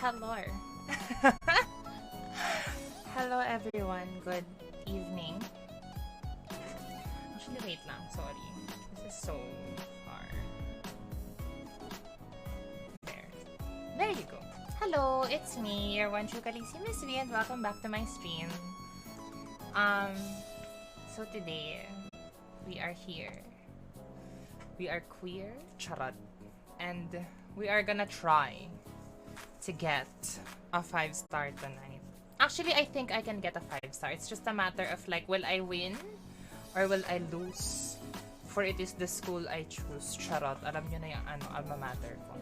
Hello. Hello everyone. Good evening. Actually, wait lang. Sorry. This is so far. There. There you go. Hello, it's me, your one true Kalisi Miss V, and welcome back to my stream. So today, we are here. We are queer, charot, and we are gonna try to get a 5-star tonight. Actually, I think I can get a 5-star. It's just a matter of like, will I win or will I lose? For it is the school I choose. Charot. Alam nyo na yung alma mater ko.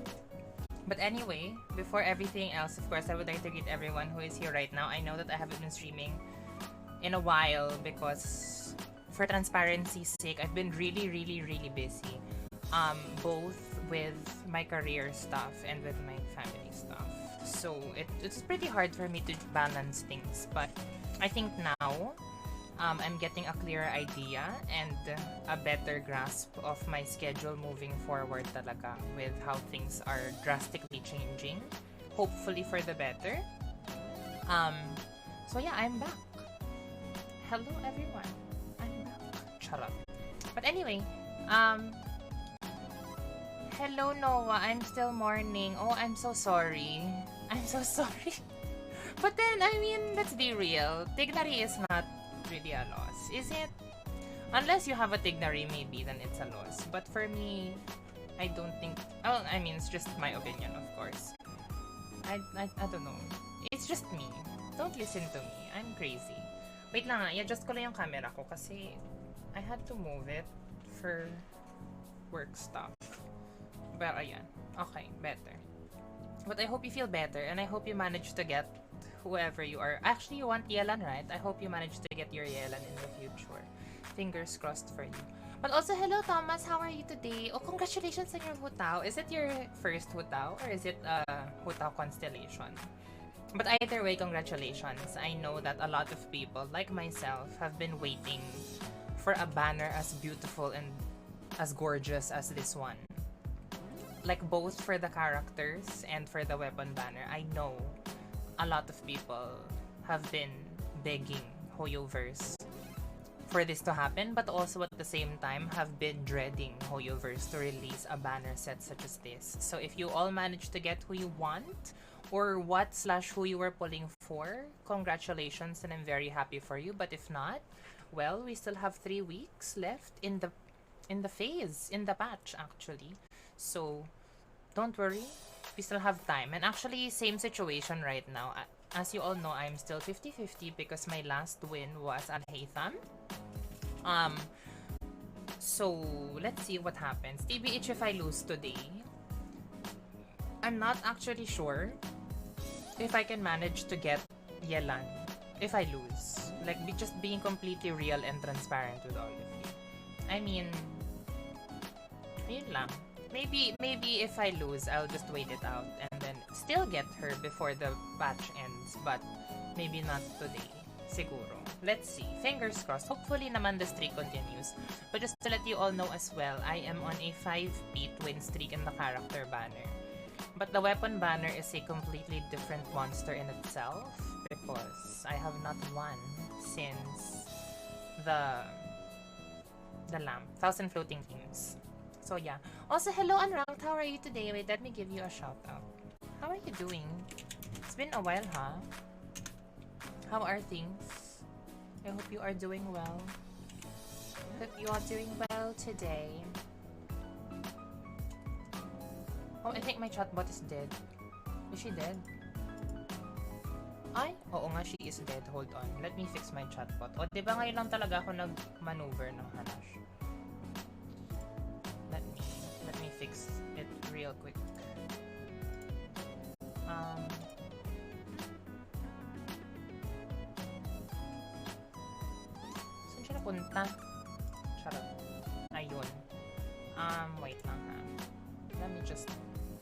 But anyway, before everything else, of course, I would like to greet everyone who is here right now. I know that I haven't been streaming in a while because for transparency's sake, I've been really busy. Both with my career stuff and with my family stuff. So it's pretty hard for me to balance things. But I think now, I'm getting a clearer idea and a better grasp of my schedule moving forward talaga with how things are drastically changing. Hopefully for the better. So yeah, I'm back. Hello everyone. I'm back. Charot. But anyway, hello Noah, I'm still mourning. Oh, I'm so sorry. I'm so sorry. But then, I mean, let's be real. Tignari is not really a loss, is it? Unless you have a Tignari, maybe, then it's a loss. But for me, I don't think... Oh, I mean, it's just my opinion, of course. I don't know. It's just me. Don't listen to me. I'm crazy. Wait lang, i-adjust ko lang yung camera ko kasi I had to move it for work stuff. Well, ayan. Okay, better. But I hope you feel better and I hope you manage to get whoever you are. Actually, you want Yelan, right? I hope you manage to get your Yelan in the future. Fingers crossed for you. But also, hello Thomas, how are you today? Oh, congratulations on your hutao. Is it your first hutao or is it a hutao constellation? But either way, congratulations. I know that a lot of people, like myself, have been waiting for a banner as beautiful and as gorgeous as this one. Like both for the characters and for the weapon banner. I know a lot of people have been begging Hoyoverse for this to happen, but also at the same time have been dreading Hoyoverse to release a banner set such as this. So if you all managed to get who you want or who you were pulling for, congratulations and I'm very happy for you. But if not, well, we still have 3 weeks left in the patch actually. So don't worry, we still have time. And actually, same situation right now. As you all know, I'm still 50-50 because my last win was Alhaitham. So let's see what happens. TBH, if I lose today, I'm not actually sure if I can manage to get Yelan if I lose. Like, just being completely real and transparent with all of you. I mean, yun lang. Maybe if I lose, I'll just wait it out and then still get her before the patch ends. But maybe not today. Siguro. Let's see. Fingers crossed. Hopefully naman the streak continues. But just to let you all know as well, I am on a 5-beat win streak in the character banner. But the weapon banner is a completely different monster in itself because I have not won since the lamp. 1,000 floating teams. So yeah. Also, hello Unranked. How are you today? Wait, let me give you a shout out. How are you doing? It's been a while, huh? How are things? I hope you are doing well. Hope you are doing well today. Oh, I think my chatbot is dead. Is she dead? Ay? Oo nga, she is dead. Hold on. Let me fix my chatbot. O, diba ngayon lang talaga ako nag-maneuver ng hanash? Let me fix it real quick. Saan siya napunta? Charot. Ayun. Wait lang ha. Let me just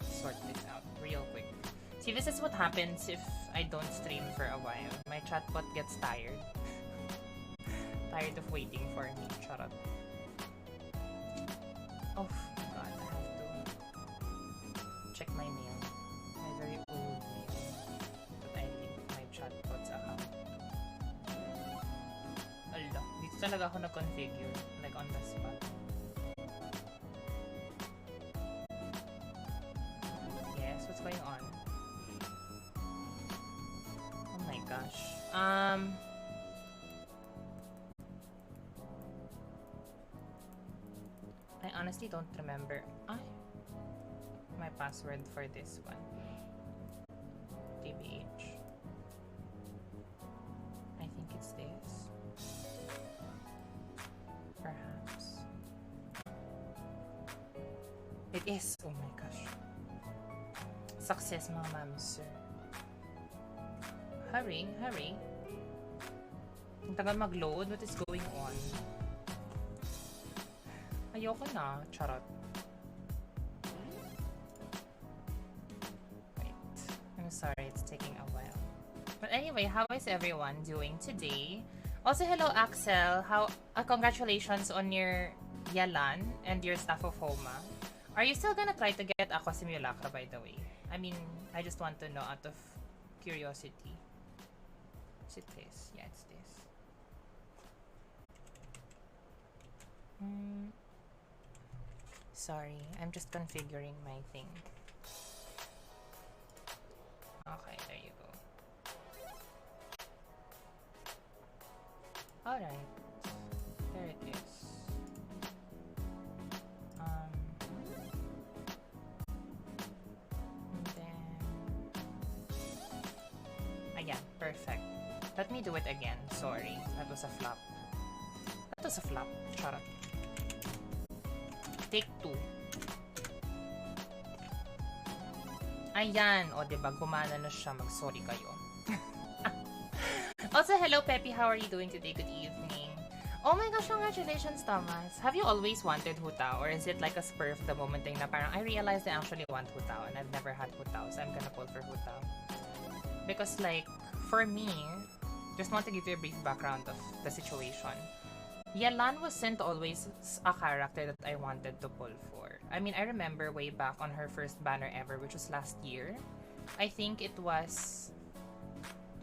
sort this out real quick. See, this is what happens if I don't stream for a while. My chatbot gets tired. Tired of waiting for me. Charot. Oh god, I have to check my mail. My very old mail. Talaga ako nag-configure, like on the spot. Yes, what's going on? Oh my gosh. I honestly don't remember my password for this one. TBH. I think it's this. Perhaps. It is. Oh my gosh. Success, mga ma'ams, sir. Hurry, hurry. Ang tagal mag-load. What is going on? Ayoko na. Charot. Wait. I'm sorry, it's taking a while. But anyway, how is everyone doing today? Also, hello, Axel. Congratulations on your Yelan and your Staff of Homa. Are you still gonna try to get Aqua Simulacra, by the way? I mean, I just want to know out of curiosity. Is it this? Yeah, it's this. Sorry, I'm just configuring my thing. Okay, there you go. Alright. There it is. And then... Ayan, perfect. Let me do it again. Sorry, that was a flop. That was a flop. Shut up. Take 2. Ayan. O, diba? Gumana na siya. Mag-sorry kayo. Also, hello, Peppy. How are you doing today? Good evening. Oh my gosh, congratulations, Thomas. Have you always wanted hutao? Or is it like a spur of the moment thing na parang I realized I actually want hutao and I've never had hutao, so I'm gonna pull for hutao? Because like, for me, just want to give you a brief background of the situation. Yelan wasn't always a character that I wanted to pull for. I mean, I remember way back on her first banner ever, which was last year. I think it was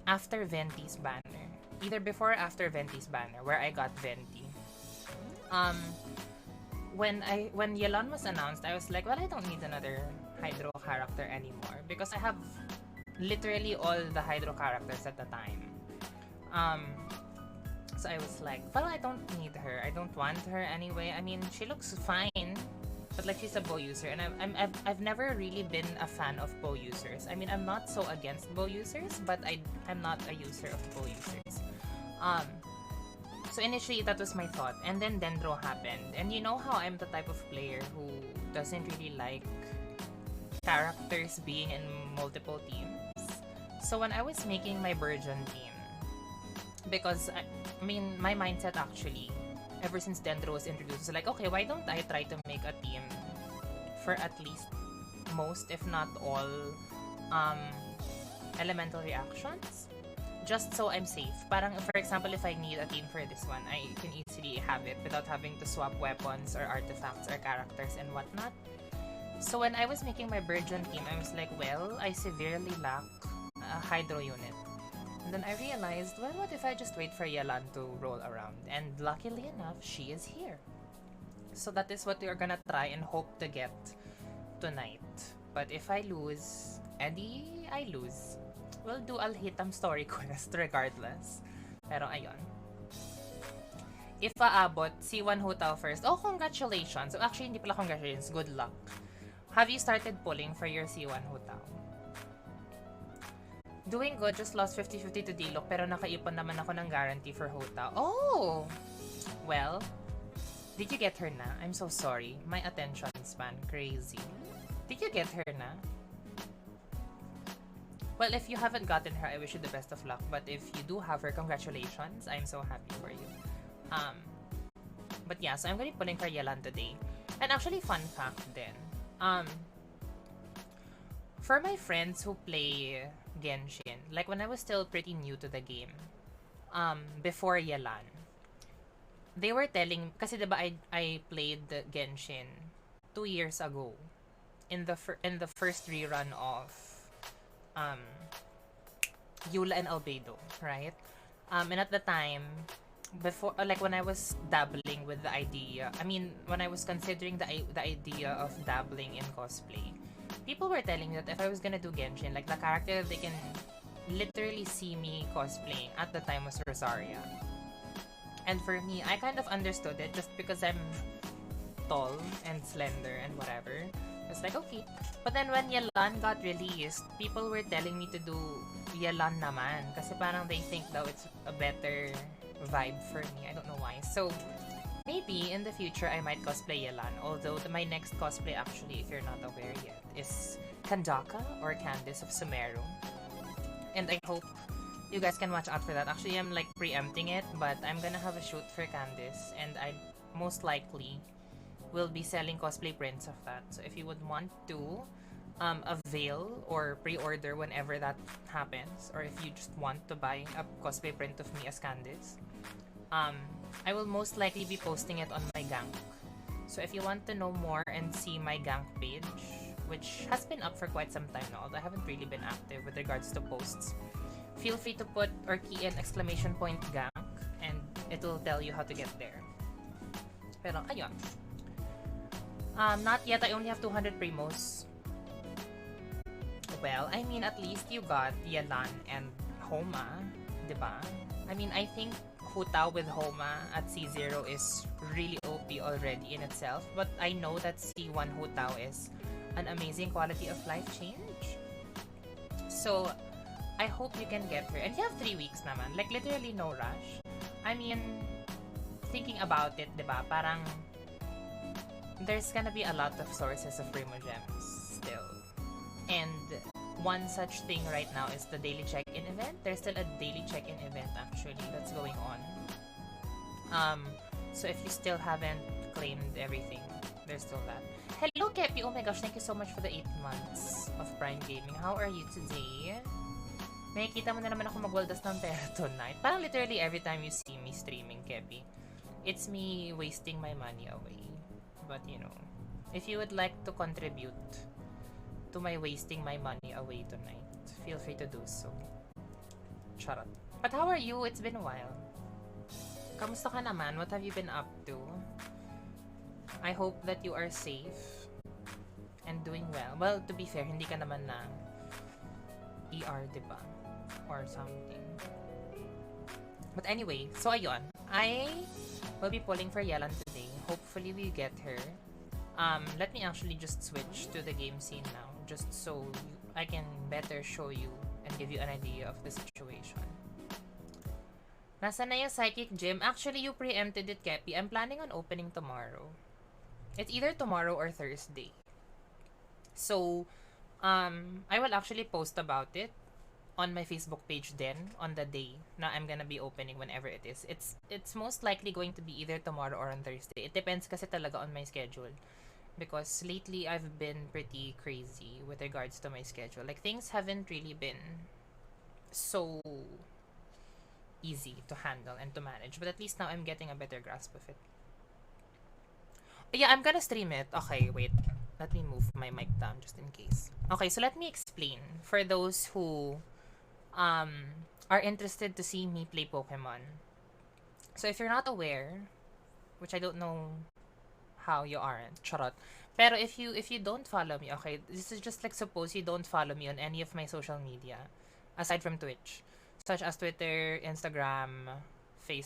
after Venti's banner. Either before or after Venti's banner, where I got Venti. When Yelan was announced, I was like, well, I don't need another Hydro character anymore. Because I have literally all the Hydro characters at the time. So I was like, well, I don't need her. I don't want her anyway. I mean, she looks fine, but like she's a bow user, and I've never really been a fan of bow users. I mean, I'm not so against bow users, but I'm not a user of bow users. So initially that was my thought, and then Dendro happened, and you know how I'm the type of player who doesn't really like characters being in multiple teams. So when I was making my Burgeon team, because I mean, my mindset actually, ever since Dendro was introduced, was like, okay, why don't I try to make a team for at least most, if not all, elemental reactions? Just so I'm safe. Parang, for example, if I need a team for this one, I can easily have it without having to swap weapons or artifacts or characters and whatnot. So when I was making my Burgeon team, I was like, well, I severely lack a Hydro unit. And then I realized, well, what if I just wait for Yelan to roll around? And luckily enough, she is here. So that is what we are gonna try and hope to get tonight. But if I lose, Eddie, I lose. We'll do Alhaitham story quest regardless. Pero ayun. If aabot, C1 Hutao first. Oh, congratulations. So actually, hindi pala congratulations. Good luck. Have you started pulling for your C1 Hutao? Doing good, just lost 50-50 to Dilok, pero nakaipon naman ako ng guarantee for Hota. Oh! Well, did you get her na? I'm so sorry. My attention span, crazy. Did you get her na? Well, if you haven't gotten her, I wish you the best of luck. But if you do have her, congratulations. I'm so happy for you. But yeah, so I'm gonna be pulling for Yelan today. And actually, fun fact then. For my friends who play Genshin, like when I was still pretty new to the game, before Yelan, they were telling, kasi diba I played Genshin 2 years ago in the first rerun of Eula and Albedo, right? And at the time, before, like when I was dabbling with the idea, I mean, when I was considering the idea of dabbling in cosplay, people were telling me that if I was gonna do Genshin, like the character that they can literally see me cosplaying at the time was Rosaria. And for me, I kind of understood it just because I'm tall and slender and whatever. It's like, okay. But then when Yelan got released, people were telling me to do Yelan naman. Kasi parang they think daw it's a better vibe for me. I don't know why. So, maybe in the future, I might cosplay Yelan. Although my next cosplay, actually, if you're not aware yet, is Kandaka or Candice of Sumeru. And I hope you guys can watch out for that. Actually, I'm like preempting it, but I'm gonna have a shoot for Candice, and I most likely will be selling cosplay prints of that. So if you would want to avail or pre-order whenever that happens, or if you just want to buy a cosplay print of me as Candice, I will most likely be posting it on my gank. So if you want to know more and see my gank page, which has been up for quite some time now, although I haven't really been active with regards to posts, feel free to put or key in ! gank and it'll tell you how to get there. Pero ayun. Not yet, I only have 200 primos. Well, I mean, at least you got Yelan and Homa, diba? I mean, I think Hutao with Homa at C0 is really OP already in itself, but I know that C1 Hutao is an amazing quality of life change. So, I hope you can get her. And you have 3 weeks naman. Like, literally no rush. I mean, thinking about it, diba? Parang, there's gonna be a lot of sources of Primogems still. And one such thing right now is the daily check-in event. There's still a daily check-in event actually that's going on. So if you still haven't claimed everything, there's still that. Hello Kepi! Oh my gosh, thank you so much for the 8 months of Prime Gaming. How are you today? Nakikita mo na naman ako magwaldas ng pera tonight. Parang literally every time you see me streaming, Kepi, it's me wasting my money away. But you know, if you would like to contribute to my wasting my money away tonight, feel free to do so. Charot. But how are you? It's been a while. Kamusta ka naman? What have you been up to? I hope that you are safe and doing well. Well, to be fair, hindi ka naman na ER, diba? Or something. But anyway, so ayun. I will be pulling for Yelan today. Hopefully we get her. Let me actually just switch to the game scene now, just so I can better show you and give you an idea of the situation. Nasaan na yung psychic gym? Actually, you preempted it, Kepi. I'm planning on opening tomorrow. It's either tomorrow or Thursday. So, I will actually post about it on my Facebook page then, on the day na I'm gonna be opening whenever it is. It's most likely going to be either tomorrow or on Thursday. It depends kasi talaga on my schedule. Because lately, I've been pretty crazy with regards to my schedule. Like, things haven't really been so easy to handle and to manage. But at least now, I'm getting a better grasp of it. Yeah, I'm gonna stream it. Okay, wait. Let me move my mic down just in case. Okay, so let me explain. For those who are interested to see me play Pokemon. So if you're not aware, which I don't know how you aren't, charot. Pero if you don't follow me, okay, this is just like suppose you don't follow me on any of my social media, aside from Twitch, such as Twitter, Instagram,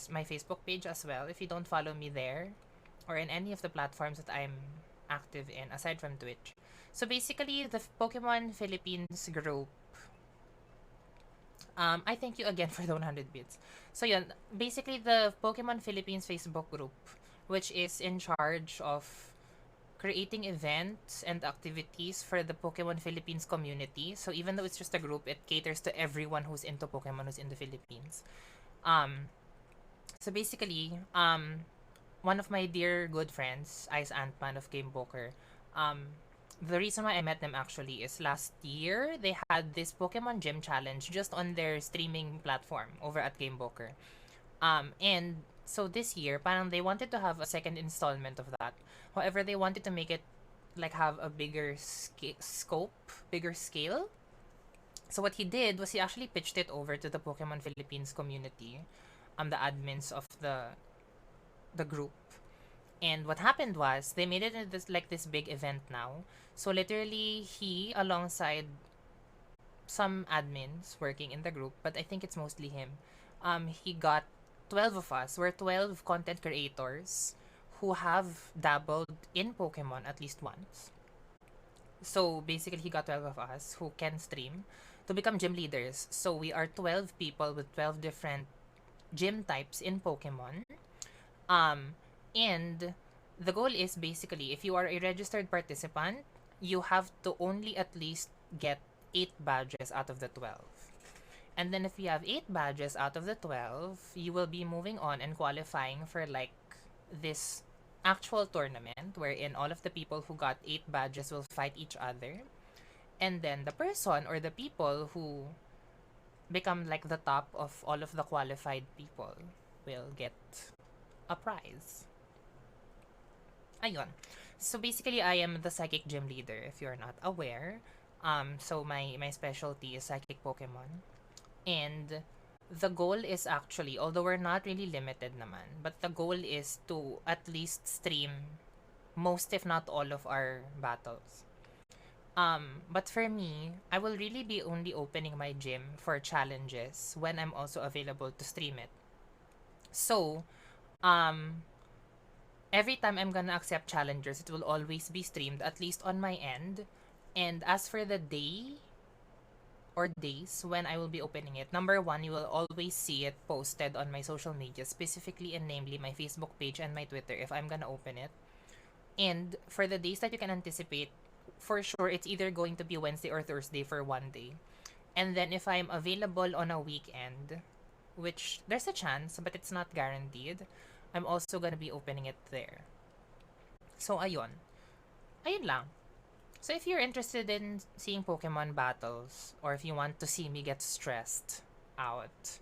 my Facebook page as well. If you don't follow me there, or in any of the platforms that I'm active in, aside from Twitch. So basically, the Pokemon Philippines group, I thank you again for the 100 bits. So yun, basically the Pokemon Philippines Facebook group, which is in charge of creating events and activities for the Pokemon Philippines community. So even though it's just a group, it caters to everyone who's into Pokemon who's in the Philippines. So basically, one of my dear good friends, Ice Ant-Man of Game Poker, the reason why I met them actually is last year, they had this Pokemon Gym Challenge just on their streaming platform over at Game Poker. And so this year, parang they wanted to have a second installment of that. However, they wanted to make it like have a bigger scope, bigger scale. So what he did was he actually pitched it over to the Pokemon Philippines community. the admins of the group. And what happened was they made it into this big event now. So literally he alongside some admins working in the group, but I think it's mostly him. He got 12 of us. We're 12 content creators who have dabbled in Pokemon at least once. So basically, he got 12 of us who can stream to become gym leaders. So we are 12 people with 12 different gym types in Pokemon. Um, and the goal is basically if you are a registered participant, you have to only at least get 8 badges out of the 12. And then if you have 8 badges out of the 12, you will be moving on and qualifying for like this actual tournament wherein all of the people who got 8 badges will fight each other. And then the person or the people who become like the top of all of the qualified people will get a prize. Ayun. So basically, I am the psychic gym leader if you're not aware. So my specialty is psychic Pokemon. And the goal is actually, although we're not really limited naman, but the goal is to at least stream most if not all of our battles. But for me, I will really be only opening my gym for challenges when I'm also available to stream it. So, um, every time I'm gonna accept challengers, it will always be streamed, at least on my end. And as for the day or days when I will be opening it, number one, you will always see it posted on my social media, specifically and namely my Facebook page and my Twitter if I'm gonna open it. And for the days that you can anticipate, for sure, it's either going to be Wednesday or Thursday for one day. And then if I'm available on a weekend, which there's a chance, but it's not guaranteed, I'm also gonna be opening it there. So, ayun. Ayun lang. So, if you're interested in seeing Pokemon battles, or if you want to see me get stressed out,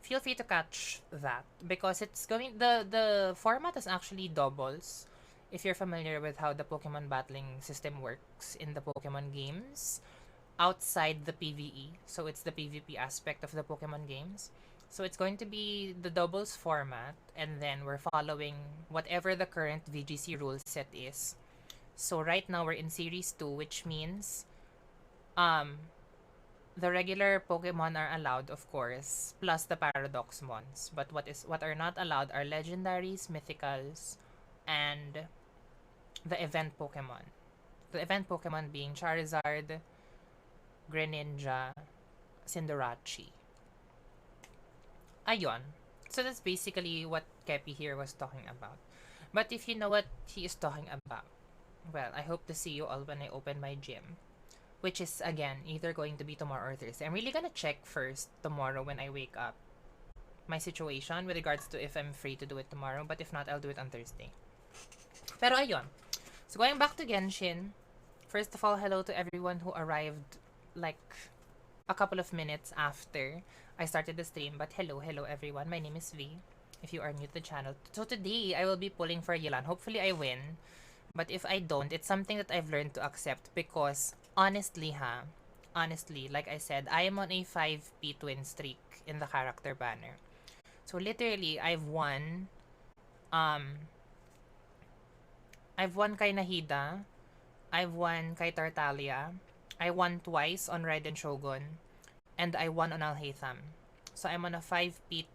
feel free to catch that. Because it's going, the format is actually doubles. If you're familiar with how the Pokemon battling system works in the Pokemon games, outside the PvE. So it's the PvP aspect of the Pokemon games. So it's going to be the doubles format, and then we're following whatever the current VGC rule set is. So right now we're in Series 2, which means the regular Pokemon are allowed, of course, plus the Paradox Mons. But what are not allowed are legendaries, mythicals, and the event Pokemon. The event Pokemon being Charizard, Greninja, Cinderace. Ayun. So that's basically what Kepi here was talking about. But if you know what he is talking about, well, I hope to see you all when I open my gym. Which is, again, either going to be tomorrow or Thursday. I'm really gonna check first tomorrow when I wake up my situation with regards to if I'm free to do it tomorrow. But if not, I'll do it on Thursday. Pero ayun. So going back to Genshin, first of all, hello to everyone who arrived like a couple of minutes after I started the stream. But hello everyone. My name is V. If you are new to the channel. So today, I will be pulling for Yelan. Hopefully, I win. But if I don't, it's something that I've learned to accept because honestly, like I said, I am on a 5P twin streak in the character banner. So literally, I've won kay Nahida, I've won kay Tartaglia, I won twice on Raiden Shogun, and I won on Alhaitham. So I'm on a 5P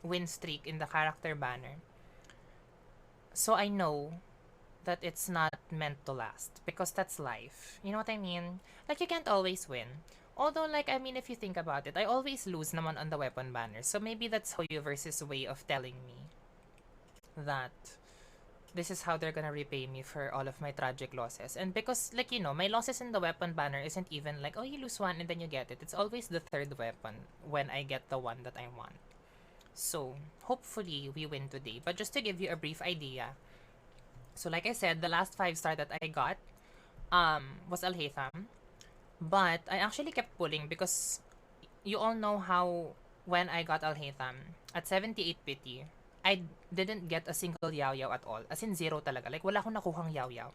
win streak in the character banner. So I know that it's not meant to last because that's life. You know what I mean? Like, you can't always win. Although, like, I mean, if you think about it, I always lose naman on the weapon banner. So maybe that's Hoyoverse's way of telling me that this is how they're gonna repay me for all of my tragic losses. And because, like, you know, my losses in the weapon banner isn't even like, oh, you lose one and then you get it. It's always the third weapon when I get the one that I want. So, hopefully, we win today. But just to give you a brief idea, so like I said, the last 5-star that I got was Alhaitham. But I actually kept pulling because you all know how when I got Alhaitham, at 78 pity, I didn't get a single Yaw at all. As in, zero talaga. Like, wala akong nakuhang Yaw.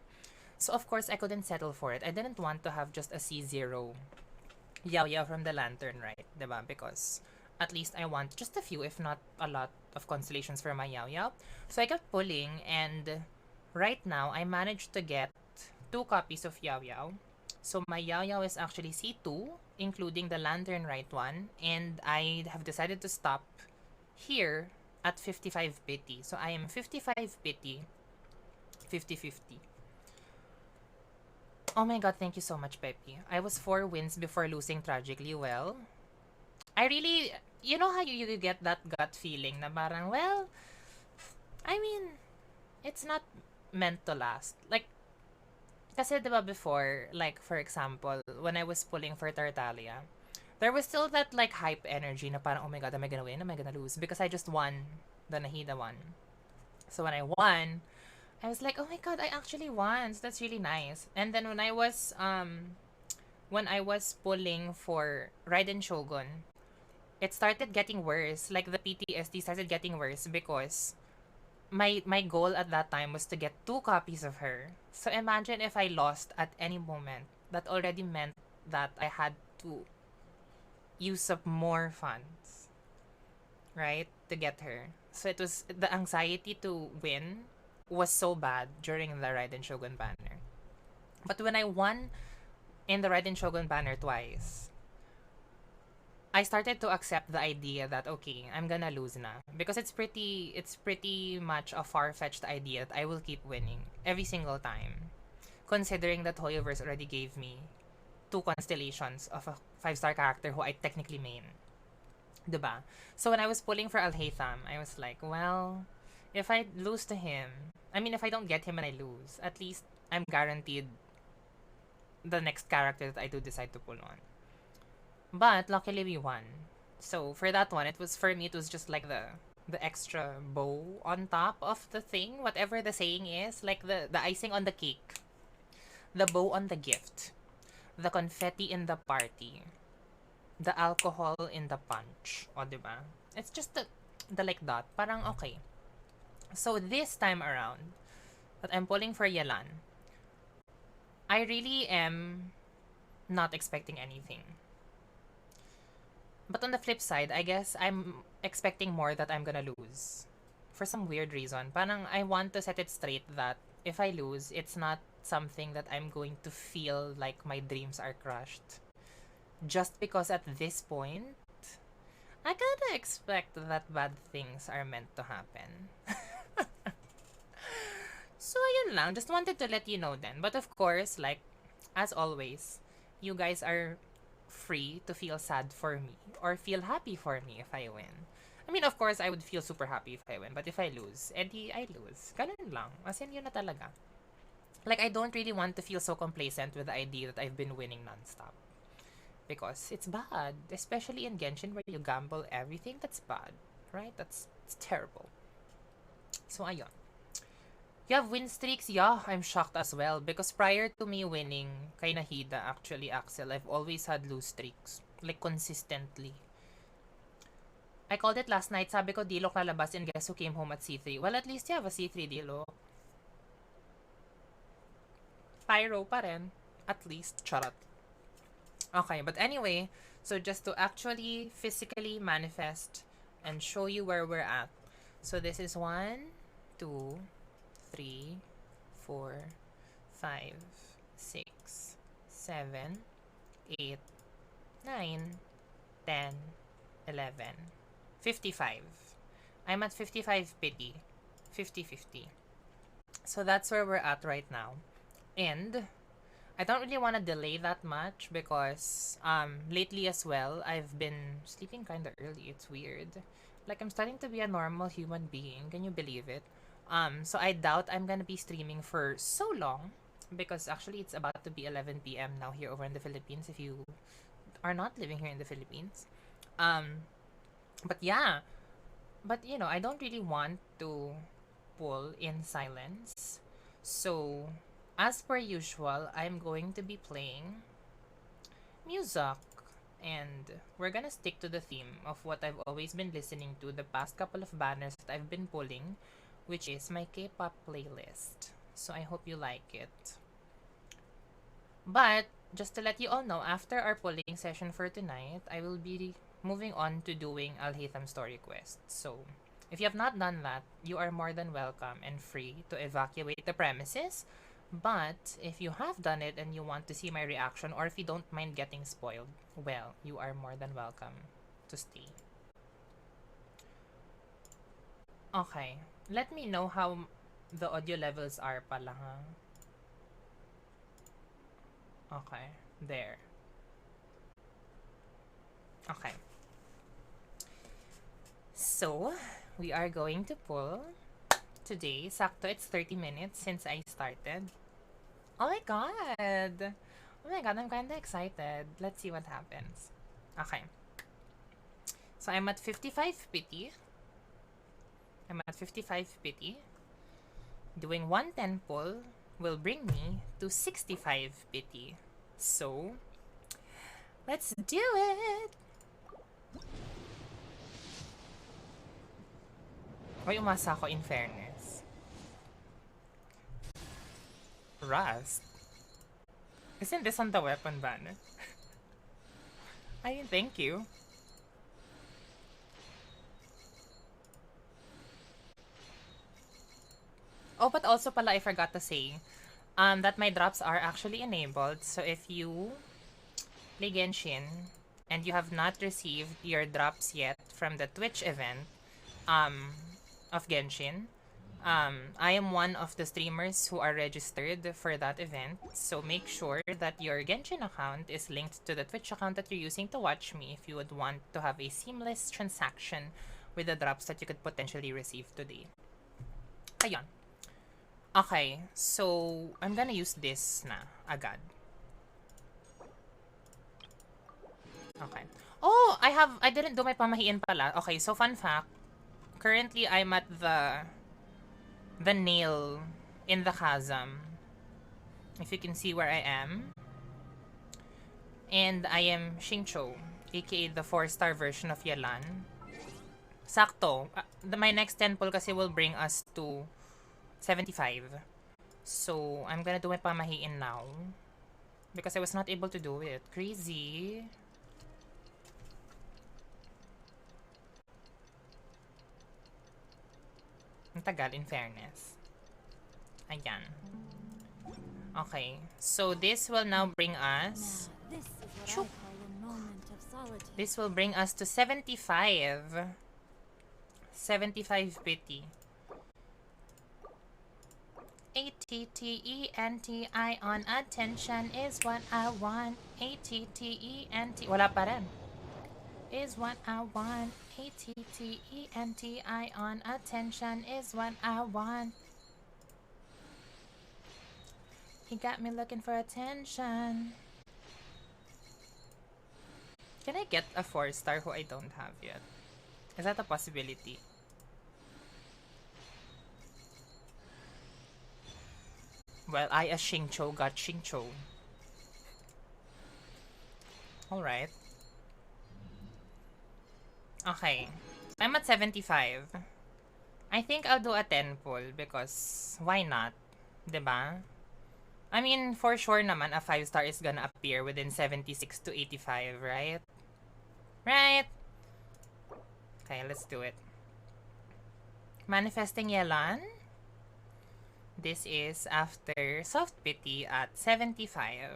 So, of course, I couldn't settle for it. I didn't want to have just a C0 Yaw from the Lantern, right? Diba? Because at least I want just a few, if not a lot, of constellations for my Yao Yao. So I kept pulling, and right now I managed to get 2 copies of Yao Yao. So my Yao Yao is actually C2, including the Lantern Right one, and I have decided to stop here at 55 pity. So I am 55 pity, 50-50. Oh my god, thank you so much, Peppy. I was 4 wins before losing tragically. Well, I really, you know how you get that gut feeling na parang, well, I mean, it's not meant to last. Like, kasi diba before, like, for example, when I was pulling for Tartaglia, there was still that, like, hype energy na parang, oh my god, am I gonna win? Am I gonna lose? Because I just won the Nahida one. So when I won, I was like, oh my god, I actually won. So that's really nice. And then when I was pulling for Raiden Shogun, it started getting worse. Like the PTSD started getting worse because my goal at that time was to get 2 copies of her. So imagine if I lost at any moment. That already meant that I had to use up more funds, right, to get her. So it was the anxiety to win was so bad during the Raiden Shogun banner. But when I won in the Raiden Shogun banner twice, I started to accept the idea that okay, I'm gonna lose na because it's pretty much a far-fetched idea that I will keep winning every single time, considering that Hoyoverse already gave me 2 constellations of a 5-star character who I technically main. Diba? So when I was pulling for Alhaitham, I was like, well, if I lose to him, I mean, if I don't get him and I lose, at least I'm guaranteed the next character that I do decide to pull on. But luckily we won. So for that one, it was just like the extra bow on top of the thing, whatever the saying is, like the icing on the cake, the bow on the gift, the confetti in the party, the alcohol in the punch. O, diba? It's just the like that. Parang okay. So this time around, that I'm pulling for Yelan, I really am not expecting anything. But on the flip side, I guess I'm expecting more that I'm gonna lose. For some weird reason. Parang I want to set it straight that if I lose, it's not something that I'm going to feel like my dreams are crushed. Just because at this point, I gotta expect that bad things are meant to happen. So, ayun lang. Just wanted to let you know then. But of course, like, as always, you guys are free to feel sad for me or feel happy for me if I win. I mean, of course, I would feel super happy if I win. But if I lose, edi I lose. Ganun lang. As in, yun na talaga. Like, I don't really want to feel so complacent with the idea that I've been winning nonstop. Because it's bad. Especially in Genshin where you gamble everything. That's bad. Right? It's terrible. So, ayun. You have win streaks? Yeah, I'm shocked as well. Because prior to me winning kay Nahida, actually, Axel, I've always had lose streaks. Like, consistently. I called it last night. Sabi ko, Dilok lalabas and guess who came home at C3? Well, at least you have a C3 Dilok. Pyro pa rin. At least. Charot. Okay, but anyway, so just to actually physically manifest and show you where we're at. So this is 1, 2, 3, 4, 5, 6, 7, 8, 9, 10, 11, 55. I'm at 55 pity, 50-50. So that's where we're at right now. And I don't really want to delay that much because lately as well, I've been sleeping kind of early. It's weird. Like, I'm starting to be a normal human being. Can you believe it? So I doubt I'm gonna be streaming for so long because actually it's about to be 11 p.m. now here over in the Philippines if you are not living here in the Philippines. But yeah, but you know, I don't really want to pull in silence. So, as per usual, I'm going to be playing music. And we're gonna stick to the theme of what I've always been listening to the past couple of banners that I've been pulling, which is my K-pop playlist. So I hope you like it. But just to let you all know, after our polling session for tonight, I will be moving on to doing Alhaitham story quest. So, if you have not done that, you are more than welcome and free to evacuate the premises. But if you have done it and you want to see my reaction, or if you don't mind getting spoiled, well, you are more than welcome to stay. Okay. Let me know how the audio levels are pala, ha? Okay. There. Okay. So, we are going to pull today. Sakto, it's 30 minutes since I started. Oh my god! Oh my god, I'm kinda excited. Let's see what happens. Okay. So, I'm at 55 pity. I'm at 55 pity. Doing 110 pull will bring me to 65 pity. So, let's do it! Hoy, umasa ako in fairness. Rust? Isn't this on the weapon banner? I thank you. Oh, but also pala, I forgot to say that my drops are actually enabled. So if you play Genshin and you have not received your drops yet from the Twitch event of Genshin, I am one of the streamers who are registered for that event. So make sure that your Genshin account is linked to the Twitch account that you're using to watch me if you would want to have a seamless transaction with the drops that you could potentially receive today. Ayun. Okay, so I'm gonna use this na agad. Okay. Oh, I didn't do my pamahiin pala. Okay, so fun fact. Currently, I'm at the nail in the chasm. If you can see where I am. And I am Xingqiu, aka the 4-star version of Yelan. Sakto. My next 10 pull kasi will bring us to 75. So, I'm gonna do my pamahiin now. Because I was not able to do it. Crazy. Ang tagal, in fairness. Ayan. Okay. So, this will now bring us... This will bring us to 75. 75 pity. A-T-T-E-N-T-I on attention is what I want. A-T-T-E-N-T... Wala pa rin. Is what I want. A-T-T-E-N-T-I on attention is what I want. He got me looking for attention. Can I get a 4-star who I don't have yet? Is that a possibility? Well, I as Xingqiu got Xingqiu. Alright. Okay. I'm at 75. I think I'll do a 10 pull because why not? Diba? I mean, for sure naman, a 5-star is gonna appear within 76 to 85, right? Right? Okay, let's do it. Manifesting Yelan. This is after Soft Pity at 75.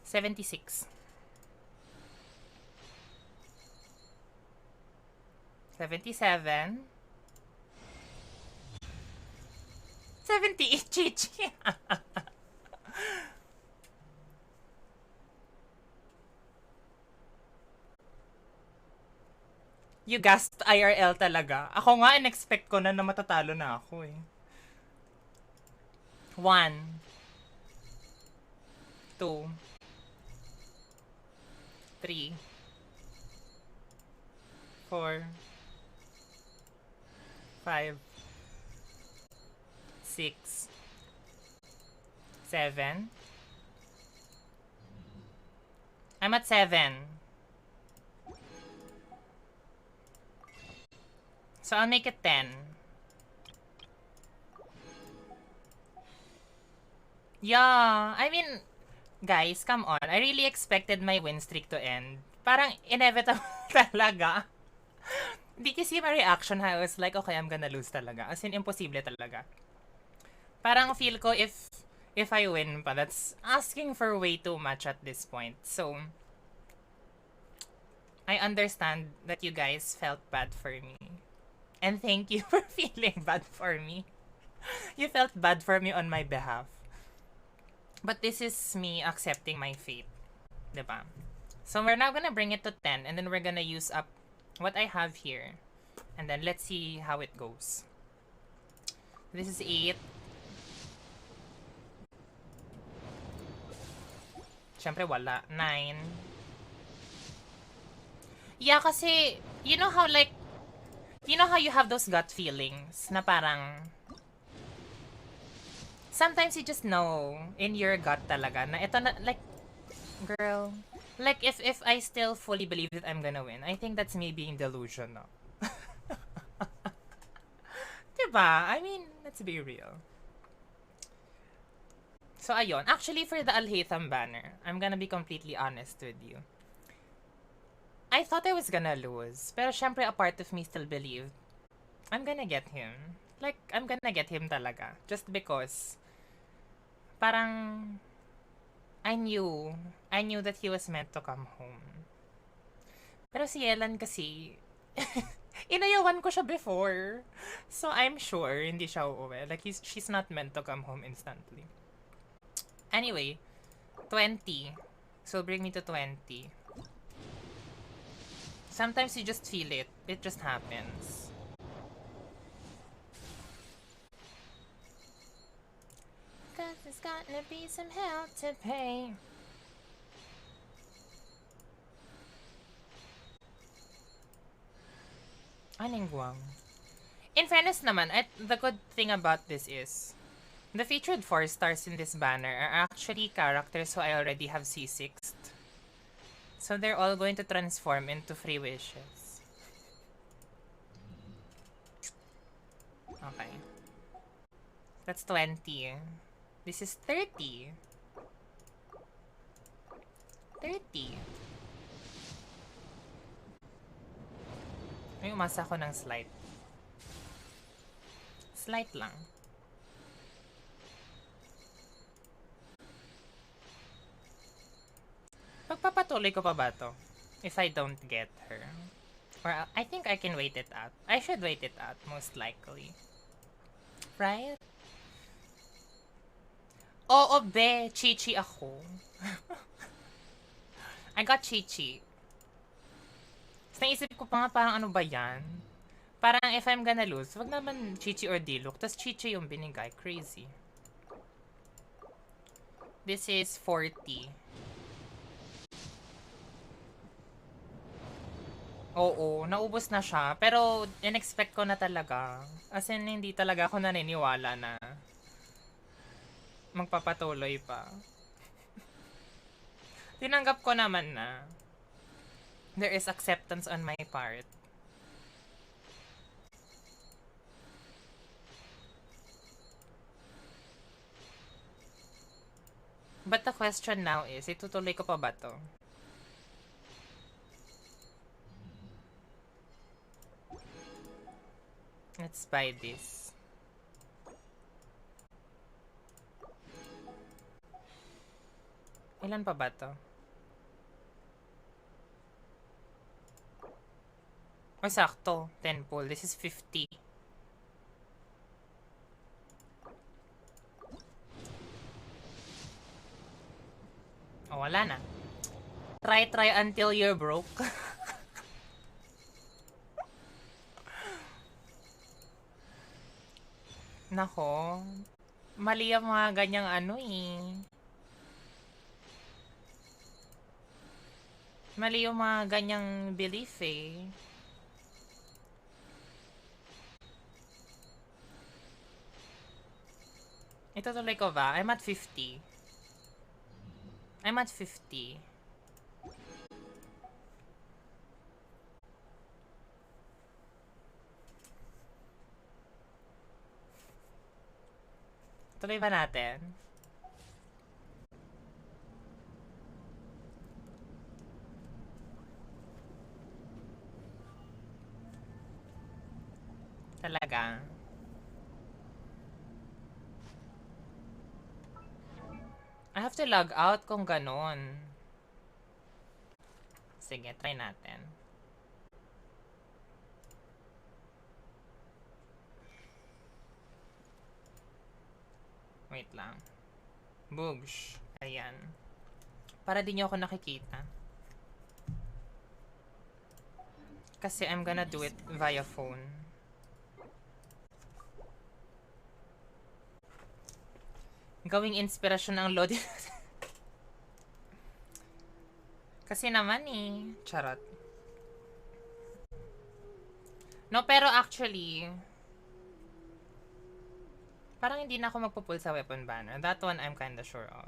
$76. 77. 78, Chichi. You gasped IRL talaga. Ako nga, in-expect ko na matatalo na ako eh. 1, 2, 3, 4, 5, 6, 7. I'm at 7. So I'll make it 10. Yeah, I mean, guys, come on. I really expected my win streak to end. Parang inevitable talaga. Did you see my reaction? I was like, okay, I'm gonna lose talaga. As in, imposible talaga. Parang feel ko if I win pa, that's asking for way too much at this point. So, I understand that you guys felt bad for me. And thank you for feeling bad for me. You felt bad for me on my behalf. But this is me accepting my fate. Diba? So we're now gonna bring it to 10 and then we're gonna use up what I have here. And then let's see how it goes. This is 8. Siyempre wala. 9. Yeah, kasi, you know how you have those gut feelings na parang, sometimes you just know in your gut talaga na ito na, like, girl, like, if I still fully believe that I'm gonna win, I think that's me being delusional. Diba? I mean, let's be real. So, ayun. Actually, for the Alhaitham banner, I'm gonna be completely honest with you. I thought I was gonna lose. Pero syempre, a part of me still believed I'm gonna get him. Like, I'm gonna get him talaga. Just because, parang, I knew that he was meant to come home. Pero si Yelan kasi, inayawan ko siya before. So, I'm sure hindi siya uuwi. Like, she's not meant to come home instantly. Anyway, 20. So, bring me to 20. Sometimes you just feel it. It just happens. Cause there's gonna be some hell to pay. Aningguang. In fairness naman, the good thing about this is, the featured 4 stars in this banner are actually characters who I already have C6'd. So they're all going to transform into free wishes. Okay. That's 20. This is 30. 30. Ay, umasa ako ng slight. Slight lang. Pagpapatuloy ko pa ba to? If I don't get her. Or I think I can wait it out. I should wait it out, most likely. Right? Oo, be. Chichi ako. I got Chichi. Tapos naisip ko pa nga parang ano ba yan? Parang if I'm gonna lose, wag naman Chichi or Diluc. Tapos Chichi yung binigay. Crazy. This is 40. Oo, naubos na siya. Pero, in-expect ko na talaga. As in, hindi talaga ako naniniwala na magpapatuloy pa. Tinanggap ko naman na there is acceptance on my part. But the question now is, itutuloy ko pa ba to? Let's buy this. Ilan pa ba to? O, sakto. 10 pull. This is 50. O, wala na. Try until you're broke. Nako. Mali ang mga ganyang ano eh. Mali yung mga ganyang belief eh. Itutuloy ko ba? I'm at 50. I'm at 50. Tuloy ba natin? Talaga? I have to log out kung ganon. Sige, try natin. Wait lang. Boogs. Ayan. Para di nyo ako nakikita. Kasi I'm gonna do it via phone. Gawing inspirasyon ang Lodi. Kasi naman eh. Charot. No, pero actually, parang hindi na ako magpo-pull sa weapon banner. That one I'm kinda sure of.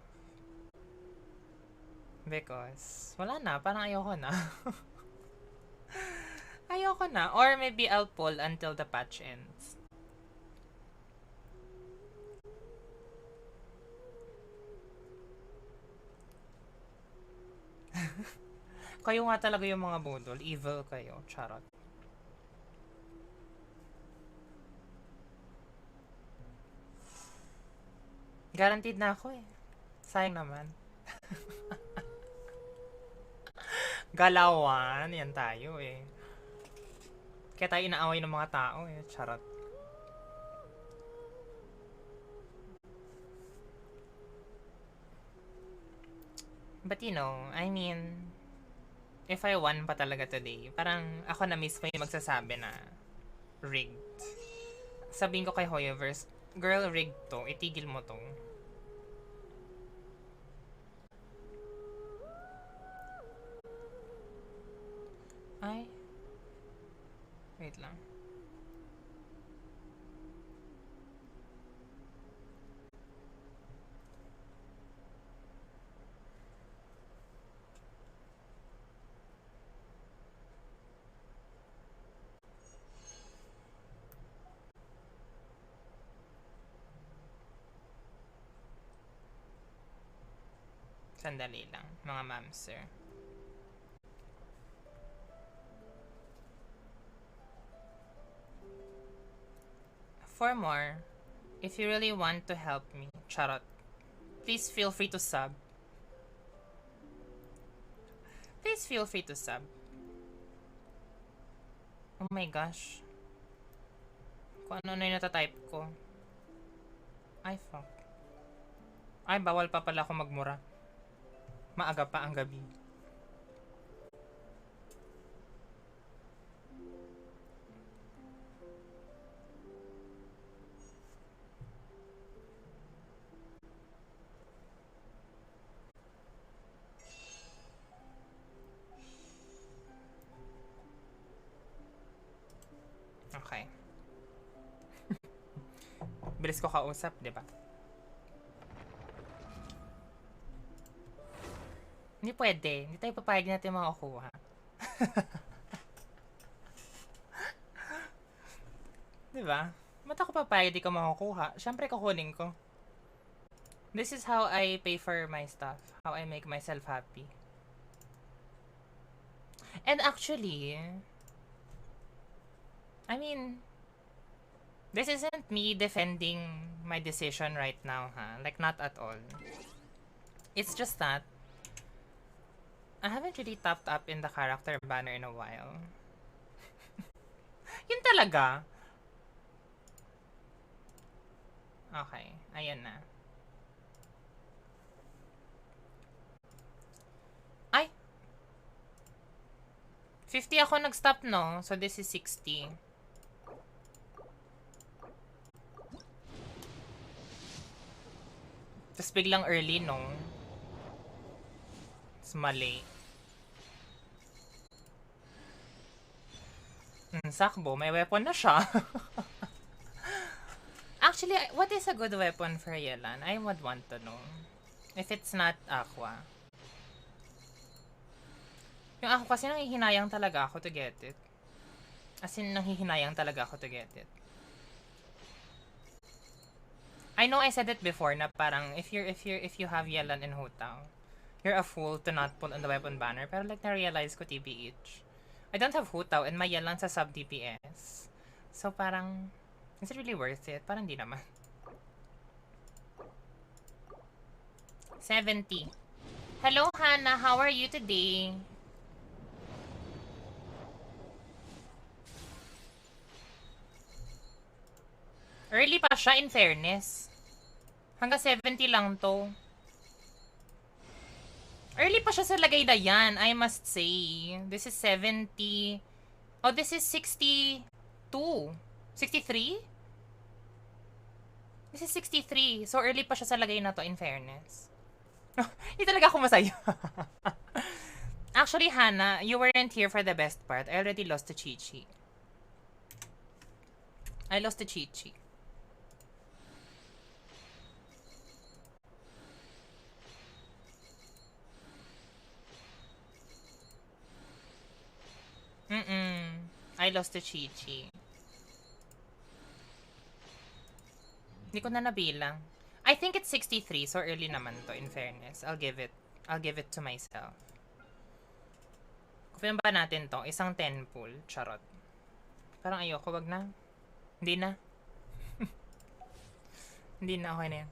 Because, wala na. Parang ayoko na. Ayoko na. Or maybe I'll pull until the patch ends. Kayo nga talaga yung mga budol. Evil kayo. Charot. Guaranteed na ako eh. Sayang naman. Galawan. Yan tayo eh. Kaya tayo inaaway ng mga tao eh. Charot. But you know, I mean, if I won pa talaga today, parang ako na mismo yung magsasabi na rigged. Sabihin ko kay Hoyoverse, girl, rigged to. Itigil mo to. Ay. Wait lang. Sandali lang, mga ma'am, sir. For more, if you really want to help me, charot, please feel free to sub. Please feel free to sub. Oh my gosh. Kung ano na yung natatype ko. Ay, fuck. Ay, bawal pa pala ako magmura. Maaga pa ang gabi. Okay. Bilis ko kausap, di ba? Hindi pwede. Hindi tayo papayag natin makukuha. Di ba? Ba't ako papayag di ko makukuha? Siyempre kukunin ko. This is how I pay for my stuff. How I make myself happy. And actually, I mean, this isn't me defending my decision right now, ha? Like, not at all. It's just that I haven't really topped up in the character banner in a while. Yun talaga. Okay, ayan na. Ay! 50 ako nag-stop, no? So this is 60. Tapos biglang early, no? It's mali. Sakbo, may weapon na siya. Actually, what is a good weapon for Yelan? I would want to know. If it's not aqua. Yung ako kasi nanghihinayang talaga ako to get it. As in, nanghihinayang talaga ako to get it. I know I said it before na parang if you have Yelan and Hutao, you're a fool to not pull on the weapon banner. Pero like na-realize ko TBH. I don't have Hutao and may Yelan sa sub DPS. So parang, is it really worth it? Parang di naman. 70. Hello Hannah, how are you today? Early pa siya in fairness. Hanggang 70 lang to. Early pa siya sa lagay na yan, I must say. This is 70. Oh, this is 62. 63? This is 63. So early pa siya sa lagay na to in fairness. Hindi talaga ako masaya. Actually, Hannah, you weren't here for the best part. I already lost to Chi-Chi. I lost to Chi-Chi. I lost to Chi-Chi. Hindi ko na nabilang. I think it's 63, so early naman to, in fairness. I'll give it to myself. Kung ba natin to, isang 10 pull, charot. Parang ayoko, wag na. Hindi na. Hindi na, okay na yan.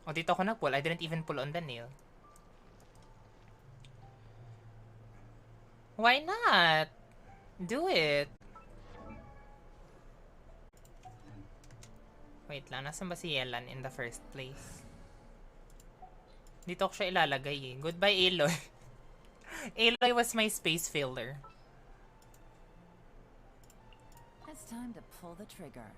O, dito ako nag-pull. I didn't even pull on the nail. Why not? Do it. Wait lang, nasan ba si Yelan in the first place? Dito ko siya ilalagay eh. Goodbye, Aloy. Aloy was my space filler. It's time to pull the trigger.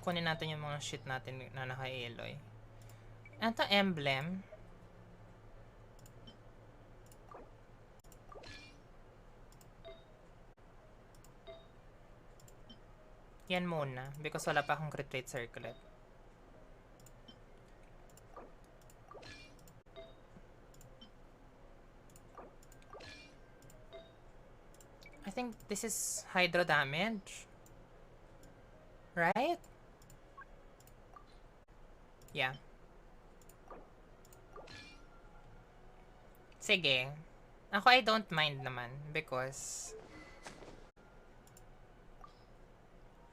Kunin natin yung mga shit natin na naka-Aloy. Ano to, emblem? Yan muna, because wala pa akong crit rate circlet. I think this is hydro damage. Right? Yeah. Sige. Ako, I don't mind naman because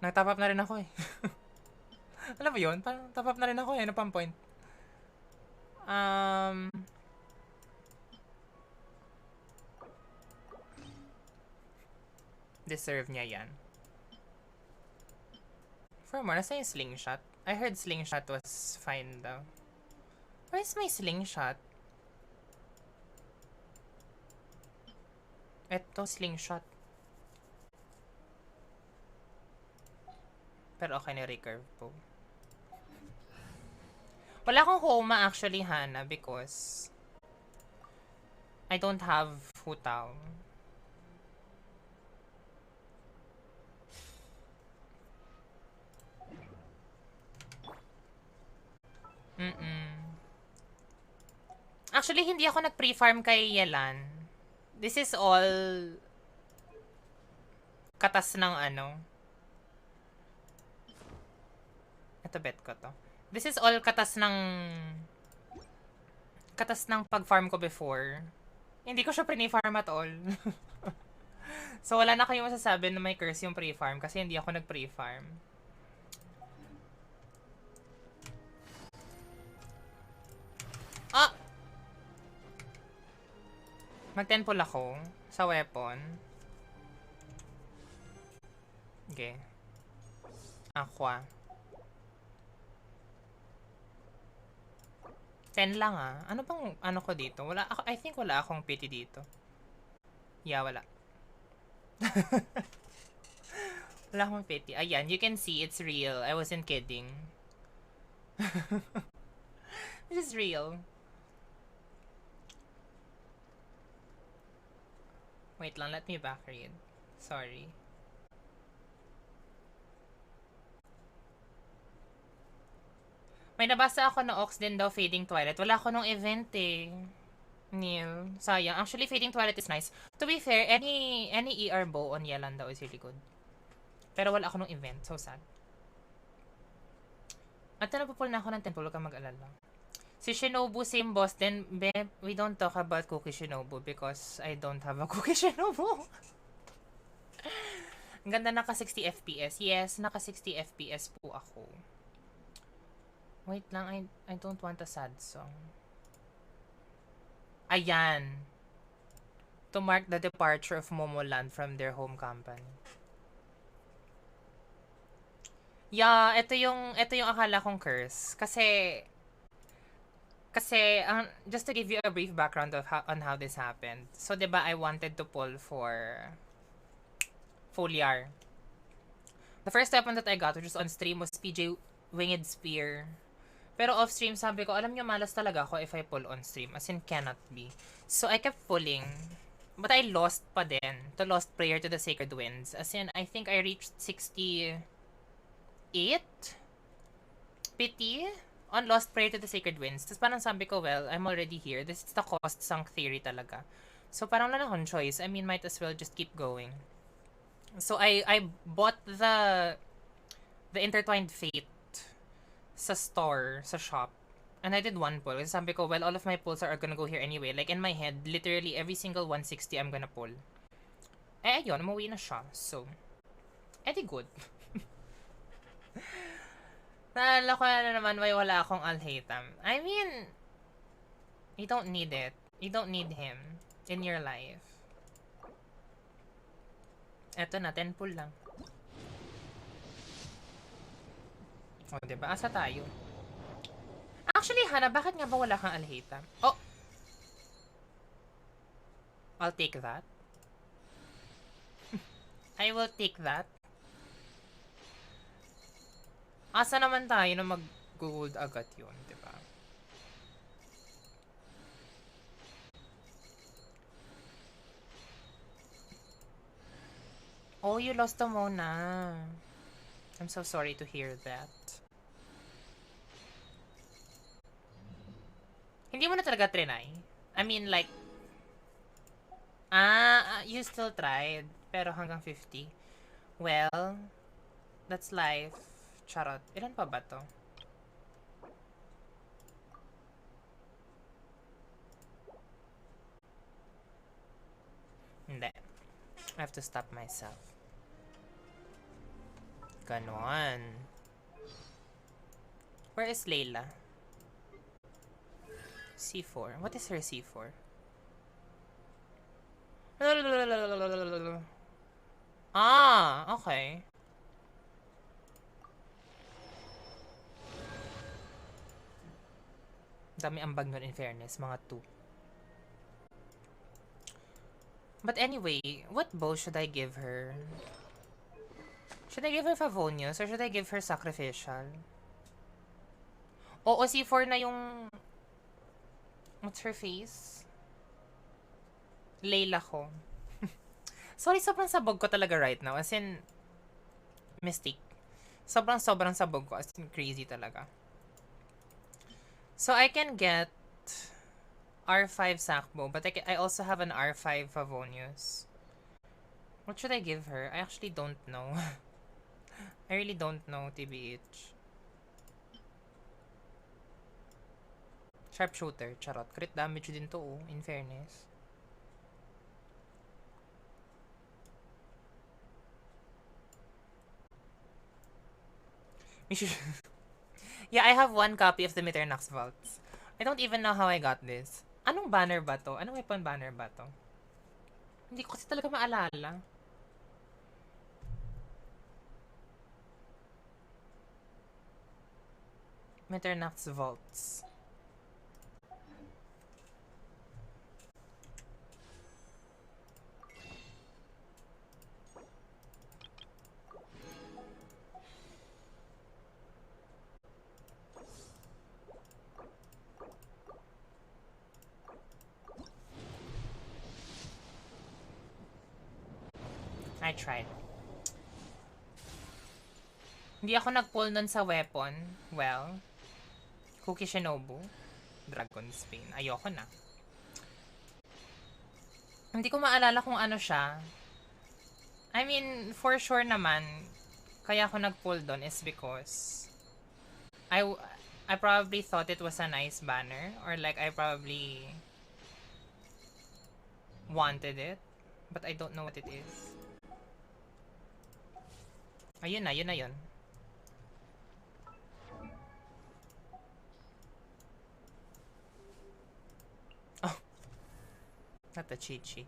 nag-top up na rin ako eh. Alam mo yun? Parang top up na rin ako eh. Ano pang point? Deserve niya yan. For more, nasa yung slingshot? I heard slingshot was fine daw. Where is my slingshot? Eto, slingshot. Pero okay na recurve po. Wala akong Homa actually, Hannah, because I don't have Hutao. Actually, hindi ako nag-pre-farm kay Yelan. This is all katas ng ano. Ito bet ko to. This is all katas ng pag-farm ko before. Hindi ko siya pre-farm at all. So wala na kayong masasabi na may curse yung pre-farm kasi hindi ako nag-pre-farm. Ah! Mag-10 pull ako sa weapon. Okay. Aqua. 10 lang ah. Ano bang ano ko dito? Wala ako, I think wala akong pity dito. Yeah, wala. Wala akong pity. Ayan, you can see it's real. I wasn't kidding. This is real. Wait lang, let me back read. Sorry. May nabasa ako na Ox din daw Fading Twilight. Wala ko nung event eh. Neil. Sayang. Actually, Fading Twilight is nice. To be fair, any ER bow on Yelan daw is really good. Pero wala ako nung event. So sad. At napupul na ako ng temple. Huwag kang mag-alala. Si Shinobu, same boss din. We don't talk about Cookie Shinobu because I don't have a Cookie Shinobu. Ang ganda, naka 60 FPS. Yes, naka 60 FPS po ako. Wait lang, I don't want a sad song. Ayan. To mark the departure of Momoland from their home company. Yeah, ito yung akala kong curse. Kasi just to give you a brief background of on how this happened. So, 'di ba, I wanted to pull for Foliar. The first weapon that I got, which was on stream, was PJ Winged Spear. Pero off-stream, sabi ko, alam nyo, malas talaga ako if I pull on stream. As in, cannot be. So, I kept pulling. But I lost pa din. To Lost Prayer to the Sacred Winds. As in, I think I reached 68 pity on Lost Prayer to the Sacred Winds. Tapos parang sabi ko, well, I'm already here. This is the cost sunk theory talaga. So, parang wala na akong choice. I mean, might as well just keep going. So, I bought the Intertwined Fate sa store, sa shop. And I did one pull. Kasi sabi ko, well, all of my pulls are gonna go here anyway. Like, in my head, literally, every single 160 I'm gonna pull. Eh, ayun, umuwi na siya. So, edi good. Naalala ko na naman, why wala akong Alhaitham. I mean, you don't need it. You don't need him in your life. Eto na, 10 pull lang. O, diba? Asa tayo? Actually, Hana, bakit nga ba wala kang Alhaitham? Oh! I'll take that. I will take that. Asa naman tayo na mag-gold agad yun, diba? Oh, you lost to Mona. I'm so sorry to hear that. Hindi mo na talaga trinay? I mean, like, you still tried, pero hanggang 50. Well, that's life. Charot. Ilan pa ba to? Hindi. I have to stop myself. Ganon. Where is Layla? C4. What is her C4? Ah, okay. Dami ambag nun, in fairness. Mga 2. But anyway, what bow should I give her? Should I give her Favonius or should I give her Sacrificial? Oo, C4 na yung... What's her face? Layla ko. Sorry, sobrang sabog ko talaga right now. As in, mistake. Sobrang sabog ko. As in, crazy talaga. So, I can get R5 Sakbo, but I also have an R5 Favonius. What should I give her? I actually don't know. I really don't know, TBH. Sharpshooter, charot. Crit damage din to, oh, in fairness. Yeah, I have one copy of the Mitternax Vaults. I don't even know how I got this. Anong banner ba to? Anong weapon banner ba to? Hindi ko kasi talaga maalala. Mitternax Vaults. I tried. Hindi ako nag-pull nun sa weapon. Well, Cookie Shinobu, Dragon's Pain. Ayoko na. Hindi ko maalala kung ano siya. I mean, for sure naman, kaya ako nag-pull doon is because I probably thought it was a nice banner, or like I probably wanted it, but I don't know what it is. Ayun na, yun na yun. Oh, not the Chi-Chi.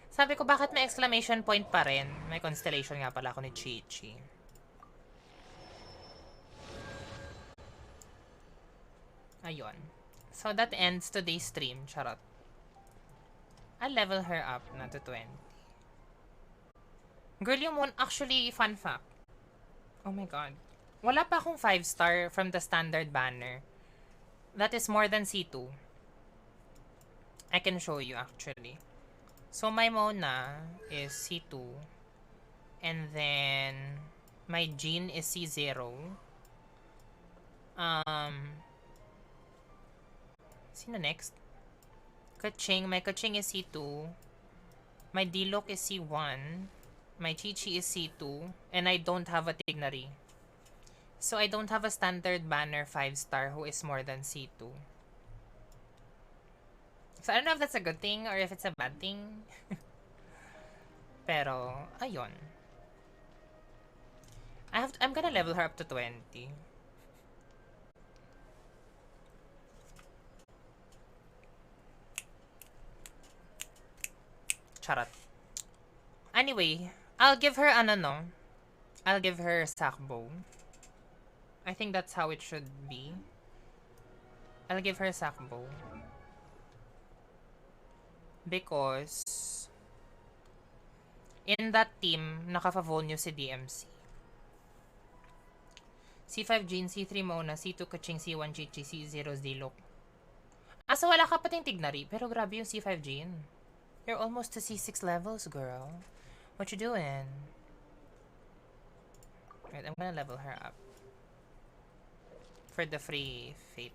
Sabi ko, bakit may exclamation point pa rin? May constellation nga pala ako ni Chi-Chi. Ayun. So, that ends today's stream. Charot. I'll level her up na to 20. Girl, yung one, actually, fun fact. Oh my god. Wala pa akong 5-star from the standard banner. That is more than C2. I can show you, actually. So, my Mona is C2. And then, my Jean is C0. Sino next? Kaching. My Kaching is C2. My Diluc is C1. My Chi-Chi is C2. And I don't have a Tignari. So, I don't have a standard banner 5-star who is more than C2. So, I don't know if that's a good thing or if it's a bad thing. Pero, ayun. I'm gonna level her up to 20. Charot. Anyway, I'll give her I'll give her Sakbo. I think that's how it should be. I'll give her Sakbo. Because in that team, naka-Favonyo si DMC. C5 Jean, C3 Mona, C2 Kaching, C1 Chichi, C0 Diluc. So wala ka pating Tignari, pero grabe yung C5 Jean. You're almost to C6 levels, girl. What you doing? Right, I'm gonna level her up. For the free fate.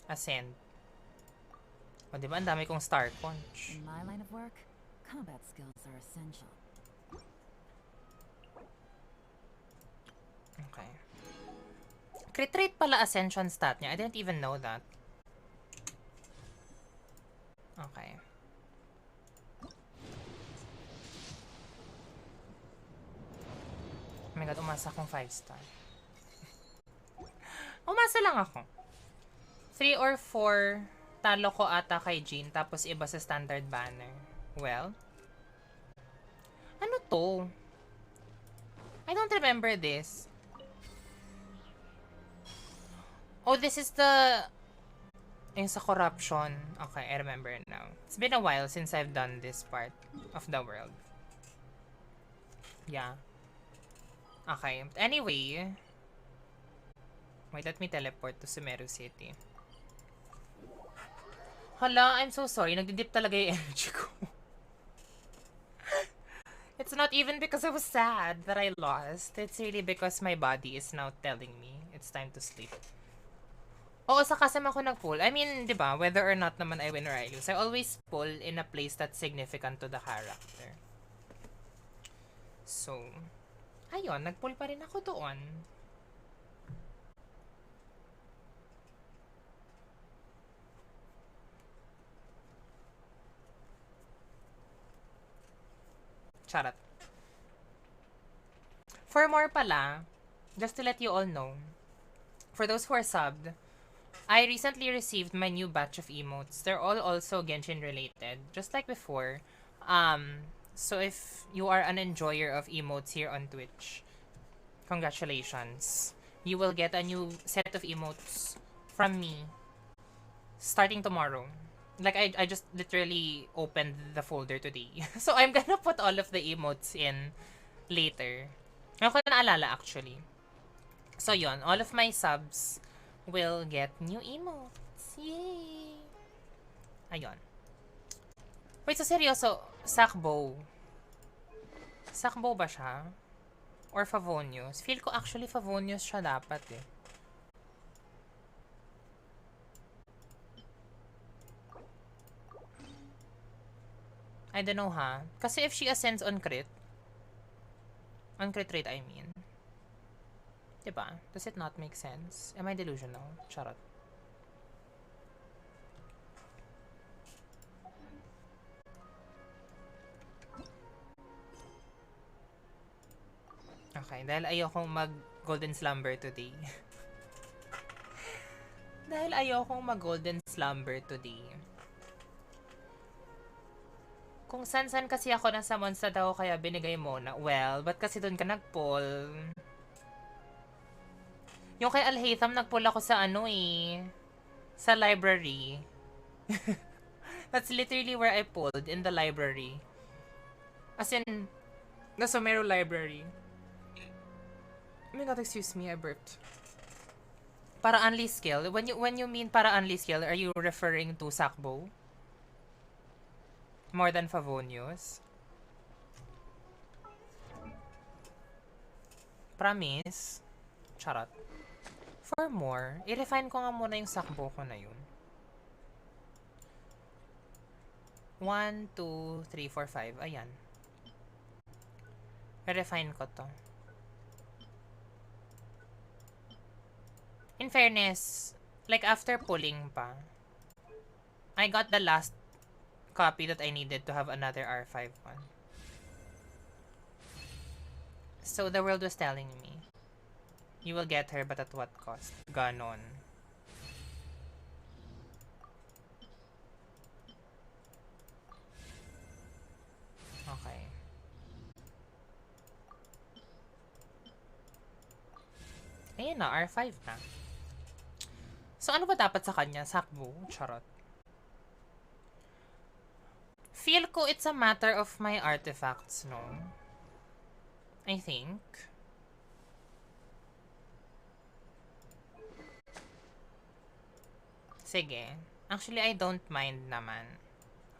Ascend. O, diba? Ang dami kong Star Punch. In my line of work, combat skills are essential. Okay. Crit rate pala Ascension stat niya. I didn't even know that. Okay. Oh my god, umasa akong 5-star. Umasa lang ako. 3 or 4 talo ko ata kay Jean, tapos iba sa standard banner. Well, ano to? I don't remember this. Oh, this is the... Yung sa corruption. Okay, I remember now. It's been a while since I've done this part of the world. Yeah. Okay. Anyway. Wait, let me teleport to Sumeru City. Hala, I'm so sorry. Nagdidip talaga yung energy ko. It's not even because I was sad that I lost. It's really because my body is now telling me it's time to sleep. Oo, sa kasama ko nag-pull. I mean, di ba, whether or not naman I win or I lose, I always pull in a place that's significant to the character. So, ayun, nag-pull pa rin ako doon. Charot. For more pala, just to let you all know, for those who are subbed, I recently received my new batch of emotes. They're all also Genshin related, just like before. So if you are an enjoyer of emotes here on Twitch, congratulations. You will get a new set of emotes from me starting tomorrow. Like, I just literally opened the folder today. So I'm gonna put all of the emotes in later. Ngayon ko naalala actually. So yon, all of my subs will get new emotes. Yay! Ayun. Wait, so seryoso, Sakbo. Sakbo ba siya? Or Favonius? Feel ko actually Favonius siya dapat eh. I don't know ha. Kasi if she ascends on crit rate I mean. Diba? Does it not make sense? Am I delusional? Charot. Okay, dahil ayokong mag golden slumber today. Dahil ayokong mag golden slumber today. Kung san-san kasi ako nasa monster daw kaya binigay mo na, well, ba't kasi doon ka nag-pull? Yung kay Alhaitham nag-pull ako sa ano eh, sa library. That's literally where I pulled, in the library. As in, the Somero library. Oh my god, excuse me, I burped. Para unleash skill? When you mean para unleash skill, are you referring to Sakbo? More than Favonius? Promise? Charot. For more, i-refine ko nga muna yung Sakbo ko na yun. 1, 2, 3, 4, 5. Ayan. I-refine ko to. In fairness, like after pulling pa, I got the last copy that I needed to have another R5 one. So the world was telling me, you will get her but at what cost? Ganon. Okay. Ayun na, R5 na. So ano ba dapat sa kanya? Sakbo? Charot. Feel ko it's a matter of my artifacts, no? I think. Sige. Actually, I don't mind naman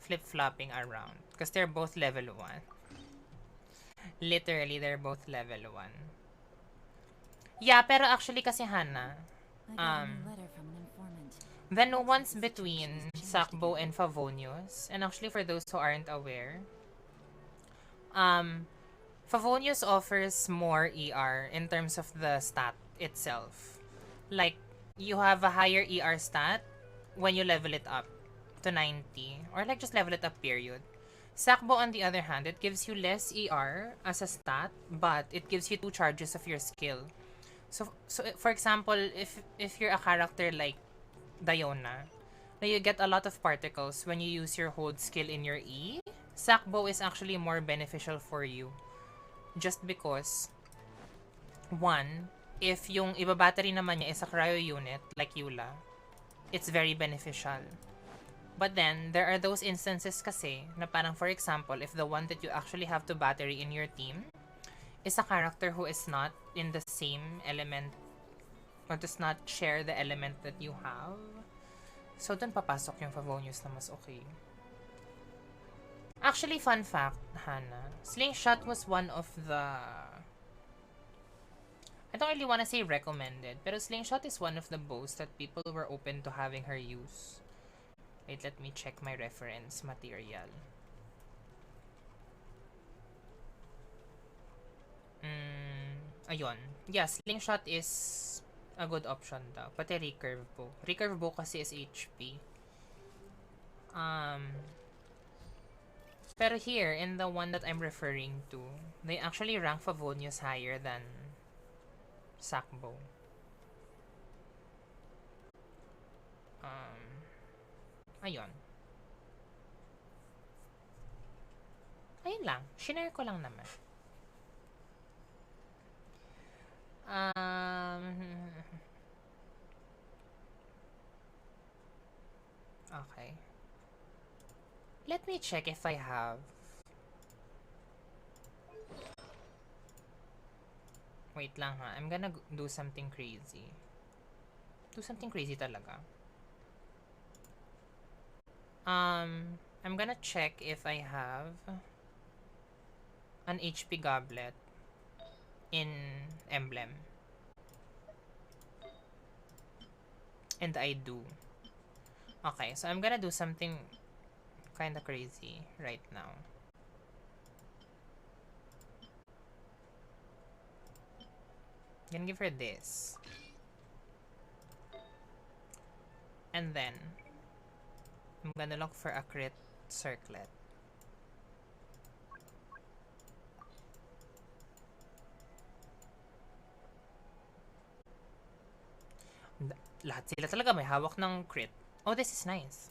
flip-flopping around. Because they're both level 1. Literally, they're both level 1. Yeah, pero actually kasi Hana, the nuance between Sakbo and Favonius, and actually for those who aren't aware, Favonius offers more ER in terms of the stat itself. Like, you have a higher ER stat when you level it up to 90, or like just level it up period. Sakbo on the other hand, it gives you less ER as a stat, but it gives you 2 charges of your skill. So for example, if you're a character like Diona, now you get a lot of particles when you use your hold skill in your E, Sakbo is actually more beneficial for you. Just because, one, if yung iba battery naman niya is a cryo unit, like Eula, it's very beneficial. But then, there are those instances kasi, na parang for example, if the one that you actually have to battery in your team is a character who is not in the same element, or does not share the element that you have, so dun papasok yung Favonius na mas okay. Actually, fun fact, Hannah, Slingshot was one of the... I don't really want to say recommended, pero Slingshot is one of the bows that people were open to having her use. Wait, let me check my reference material. Ayun. Yeah, Slingshot is a good option daw. Pati Recurve Bow. Recurve Bow kasi is HP. Pero here, in the one that I'm referring to, they actually rank Favonius higher than Sakbo. Ayun. Ayun lang. Shinare ko lang naman. Okay. Let me check if I have. Wait lang ha. I'm gonna do something crazy. Do something crazy talaga. I'm gonna check if I have an HP goblet in emblem. And I do. Okay, so I'm gonna do something kinda crazy right now. I'm gonna give her this. And then, I'm gonna look for a crit circlet. Lahat sila talaga may hawak ng crit. Oh, this is nice.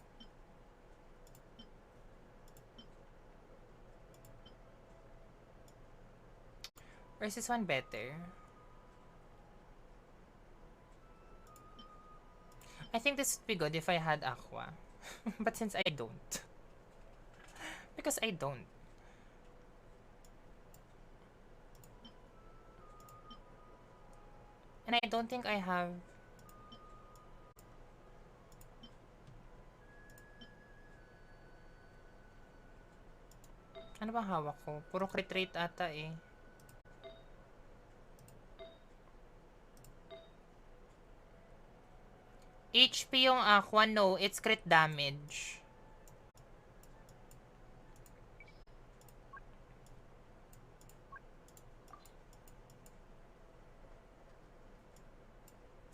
Or is this one better? I think this would be good if I had aqua. But since I don't. Because I don't. And I don't think I have... Ano bang hawak ko? Puro crit rate ata eh. HP yung aqua, no. It's crit damage.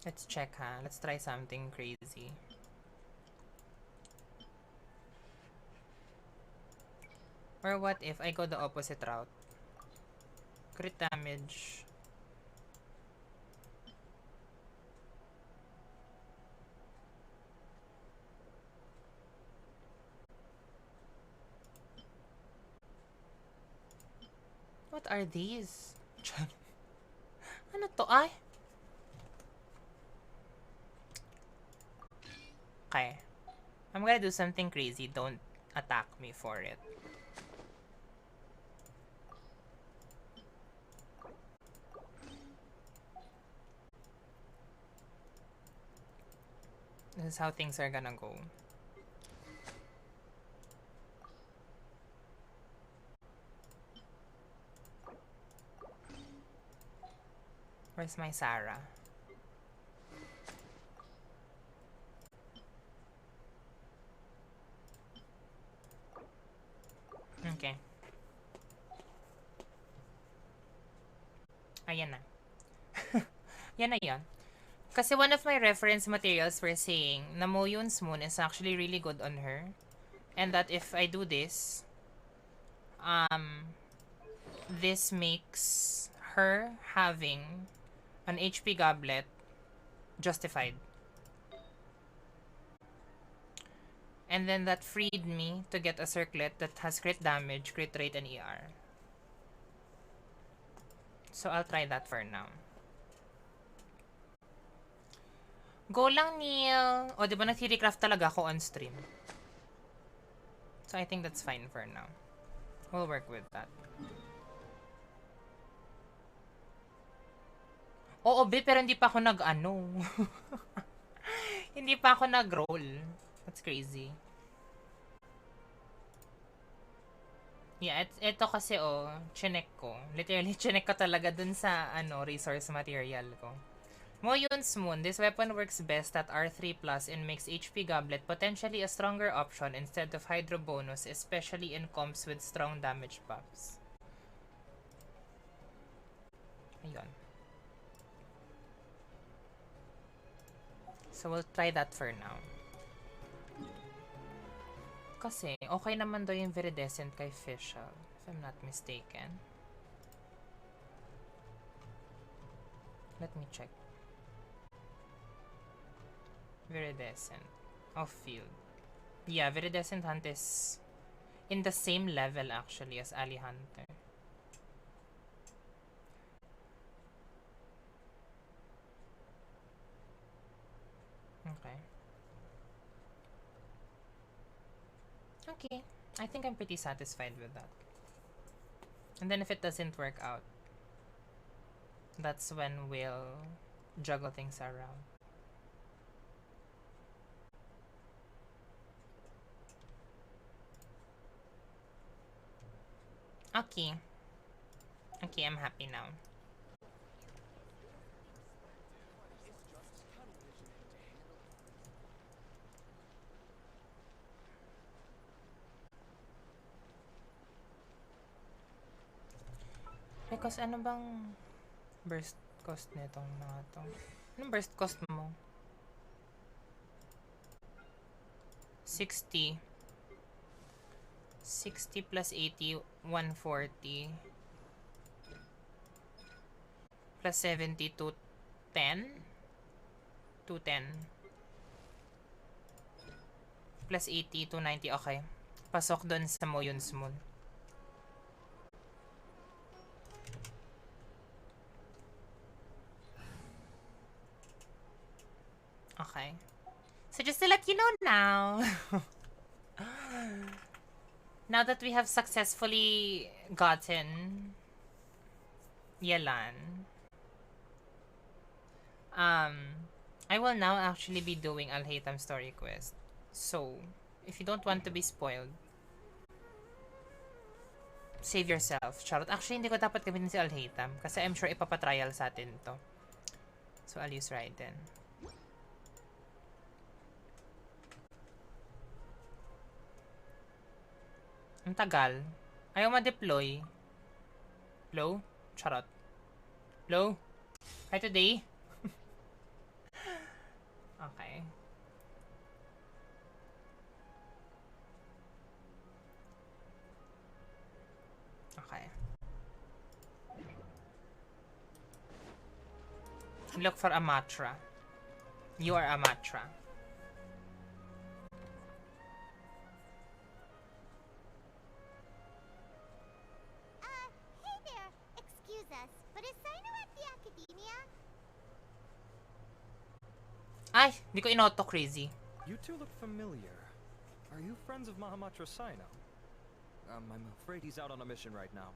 Let's check ha. Let's try something crazy. Or what if I go the opposite route? Crit damage. What are these? Ano to? Ay! Okay. I'm gonna do something crazy. Don't attack me for it. This is how things are gonna go. Where's my Sarah? Okay. Ayan na. Yan na yan. Kasi one of my reference materials were saying na Moyun's moon is actually really good on her. And that if I do this, this makes her having an HP goblet justified. And then that freed me to get a circlet that has crit damage, crit rate, and ER. So I'll try that for now. Go lang, Neil! O, diba nag-theorycraft talaga ako on stream? So I think that's fine for now. We'll work with that. Oo, be, pero hindi pa ako nag-ano. Hindi pa ako nag-roll. That's crazy. Yeah, ito kasi chinek ko. Literally, chinek ko talaga dun sa resource material ko. Moyun's Moon. This weapon works best at R3+ and makes HP Goblet potentially a stronger option instead of Hydro bonus, especially in comps with strong damage buffs. Ayun. So we'll try that for now. Kasi, okay naman daw yung Viridescent kay Fischl, if I'm not mistaken. Let me check. Viridescent. Off-field. Yeah, Viridescent Hunt is in the same level actually as Ali Hunter. Okay. Okay. I think I'm pretty satisfied with that. And then if it doesn't work out, That's when we'll juggle things around. Okay. Okay, I'm happy now. Because ano bang burst cost nitong mga to? Anong burst cost mo? 60. 60 plus 80, 140. Plus 70, 210? 210. Plus 80, 290. Okay. Pasok dun sa Moyun's Moon. Okay. So just to let you know now, now that we have successfully gotten Yelan, I will now actually be doing Alhaitham story quest. So, if you don't want to be spoiled, save yourself. Charot. Actually, hindi ko dapat gamitin si Alhaitham kasi I'm sure ipapatrial sa atin to. So, I'll use Raiden. Ang tagal. Ayaw ma-deploy. Low? Charot. Low? Hi today? Okay. Okay. Look for Amatra. You are Amatra. Hey there. Excuse us, but is Sino at the academia? Ay, di ko inoto, crazy. You two look familiar. Are you friends of Mahamatra Sino? I'm afraid he's out on a mission right now.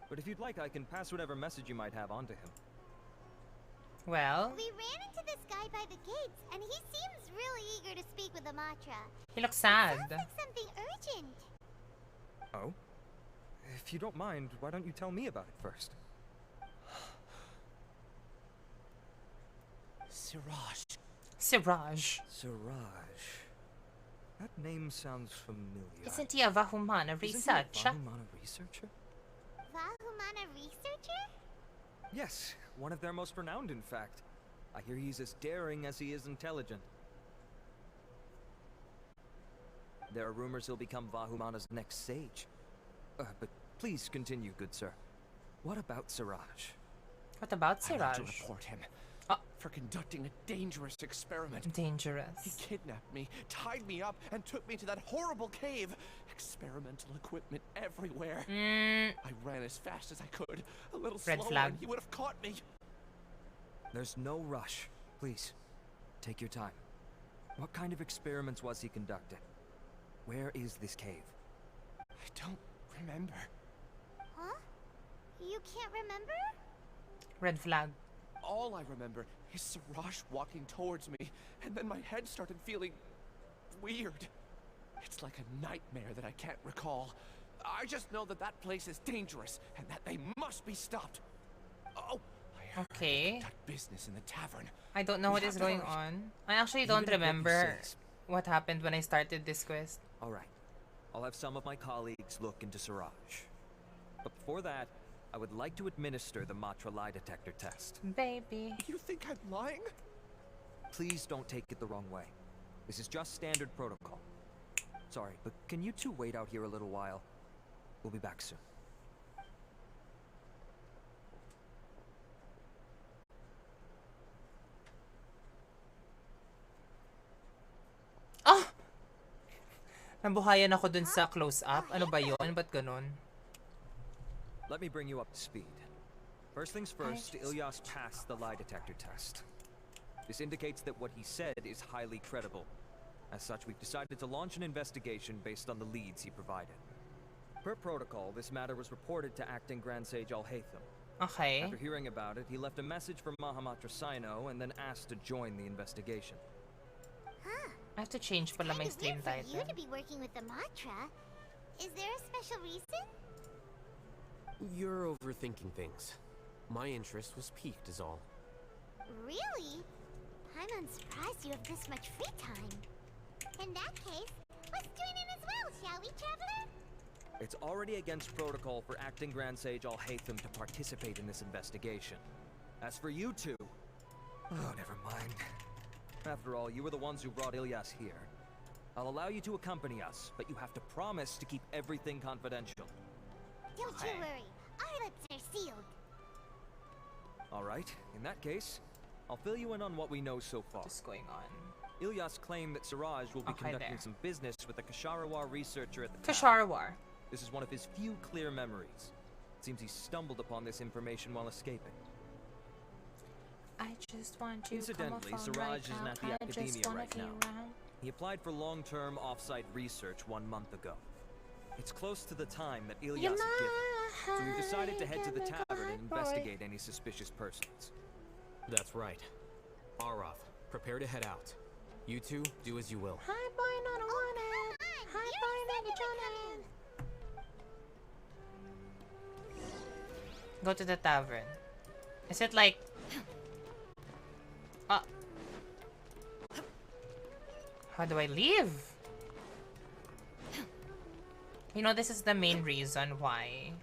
But if you'd like, I can pass whatever message you might have on to him. Well, We ran into this guy by the gates, and he seems really eager to speak with Amatra. he looks sad. Sounds like something urgent. Oh? If you don't mind, why don't you tell me about it first? Siraj. Siraj. Siraj. That name sounds familiar. Isn't he a Vahumana Isn't he a researcher? Vahumana researcher? Vahumana researcher? Yes, one of their most renowned, in fact. I hear he's as daring as he is intelligent. There are rumors he'll become Vahumana's next sage. But please continue, good sir. What about Siraj? What about I want to Siraj? report him Ah. for conducting a dangerous experiment. He Dangerous. kidnapped me, tied me up, and took me to that horrible cave. Experimental equipment everywhere. I ran as fast as I could. A little Red slower flag. and he would have caught me. There's no rush. Please, take your time. What kind of experiments was he conducting? Where is this cave? I don't remember. Huh? You can't remember? Red flag. All I remember is Siraj walking towards me, and then my head started feeling weird. It's like a nightmare that I can't recall. I just know that that place is dangerous, and that they must be stopped. Oh, I heard Okay. they conduct business in the tavern. I don't know We what have is to going hurry. on. I actually don't Even if what he remember says- what happened when I started this quest. All right. I'll have some of my colleagues look into Siraj. But before that, I would like to administer the Matra lie detector test. Baby. You think I'm lying? Please don't take it the wrong way. This is just standard protocol. Sorry, but can you two wait out here a little while? We'll be back soon. Ah! Nabuhayan ako dun sa close-up. Ano ba yun? Ba't ganun? Let me bring you up to speed. First things first, Ilyas passed the lie detector test. This indicates that what he said is highly credible. As such, we've decided to launch an investigation based on the leads he provided. Per protocol, this matter was reported to Acting Grand Sage Alhaitham, Okay. After hearing about it, he left a message for Mahamatra Sino and then asked to join the investigation. Huh. I have to change pala my Kinda stream weird for title. you to be working with the Matra. Is there a special reason? You're overthinking things. My interest was piqued is all. Really? I'm unsurprised you have this much free time. In that case, let's join in as well, shall we, Traveler? It's already against protocol for acting Grand Sage Alhaitham to participate in this investigation. As for you two... Oh, never mind. After all, you were the ones who brought Ilyas here. I'll allow you to accompany us, but you have to promise to keep everything confidential. Don't you worry. Our lips are sealed. Alright, in that case, I'll fill you in on what we know so far. What's going on? Ilyas claimed that Siraj will be Okay, conducting there. some business with a Kasharawar researcher at the town. Kasharawar. This is one of his few clear memories. It seems he stumbled upon this information while escaping. I just want you Incidentally, Siraj isn't at the academia right now. He applied for long-term off-site research 1 month ago. It's close to the time that Ilyas had given, so we've decided to head to the tavern and investigate any suspicious persons. That's right. Arav, prepare to head out. You two, do as you will. Hi, boy, not wanted. Come on, Hi, you boy, said not you would come wanted. Go to the tavern. Is it like... How do I leave? You know, this is the main reason why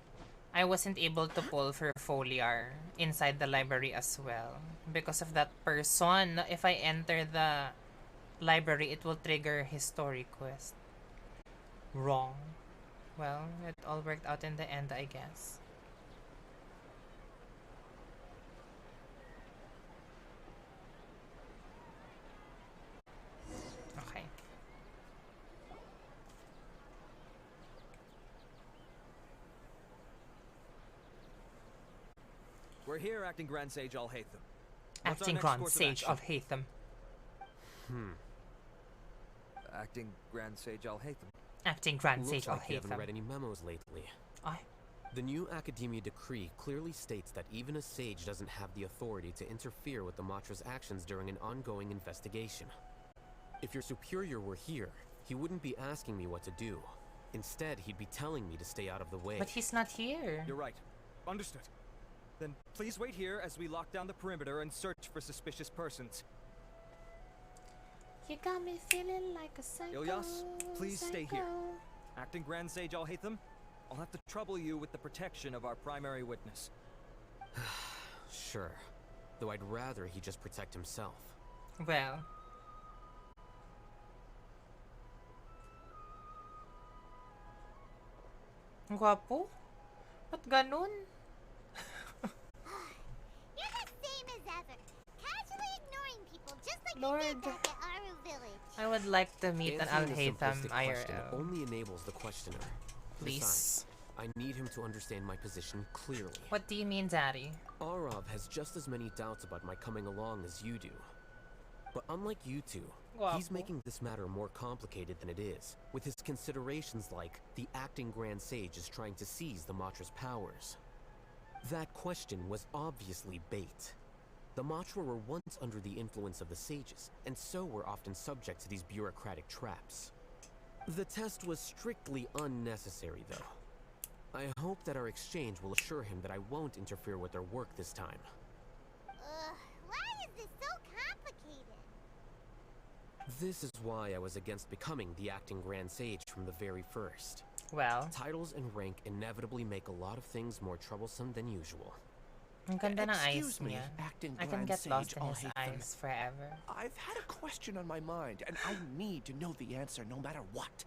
I wasn't able to pull for Foliar inside the library as well. Because of that person. If I enter the library, it will trigger his story quest. Wrong. Well, it all worked out in the end, I guess. Okay. We're here acting Grand Sage Alhaitham. What's our Acting next Grand course of Sage action? Alhaitham. Acting Grand Sage Alhaitham. Acting Grand Looks Sage like you haven't Alhaitham. read any memos lately. I... The new Academia decree clearly states that even a sage doesn't have the authority to interfere with the Matra's actions during an ongoing investigation. If your superior were here, he wouldn't be asking me what to do. Instead, he'd be telling me to stay out of the way. But he's not here. You're right. Understood. Then please wait here as we lock down the perimeter and search for suspicious persons. You got me feeling like a psycho. Ilyas, please stay here. psycho. Acting Grand Sage Alhaitham, I'll have to trouble you with the protection of our primary witness. Sure. Though I'd rather he just protect himself. Well. Ang gwapo? Ba't ganun? You're the same as ever. Casually ignoring people just like Lord. you did back at Aru Village. I would like to meet an Answering a Alhaitham simplistic question IRL. only enables the questioner. Please. Besides, I need him to understand my position clearly. What do you mean, Daddy? Arav has just as many doubts about my coming along as you do. But unlike you two, he's Guapo. making this matter more complicated than it is, with his considerations like the acting Grand Sage is trying to seize the Matra's powers. That question was obviously bait. The Matra were once under the influence of the sages, and so were often subject to these bureaucratic traps. The test was strictly unnecessary, though. I hope that our exchange will assure him that I won't interfere with their work this time. Why is this so complicated? This is why I was against becoming the acting Grand Sage from the very first. Well, Titles and rank inevitably make a lot of things more troublesome than usual. ang ganda ng eyes Excuse me, niya. acting I can Grand get lost Sage in his Alhaitham. eyes forever. I've had a question on my mind, and I need to know the answer no matter what.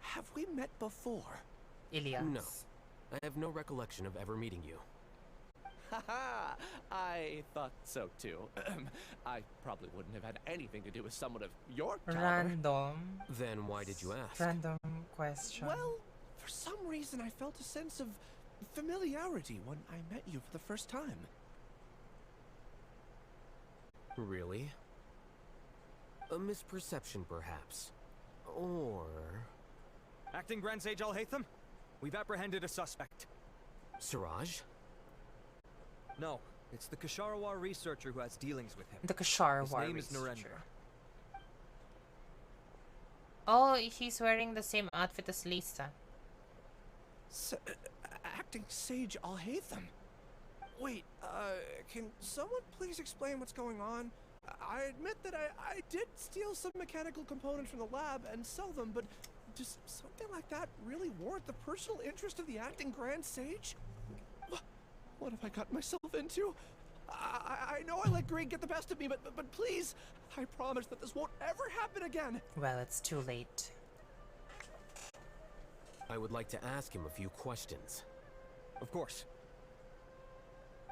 Have we met before? Ilyas. No. I have no recollection of ever meeting you. Haha, I thought so too. I probably wouldn't have had anything to do with someone of your caliber. Random. Then why did you ask? Random question. Well, for some reason I felt a sense of familiarity when I met you for the first time. Really? A misperception, perhaps. Or... Acting Grand Sage Alhaitham, we've apprehended a suspect. Siraj? No, it's the Kasharawar researcher who has dealings with him. The Kasharawar His name is researcher. Narendra. Oh, he's wearing the same outfit as Lisa. Acting Sage Alhaitham. Wait, can someone please explain what's going on? I admit that I did steal some mechanical components from the lab and sell them, but does something like that really warrant the personal interest of the acting Grand Sage? What have I gotten myself into? I know I let greed get the best of me, but please, I promise that this won't ever happen again. Well, it's too late. I would like to ask him a few questions. Of course.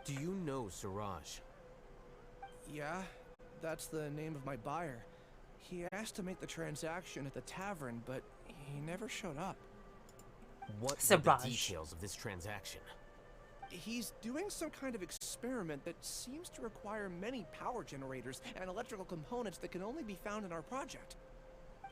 Do you know Suraj? Yeah, that's the name of my buyer. He asked to make the transaction at the tavern, but he never showed up. What were Suraj. the details of this transaction? He's doing some kind of experiment that seems to require many power generators and electrical components that can only be found in our project.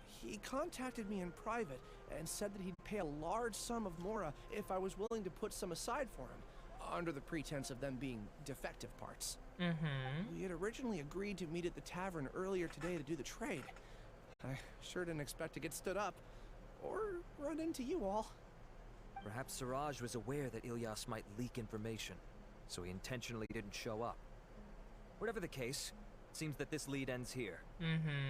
He contacted me in private and said that he'd pay a large sum of Mora if I was willing to put some aside for him, under the pretense of them being defective parts. We had originally agreed to meet at the tavern earlier today to do the trade. I sure didn't expect to get stood up, or run into you all. Perhaps Suraj was aware that Ilyas might leak information, so he intentionally didn't show up. Whatever the case, it seems that this lead ends here.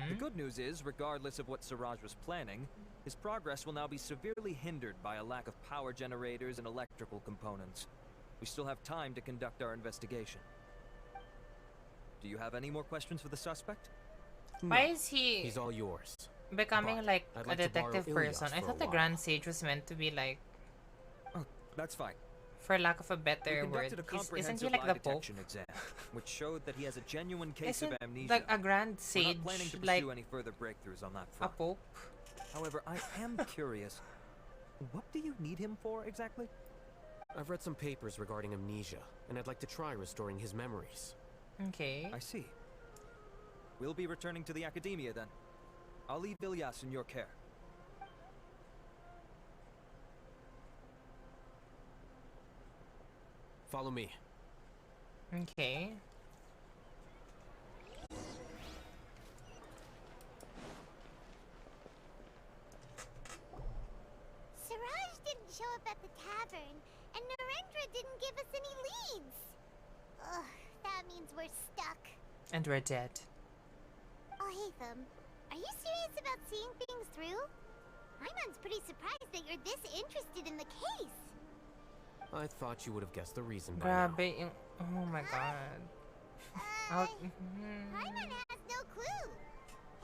The good news is, regardless of what Suraj was planning, his progress will now be severely hindered by a lack of power generators and electrical components. We still have time to conduct our investigation. Do you have any more questions for the suspect? Why is he He's all yours. becoming But like I'd a like to borrow detective Ilyas person? I for a thought the while. Grand Sage was meant to be like, Oh, that's fine. for lack of a We better word, conducted a isn't comprehensive he like lie the Pope? detection exam, which showed that he has a genuine case Isn't of amnesia. like a Grand We're Sage not planning to pursue like any further breakthroughs on that a front. Pope? However, I am curious. What do you need him for exactly? I've read some papers regarding amnesia, and I'd like to try restoring his memories. Okay. I see. We'll be returning to the academia then. I'll leave Ilyas in your care. Follow me. Okay. Siraj didn't show up at the tavern, and Narendra didn't give us any leads. Ugh, that means we're stuck. And we're dead. Alhaitham, are you serious about seeing things through? Hyman's pretty surprised that you're this interested in the case. I thought you would have guessed the reason by now. Grabe yung... Oh my god. Uh, Out... Hyman has no clue.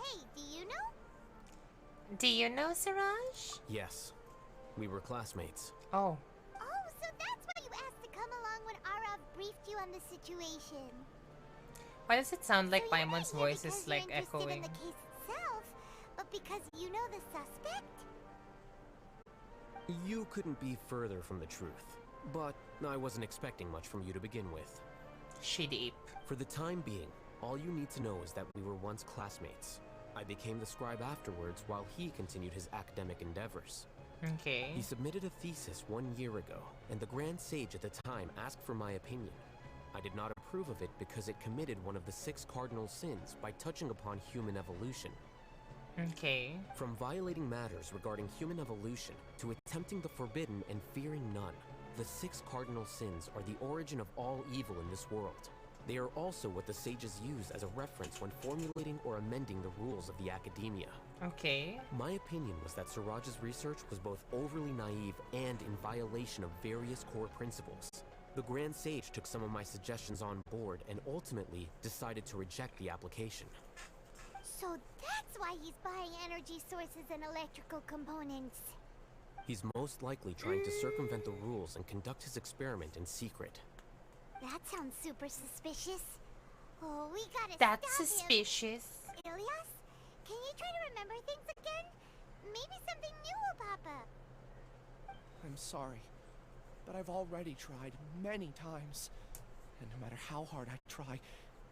Hey, do you know? Do you know Siraj? Yes. We were classmates. Oh. Oh, so that's why you asked to come along when Arav briefed you on the situation. Why does it sound like So you're Paimon's not here voice because is you're like interested echoing? in the case itself, but because you know the suspect? You couldn't be further from the truth. But I wasn't expecting much from you to begin with. She deep. For the time being, all you need to know is that we were once classmates. I became the scribe afterwards while he continued his academic endeavors. Okay. He submitted a thesis 1 year ago, and the Grand Sage at the time asked for my opinion. I did not approve of it because it committed one of the 6 cardinal sins by touching upon human evolution. Okay. From violating matters regarding human evolution to attempting the forbidden and fearing none, the 6 cardinal sins are the origin of all evil in this world. They are also what the sages use as a reference when formulating or amending the rules of the academia. Okay. My opinion was that Siraj's research was both overly naive and in violation of various core principles. The Grand Sage took some of my suggestions on board and ultimately decided to reject the application. So that's why he's buying energy sources and electrical components. He's most likely trying to circumvent the rules and conduct his experiment in secret. That sounds super suspicious. Oh, we gotta That's stop suspicious. him. Ilyas, can you try to remember things again? Maybe something new will pop up. I'm sorry, but I've already tried many times. And no matter how hard I try,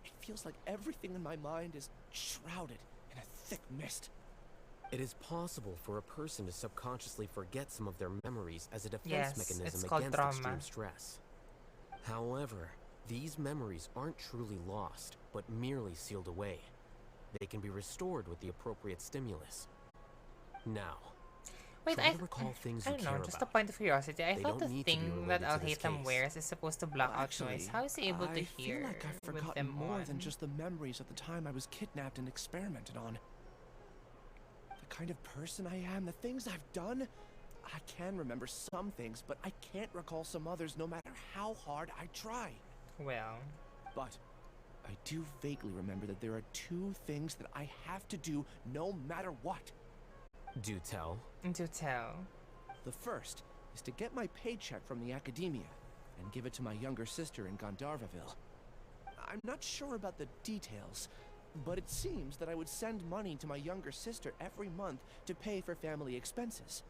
it feels like everything in my mind is shrouded in a thick mist. It is possible for a person to subconsciously forget some of their memories as a defense Yes, mechanism it's called against trauma. extreme stress. However, These memories aren't truly lost, but merely sealed away. They can be restored with the appropriate stimulus. Now, Wait, try to recall things I you don't care know, just a about. point of curiosity. I They thought don't the need to be thing that related to this Alhaitham case. wears is supposed to block out noise. How is he able to I hear feel like I've with forgotten them more on? than just the memories of the time I was kidnapped and experimented on. The kind of person I am, the things I've done. I can remember some things, but I can't recall some others no matter how hard I try. Well, But I do vaguely remember that there are two things that I have to do no matter what. Do tell. to tell. The first is to get my paycheck from the academia and give it to my younger sister in Gandharvaville. I'm not sure about the details, but it seems that I would send money to my younger sister every month to pay for family expenses.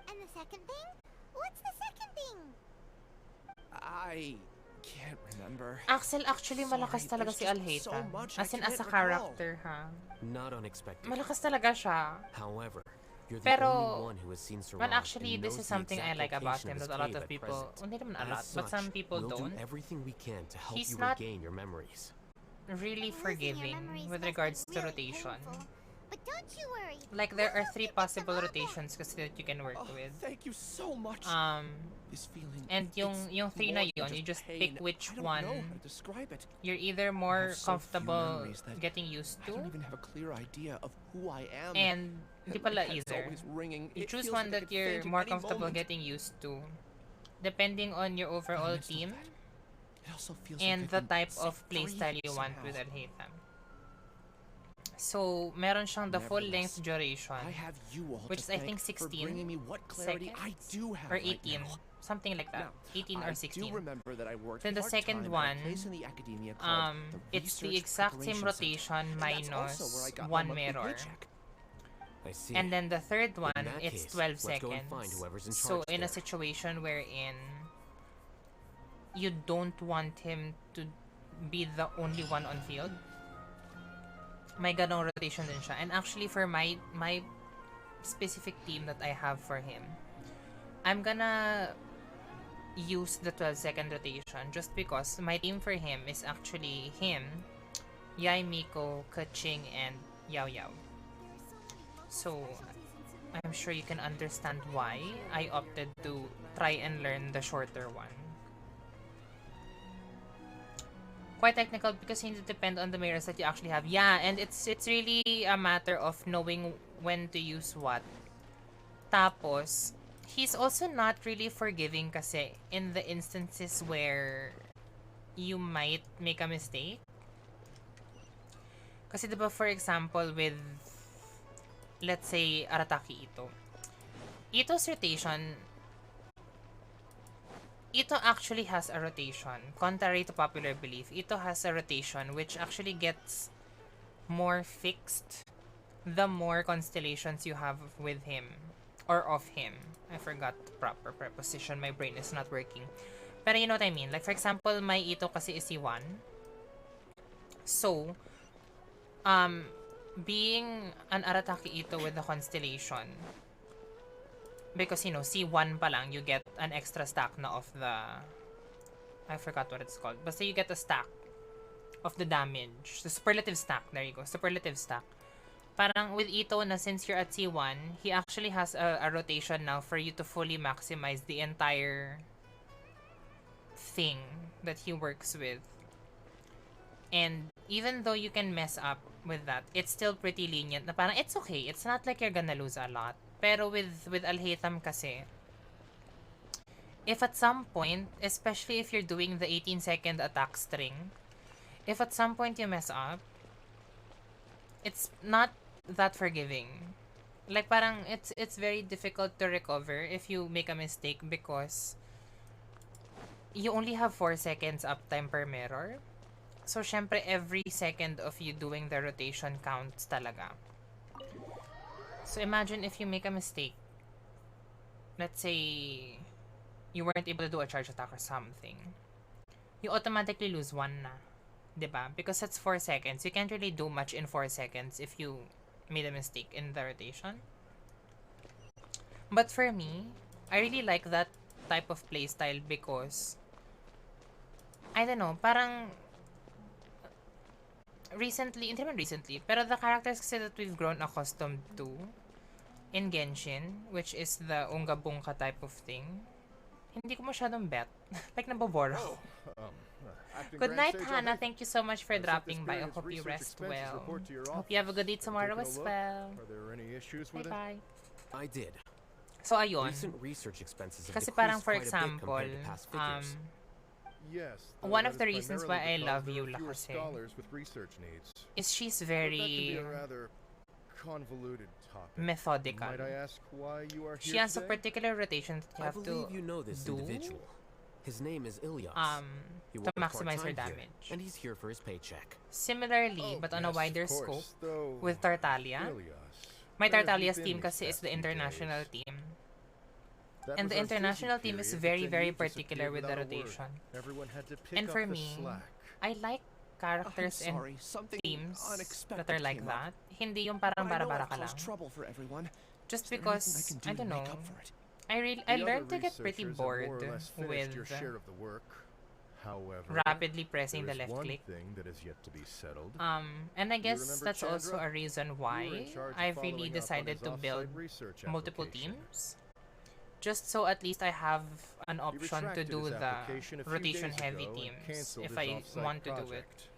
And the second thing? What's the second thing? I can't remember. Axel, actually, Sorry, malakas talaga there's si just so Alhaitham. much I As in, as a can't recall. character, ha? Not unexpected. Malakas talaga siya. However, you're the Pero, only one who has seen Siraj well, actually, and this knows is the something I exact like about location him of that his a lot cave of at people, present. hindi naman a As lot, but some such, people we'll don't, do everything we can to help He's you not- regain your memories. really Losing your forgiving memories with must be regards to really rotation. painful. But don't you worry. Like, there We'll are help 3 you get them possible all back. rotations kasi that you can work Oh, with. thank you so much. This feeling. And it's yung 3 na more than yun, you just pain. pick which I don't one know how to describe it. you're either I more have so few comfortable memories that getting used I don't to, even have a clear idea of who I am. and di My pala head's either. always ringing. You It choose feels one like I that could you're faint at more any comfortable moment. getting used to, depending on your overall midst of team that, It also feels and like the I've been type of set playstyle free you want somehow. with Alhaitham. So, meron siyang the full-length Nevertheless, duration, I have you all which to is I thank think for 16 bringing me what clarity I seconds, do have or right 18, now. something like that, Now, 18 I or 16. do remember that I worked Then the part-time second at a one, place in the academia called the it's the Research exact same Preparation rotation Center, and that's also where I minus got my 1 monthly mirror. paycheck. I see. And then the third one, that it's case, 12 let's go and find seconds. whoever's in So, charge in a there. situation wherein you don't want him to be the only one on field, may ganong rotation din siya. And actually, for my specific team that I have for him, I'm gonna use the 12-second rotation just because my team for him is actually him, Yai Miko, Kaching, and Yao Yao. So, I'm sure you can understand why I opted to try and learn the shorter one. Quite technical because you need to depend on the mirrors that you actually have. Yeah, and it's really a matter of knowing when to use what. Tapos, he's also not really forgiving kasi in the instances where you might make a mistake. Kasi diba, for example, with, let's say, Arataki Ito. Ito's rotation, Ito actually has a rotation. Contrary to popular belief, Ito has a rotation which actually gets more fixed the more constellations you have with him or of him. I forgot the proper preposition. My brain is not working. Pero you know what I mean? Like, for example, my Ito kasi is C1. So, being an Arataki Ito with the constellation, because, you know, C1 pa lang, you get an extra stack na of the... I forgot what it's called. Basta you get a stack of the damage. The superlative stack. There you go. Superlative stack. Parang with Ito na since you're at C1, he actually has a rotation now for you to fully maximize the entire thing that he works with. And even though you can mess up with that, it's still pretty lenient. Na parang it's okay. It's not like you're gonna lose a lot. Pero with Alhaitham kasi, if at some point, especially if you're doing the 18-second attack string, if at some point you mess up, it's not that forgiving. Like parang it's very difficult to recover if you make a mistake because you only have 4 seconds uptime per mirror. So syempre every second of you doing the rotation counts talaga. So imagine if you make a mistake. Let's say you weren't able to do a charge attack or something. You automatically lose 1 na. Diba? Because that's 4 seconds. You can't really do much in 4 seconds if you made a mistake in the rotation. But for me, I really like that type of playstyle because I don't know, parang recently, hindi naman recently, pero the characters kasi that we've grown accustomed to in Genshin, which is the unga bunga type of thing, hindi ko masyadong bet. Like, nabobore ako. Good night, Hannah. Thank you so much for dropping by. I hope you rest well. Hope you have a good day tomorrow as well. Are there any issues with it? Bye-bye. I did. So, ayun. Recent research expenses have Kasi decreased parang, for quite a bit example, compared to past figures. Yes. one that of the is reasons primarily why I love because there are Eula fewer kasi scholars with research needs. is she's But that can be very a rather convoluted topic. methodical. Might I ask why you are She here has a today? particular rotation that you I have believe to you know this do individual. His name is Ilyas. He to worked maximize her part-time here, damage. and he's here for his paycheck. Similarly, Oh, but on a yes, wider of course, scope, though with Tartaglia, Ilias, my where have you Tartaglia's been team these kasi is past the few international days? team. That And was the our busy international team is period, but very, then very you disappeared particular with the without a word. rotation. Everyone had to pick And up for the me, slack. I like characters and sorry, something teams unexpected that are like came up. that. Hindi yung parang But I know bara-bara I've ka lang. caused trouble for everyone. Just Is there anything because, I can do I to don't make know, up for it? I The learned to other get pretty researchers have bored more or less finished with your share of the work. However, rapidly pressing there the is left one click. thing that is yet to be settled. And I guess remember that's also Chandra? a reason You were why in charge of I've really following up on decided his to build off-site research multiple application. teams. Just so at least I have an He option to retracted do his the application a few rotation days heavy ago and teams canceled if his I off-site want to do it. project.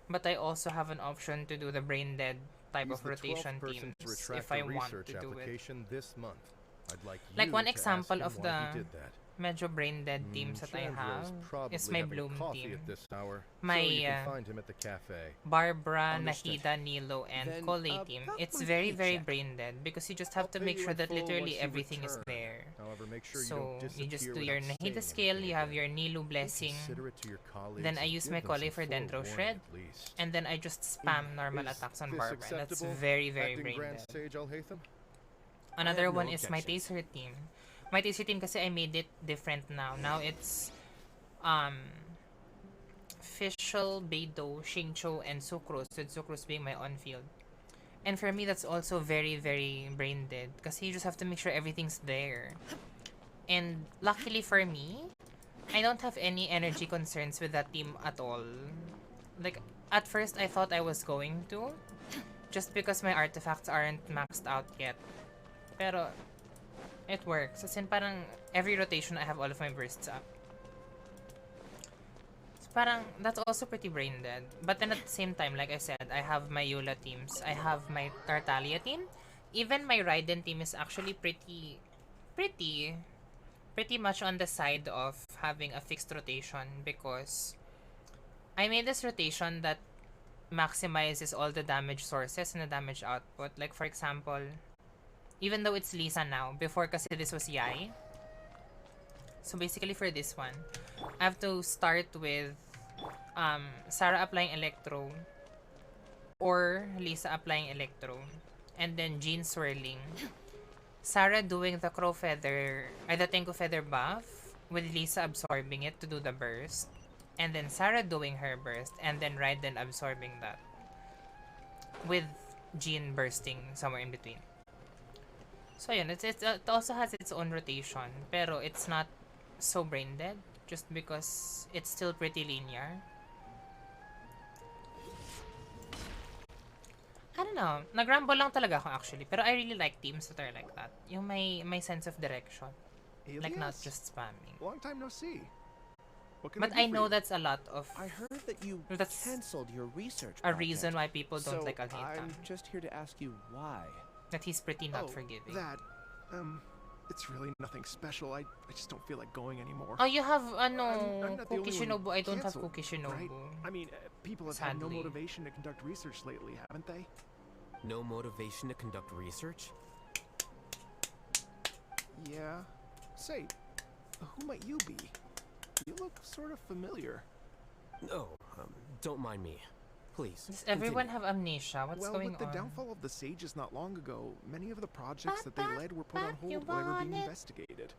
But I also have an option to do the brain dead type He's of the 12th rotation person to teams retract if I a want research to do it. application this month. I'd like Like you one to example ask him of why the he did that. medyo brain dead teams that I Chandra have probably is my having Bloom coffee team. at this hour, My, so you can find him at the cafe. Barbara, Understood. Nahida, Nilo, and Then, Cole about team. my It's very, very paycheck. brain dead because you just have I'll to pay make you sure in that full literally once you everything is return. there. However, make sure you So don't you disappear just do your without Nahida saying skill, you anything have again. your Nilu Be blessing, considerate to your colleagues then I and use give my them Kole some for Dendro forewarning Shred, at least. and then I just spam normal Is attacks on this Barbara. That's acceptable, very, very Acting brain Grand dead. Sage Alhaitham? Another have no one is my objections. Taser team. My Taser team kasi I made it different now. Now it's Fischl, Beidou, Xingqiu, and Sucrose, with Sucrose being my on-field. And for me, that's also very, very brain dead kasi you just have to make sure everything's there. And luckily for me, I don't have any energy concerns with that team at all. Like, at first I thought I was going to, just because my artifacts aren't maxed out yet. Pero, it works. As in, parang every rotation I have all of my bursts up. So, parang, that's also pretty brain dead. But then at the same time, like I said, I have my Eula teams. I have my Tartaglia team. Even my Raiden team is actually pretty much on the side of having a fixed rotation because I made this rotation that maximizes all the damage sources and the damage output. Like, for example, even though it's Lisa now, before kasi this was Yai. So basically for this one, I have to start with Sarah applying Electro or Lisa applying Electro, and then Jean swirling. Sarah doing the Crow Feather, or the Tengu Feather buff, with Lisa absorbing it to do the burst, and then Sarah doing her burst, and then Raiden absorbing that, with Jean bursting somewhere in between. So yun, it also has its own rotation, pero it's not so brain dead, just because it's still pretty linear. I don't know. Nag-rumble lang talaga ako actually. Pero I really like teams that are like that. Yung may sense of direction. Like not Alias? just spamming. Long time no see. What can But I I do for know you? that's a lot of I heard that you That's canceled your research a project. reason why people don't So like Alhaitham. I'm just here to ask you why. That he's pretty not Oh, forgiving. that, it's really nothing special. I just don't feel like going anymore. Oh, you have I'm not the Cookie only one Shinobu. I don't have canceled, Cookie Shinobu. right? I mean, people have had no Sadly. motivation to conduct research lately, haven't they? No motivation to conduct research? Yeah. Say, who might you be? You look sort of familiar. No, don't mind me. Please. Does everyone continue. have amnesia? What's well, going with the on? downfall of the sages not long ago, many of the projects that they led were put on you hold while they were being want it? investigated.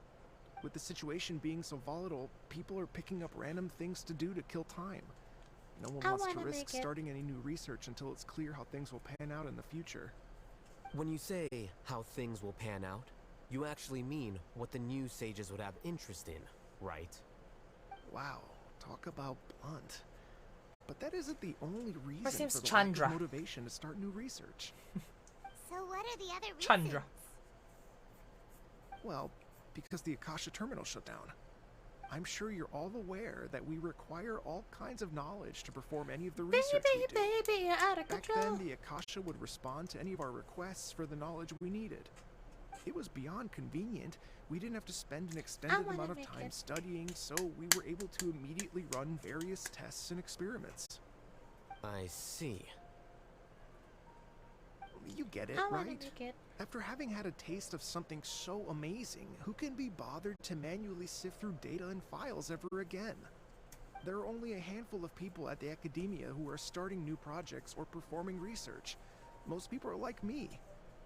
With the situation being so volatile, people are picking up random things to do to kill time. No one I wants to wanna risk make it. starting any new research until it's clear how things will pan out in the future. When you say how things will pan out, you actually mean what the new sages would have interest in, right? Wow, Talk about blunt. But that isn't the only reason His name's for the Chandra. lack of motivation to start new research. So what are the other reasons? Chandra. Well, because the Akasha terminal shut down. I'm sure you're all aware that we require all kinds of knowledge to perform any of the research we do. Baby, you're out of Back control. then, the Akasha would respond to any of our requests for the knowledge we needed. It was beyond convenient. We didn't have to spend an extended wanna amount of make time it. studying, so we were able to immediately run various tests and experiments. I see. You get it, I wanna right? make it. After having had a taste of something so amazing, who can be bothered to manually sift through data and files ever again? There are only a handful of people at the academia who are starting new projects or performing research. Most people are like me,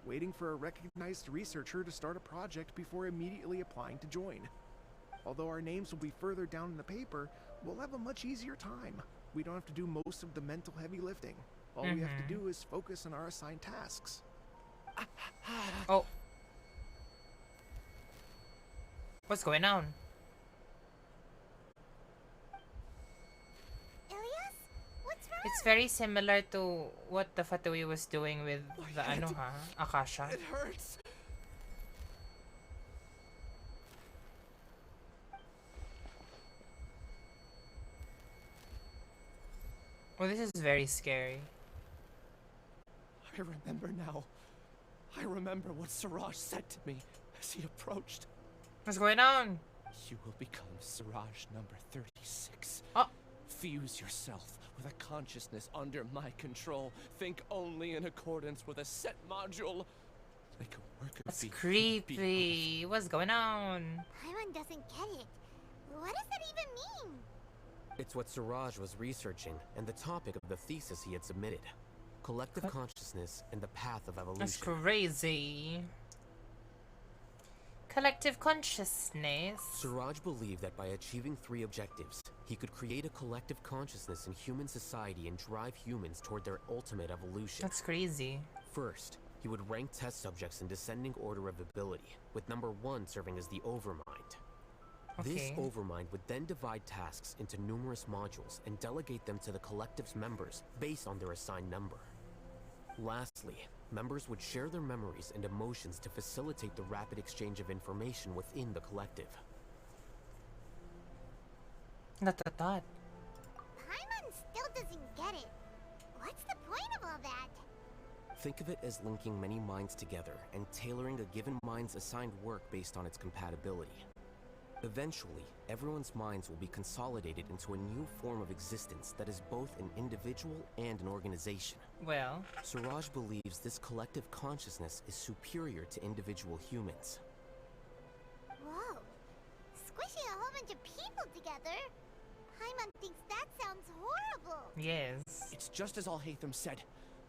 waiting for a recognized researcher to start a project before immediately applying to join. Although our names will be further down in the paper, we'll have a much easier time. We don't have to do most of the mental heavy lifting. All we have to do is focus on our assigned tasks. Oh. What's going on? Ilias? What's wrong? It's very similar to what the Fatui was doing with the head. Akasha. It hurts. Well, this is very scary. I remember now. I remember what Siraj said to me as he approached. What's going on? You will become Siraj number 36. Oh. Fuse yourself with a consciousness under my control. Think only in accordance with a set module. Like a worker That's bee. creepy. What's going on? Paimon doesn't get it. What does that even mean? It's what Siraj was researching, and the topic of the thesis he had submitted. Collective consciousness and the path of evolution. That's crazy. Collective consciousness. Siraj believed that by achieving 3 objectives, he could create a collective consciousness in human society and drive humans toward their ultimate evolution. That's crazy. First, he would rank test subjects in descending order of ability, with number 1 serving as the Overmind. This Okay. Overmind would then divide tasks into numerous modules and delegate them to the collective's members based on their assigned number. Lastly, members would share their memories and emotions to facilitate the rapid exchange of information within the collective. Not a thought. Paimon still doesn't get it. What's the point of all that? Think of it as linking many minds together and tailoring a given mind's assigned work based on its compatibility. Eventually, everyone's minds will be consolidated into a new form of existence that is both an individual and an organization. Well, Siraj believes this collective consciousness is superior to individual humans. Whoa. Squishing a whole bunch of people together? Paimon thinks that sounds horrible. yes. It's just as Alhaitham said.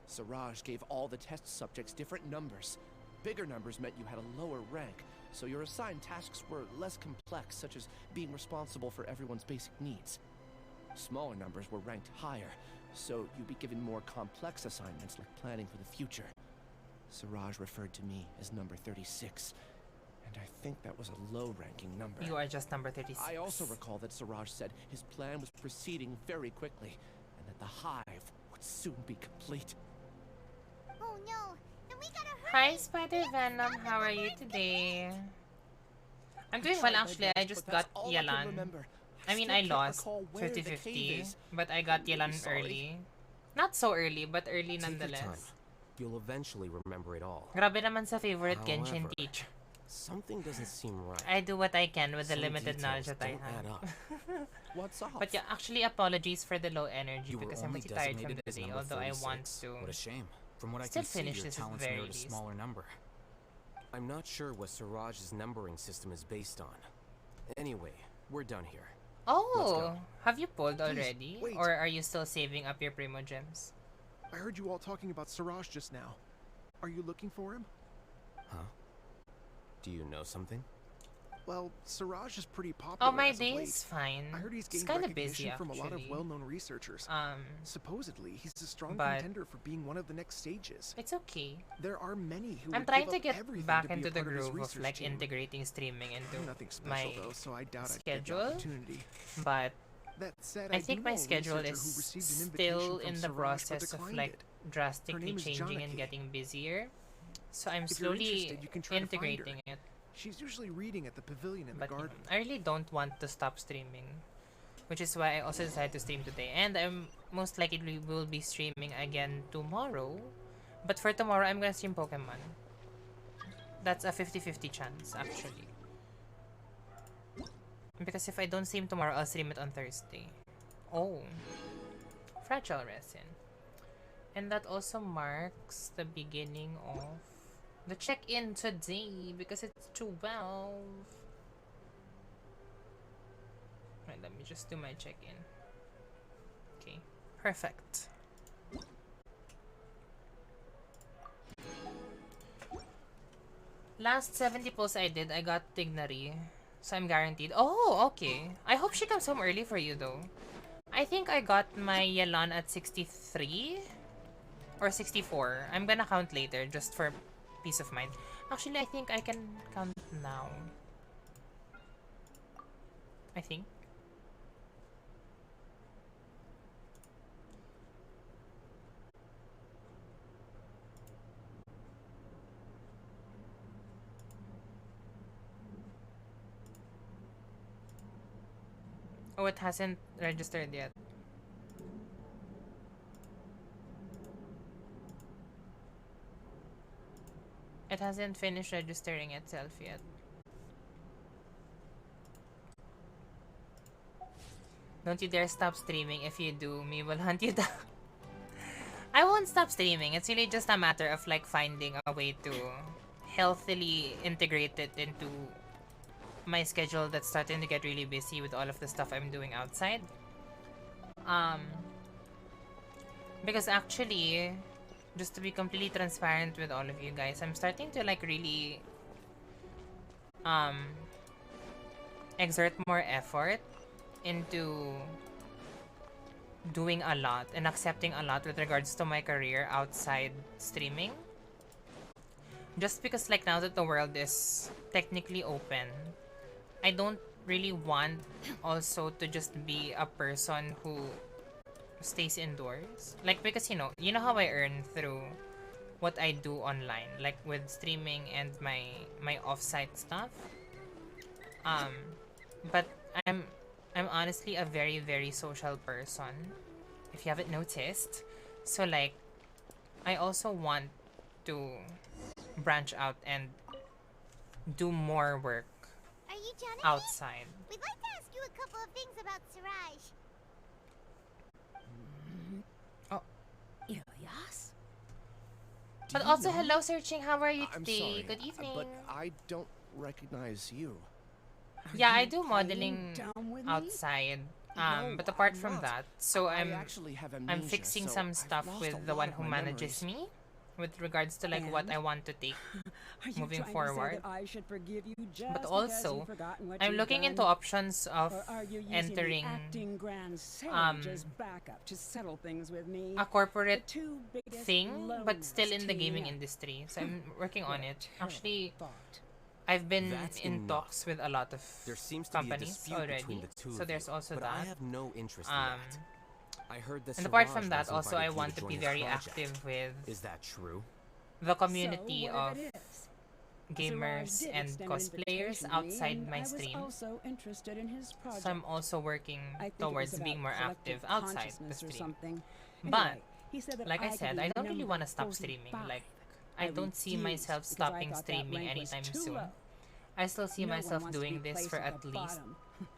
Siraj gave all the test subjects different numbers. Bigger numbers meant you had a lower rank, so your assigned tasks were less complex, such as being responsible for everyone's basic needs. Smaller numbers were ranked higher, so you'd be given more complex assignments like planning for the future. Siraj referred to me as number 36, and I think that was a low-ranking number. You are just number 36. I also recall that Siraj said his plan was proceeding very quickly, and that the hive would soon be complete. Oh no, then we gotta Hi, hurry. Spider Venom. How are you today? I'm doing well, actually. I just got Yelan. I mean, I lost 50-50, but I got Yelan early. Not so early, but early Take your time. nonetheless. You'll eventually remember it all. Grabe naman sa favorite Genshin However, teacher. Something doesn't seem right. I do what I can with the Some limited knowledge details that I don't add have. up. What's up? But yeah, actually, apologies for the low energy You were because I'm only pretty tired from designated the as day, number although I 36. want to. What a shame. From what I Still can see, finish your this at talents very mirrored a least. smaller number. I'm not sure what Siraj's numbering system is based on. Anyway, we're done here. Oh, go. have you pulled Please, already? wait. Or are you still saving up your Primo Gems? I heard you all talking about Siraj just now. Are you looking for him? Huh? Do you know something? Well, Siraj is pretty popular Oh, my as of day late. is fine. I heard he's It's gained kind of recognition busy, from a lot of actually. well-known researchers. Supposedly, he's a strong but- contender for being one of the next stages. It's okay. There are many who I'm would trying give to up get everything back to be into a the part of his groove of research like team. integrating streaming into Nothing special my though, so I doubt I'd get the schedule, opportunity. but That said, I think do my know a schedule researcher is who received an still invitation from in the Siraj but process of declined like it. Her drastically name is changing and Janaki. getting busier. So I'm If you're slowly interested, you can try to find her. integrating it. She's usually reading at the pavilion in But the you know, garden. I really don't want to stop streaming, which is why I also decided to stream today. And I'm most likely will be streaming again tomorrow. But for tomorrow, I'm gonna stream Pokemon. That's a 50-50 chance, actually. Because if I don't stream tomorrow, I'll stream it on Thursday. Oh. Fragile resin. And that also marks the beginning of the check-in today because it's 12. Right, let me just do my check-in. Okay, perfect. Last 70 pulls I did, I got Tignari. So I'm guaranteed. Oh, okay. I hope she comes home early for you though. I think I got my Yelan at 63 or 64. I'm gonna count later just for peace of mind. Actually, I think I can count now. I think. Oh, it hasn't registered yet. It hasn't finished registering itself yet. Don't you dare stop streaming. If you do, me will hunt you down. I won't stop streaming. It's really just a matter of like finding a way to healthily integrate it into my schedule that's starting to get really busy with all of the stuff I'm doing outside. Because actually, just to be completely transparent with all of you guys, I'm starting to like really exert more effort into doing a lot and accepting a lot with regards to my career outside streaming. Just because like now that the world is technically open, I don't really want also to just be a person who stays indoors. Like because you know how I earn through what I do online, like with streaming and my offsite stuff. But I'm honestly a very, very social person, if you haven't noticed. So like I also want to branch out and do more work Are you Johnny? outside. We'd like to ask you a couple of things about Siraj. Ilyas? But also, hello, Searching. How are you I'm today? sorry, Good evening. but I don't recognize you. Yeah, I you do playing modeling dumb with me? outside. No, But apart I'm from not. that, so I I'm actually have I'm amnesia, fixing so some I've stuff lost with a the lot one of who my manages memories. me, with regards to like what And? I want to take. Are you Moving trying forward. To say that I should forgive you just But because also, you've forgotten what I'm you've looking into done? options of Or are you using entering the acting grand sage as backup to settle things with me? a corporate The two biggest thing, but still in the loners gaming teaming up. industry. So I'm working What on a it. terrible Actually, thought. I've been That's in enough. talks with a lot of There seems to be a companies dispute already. between the two So of there's you, also but that. I have no interest in that. I heard that And apart Siraj from that, was also I invited want to join be his very project. active with Is that true? the community So, of whatever it is, gamers Siraj did and extend an cosplayers invitation to me, outside and my I was stream. also interested in his project. So I'm also working I think it towards was being about more active collective outside the consciousness or stream. something. But, Anyway, he said that like I could said, be I don't really number want to stop streaming. 45. Like, I don't see myself refused because I stopping thought that streaming rank was anytime too soon. low. I still see No one myself wants to doing be this placed for at at the least bottom.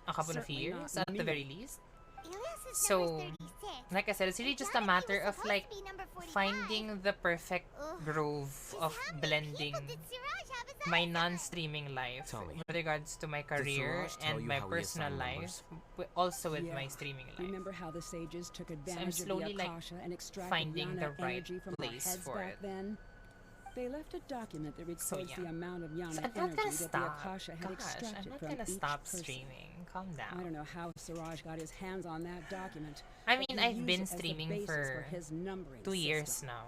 a couple of Certainly years, not at the me. very least. Ilias is So, number 36. like I said, it's really just a Janaki matter was of supposed like to be number 45. finding the perfect Ugh. groove Just of how many blending people did Siraj have his my eyes on? non-streaming life Tell me, with regards to my career Siraj tell and you my how he personal assigned life, numbers? also with my Yeah. streaming life. Remember how the sages took advantage slowly, of like, the Akasha and extracted finding Yana the right energy from our place heads for back it. then? They left a document that records So, yeah. the amount of Yana So I'm not energy gonna that the stop. Akasha had Gosh, extracted I'm not from gonna each stop person. streaming. Calm I down. don't know how Siraj got his hands on that document. I but mean, he I've used been it as the streaming basis for his numbering 2 years system. now,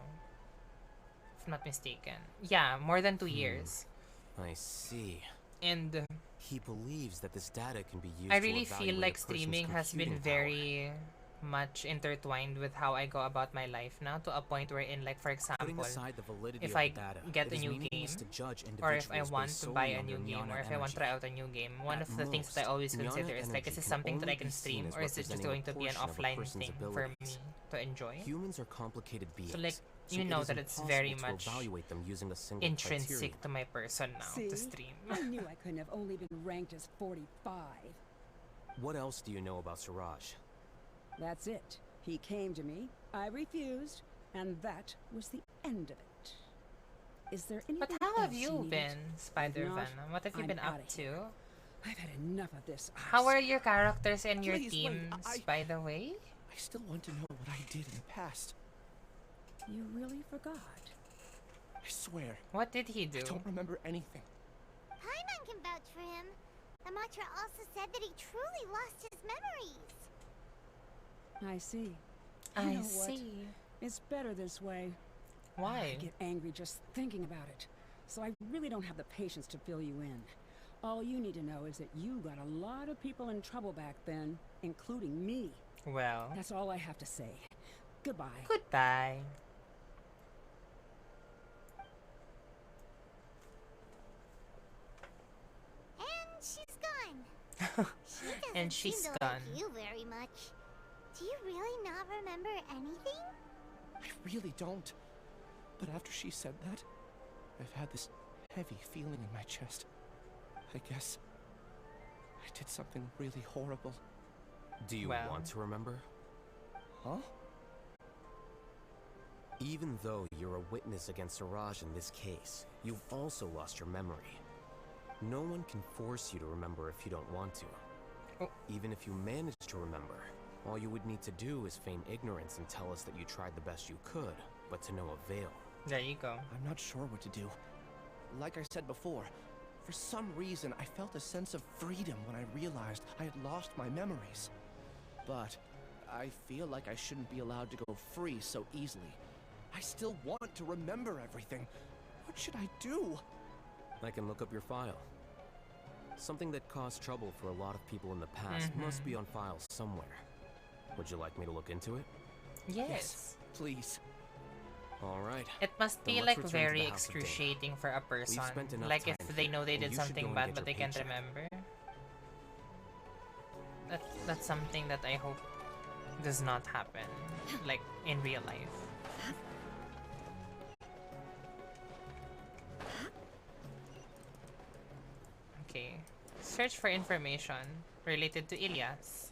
if not mistaken. Yeah, more than 2 years. I see. And He believes that this data can be used I to really feel evaluate like a person's streaming has been computing power. very much intertwined with how I go about my life now, to a point wherein, like, for Putting example, aside the validity if of I the data, get it a is new game, meaningless to judge or if I individuals want based to solely buy a on new their game, Nyana or if I want to try out a new game, one At of the things that I most, always Nyana consider is, like, is energy this can something that only I can be seen stream, as or is it just representing a going to be an portion of a offline person's thing for me abilities. to enjoy? Humans are complicated beings. So, like, so you it know is that it's very impossible much to evaluate them using a single intrinsic criterion. to my person now See? to stream. I knew I couldn't have only been ranked as 45. What else do you know about Siraj? That's it. He came to me, I refused, and that was the end of it. Is there anything But how have else you needed? been, Spider If not, Venom? What have you I'm been up outta here. to? I've had enough of this. How are your characters and your Please, wait, teams, by the way? I still want to know what I did in the past. You really forgot? I swear. What did he do? I don't remember anything. Paimon can vouch for him. The mantra also said that he truly lost his memories. I see. I You know what? see. It's better this way. Why? I get angry just thinking about it. So I really don't have the patience to fill you in. All you need to know is that you got a lot of people in trouble back then, including me. Well, That's all I have to say. Goodbye. goodbye. And she's gone. She doesn't And she's seem to gone. like you very much. Do you really not remember anything? I really don't. But after she said that, I've had this heavy feeling in my chest. I guess I did something really horrible. Do you Well. want to remember? Huh? Even though you're a witness against Siraj in this case, you've also lost your memory. No one can force you to remember if you don't want to. Oh. Even if you manage to remember, all you would need to do is feign ignorance and tell us that you tried the best you could, but to no avail. There you go. I'm not sure what to do. Like I said before, for some reason I felt a sense of freedom when I realized I had lost my memories. But I feel like I shouldn't be allowed to go free so easily. I still want to remember everything. What should I do? I can look up your file. Something that caused trouble for a lot of people in the past must be on file somewhere. Would you like me to look into it? Yes. Please. Alright. It must Then be let's like return to very the House of Dana. excruciating for a person. spent enough Like if time they here, know they and did you should something go and bad get but your they can't paycheck. remember. That's something that I hope does not happen, like in real life. Okay. Search for information related to Ilyas.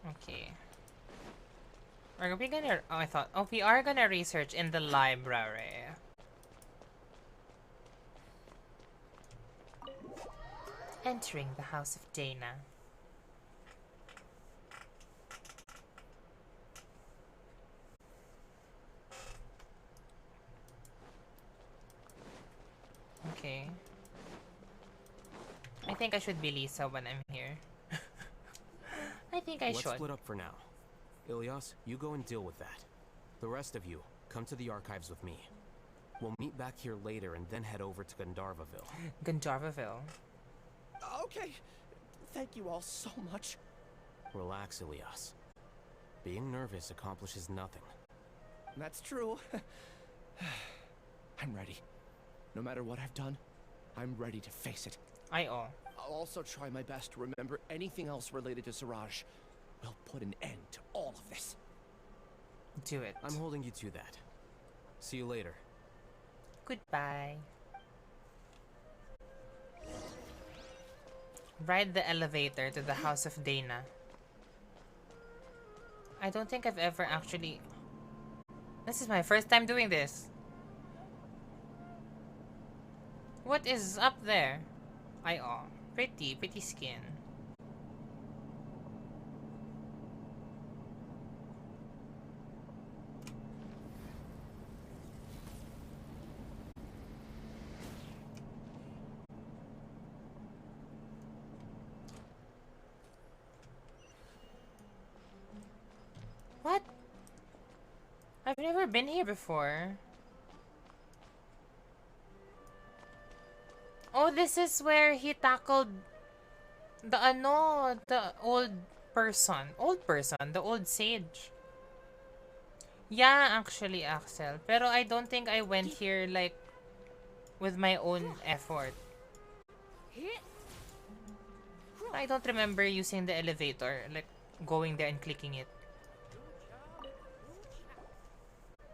Okay. Are we gonna... Oh, I thought... Oh, we are gonna research in the library. Entering the House of Dana. Okay. I think I should be Lisa when I'm here. I think I Let's should. split up for now. Ilyas, you go and deal with that. The rest of you, come to the archives with me. We'll meet back here later and then head over to Gandharvaville. Gandharvaville. Okay. Thank you all so much. Relax, Ilyas. Being nervous accomplishes nothing. That's true. I'm ready. No matter what I've done, I'm ready to face it. I-oh. I'll also try my best to remember anything else related to Siraj. We'll put an end to all of this. Do it. I'm holding you to that. See you later. Goodbye. Ride the elevator to the House of Dana. I don't think I've ever actually... This is my first time doing this. What is up there? I-oh. Pretty skin. What? I've never been here before. Oh, this is where he tackled the old person. The old sage. Yeah, actually, Axel. Pero I don't think I went here, like, with my own effort. I don't remember using the elevator, like, going there and clicking it.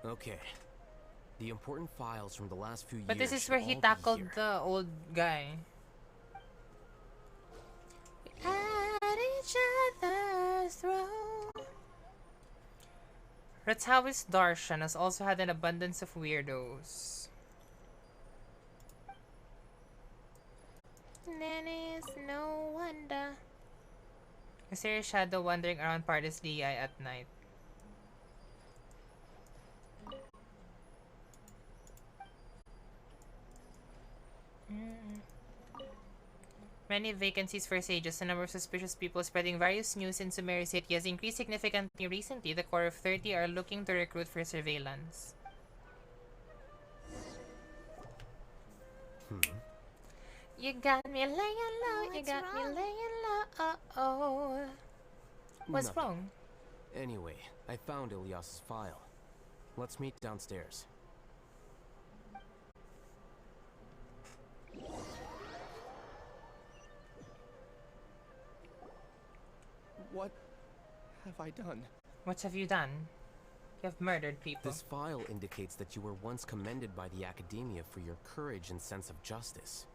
Okay. The important files from the last few years. But this is where he tackled the old guy. At each other's throat. Ratzhawis Darshan has also had an abundance of weirdos. Then it's no wonder. Is there a shadow wandering around Pardis DI at night? Many vacancies for sages. The number of suspicious people spreading various news in Sumeru City has increased significantly recently. The core of 30 are looking to recruit for surveillance. You got me laying low, you got me laying low. Uh-oh. What's wrong? Anyway, I found Ilyas's file. Let's meet downstairs. What have I done? What have you done? You have murdered people. This file indicates that you were once commended by the Academia for your courage and sense of justice.